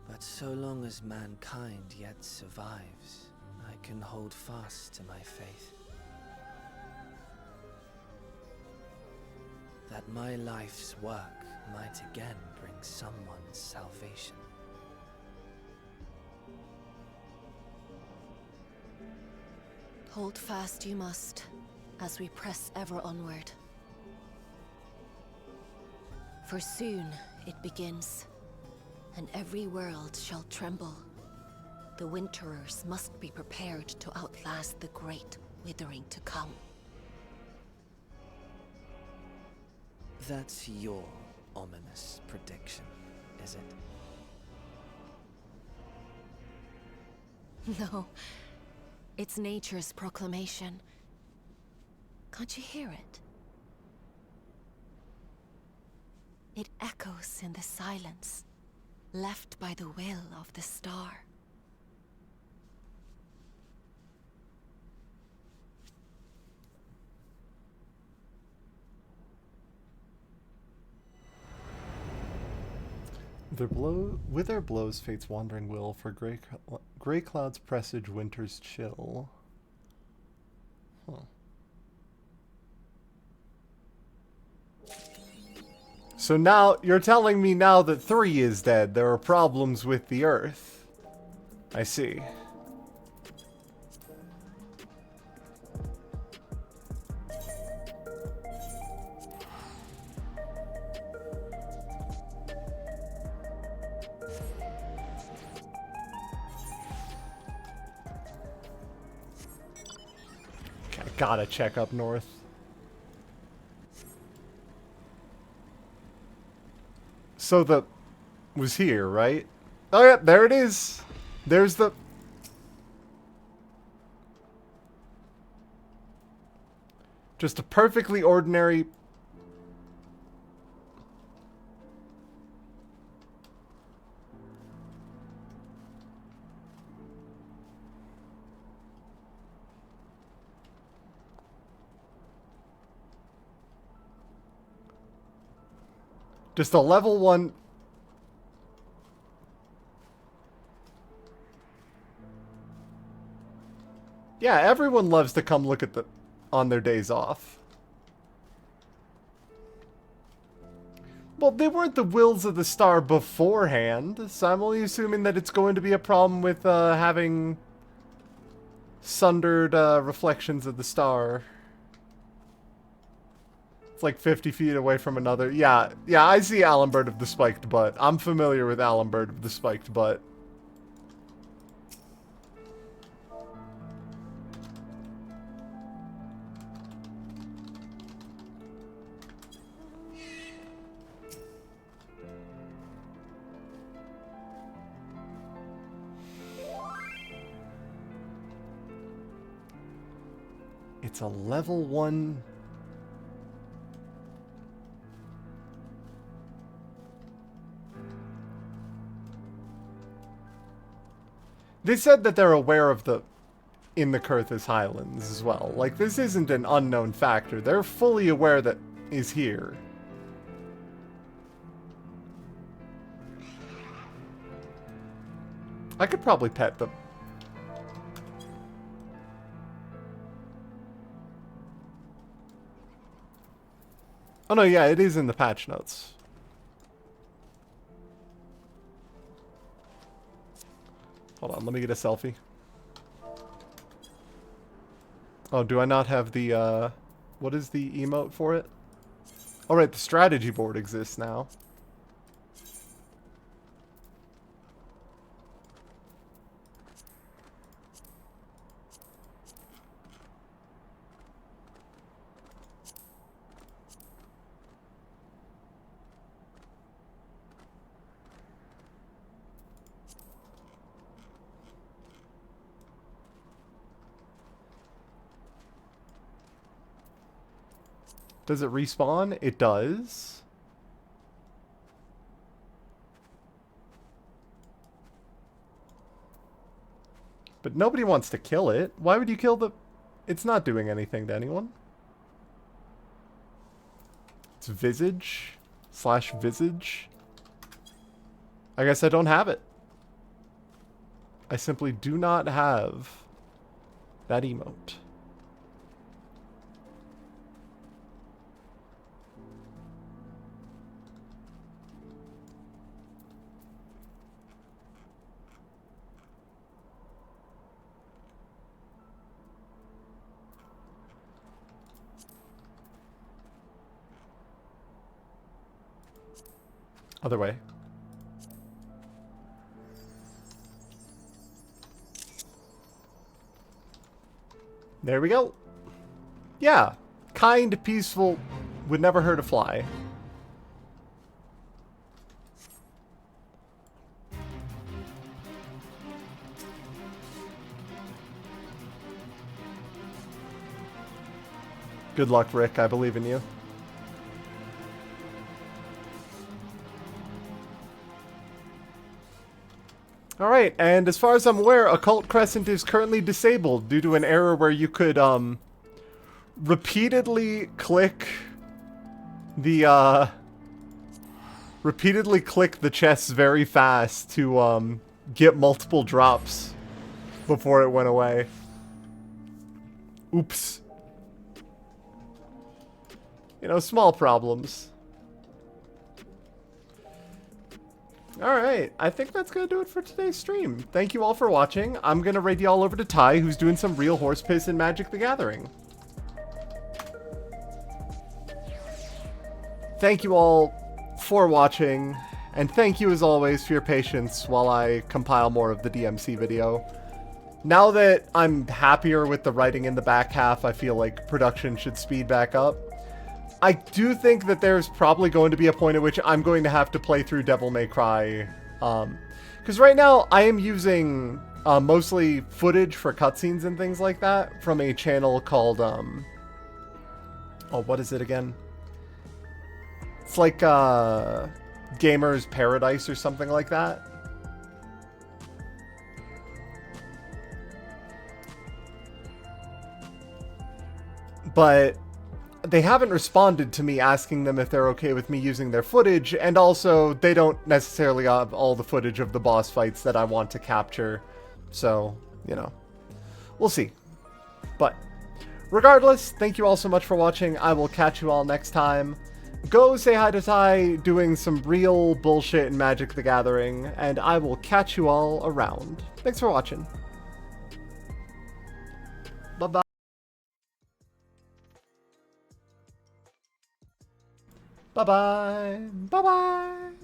But so long as mankind yet survives, I can hold fast to my faith. That my life's work might again bring someone's salvation. Hold fast you must, as we press ever onward. For soon it begins, and every world shall tremble. The Winterers must be prepared to outlast the Great. withering to come. That's your ominous prediction, is it? No, it's nature's proclamation. Can't you hear it? It echoes in the silence, left by the will of the star. Wither blows fate's wandering will, for gray clouds presage winter's chill. Huh. So now, you're telling me now that 3 is dead, there are problems with the Earth. I see. Gotta check up north. So the... was here, right? Oh yeah, there it is! There's the... just a perfectly ordinary... just a level 1... yeah, everyone loves to come look at the... on their days off. Well, they weren't the wills of the star beforehand, so I'm only assuming that it's going to be a problem with having sundered reflections of the star. It's like 50 feet away from another. Yeah, I see Alenbert of the Spiked Butt. I'm familiar with Alenbert of the Spiked Butt. It's a level 1... They said that they're aware of the... in the Kurthus Highlands as well. Like, this isn't an unknown factor. They're fully aware that he's here. I could probably pet them. Oh no, yeah, it is in the patch notes. Hold on, let me get a selfie. Oh, do I not have the, what is the emote for it? Oh, right, the strategy board exists now. Does it respawn? It does. But nobody wants to kill it. Why would you kill the... It's not doing anything to anyone. It's visage / visage. I guess I don't have it. I simply do not have that emote. Other way. There we go. Yeah. Kind, peaceful, would never hurt a fly. Good luck, Rick. I believe in you. Alright, and as far as I'm aware, Occult Crescent is currently disabled due to an error where you could, repeatedly click the, chests very fast to, get multiple drops before it went away. Oops. You know, small problems. Alright, I think that's going to do it for today's stream. Thank you all for watching. I'm going to raid you all over to Ty, who's doing some real horse piss in Magic the Gathering. Thank you all for watching, and thank you as always for your patience while I compile more of the DMC video. Now that I'm happier with the writing in the back half, I feel like production should speed back up. I do think that there's probably going to be a point at which I'm going to have to play through Devil May Cry. Because right now I am using mostly footage for cutscenes and things like that from a channel called, oh, what is it again? It's like Gamer's Paradise or something like that. But they haven't responded to me asking them if they're okay with me using their footage, and also they don't necessarily have all the footage of the boss fights that I want to capture. So, you know, we'll see. But regardless, thank you all so much for watching. I will catch you all next time. Go say hi to Ty doing some real bullshit in Magic the Gathering, and I will catch you all around. Thanks for watching. Bye-bye. Bye-bye. Bye-bye.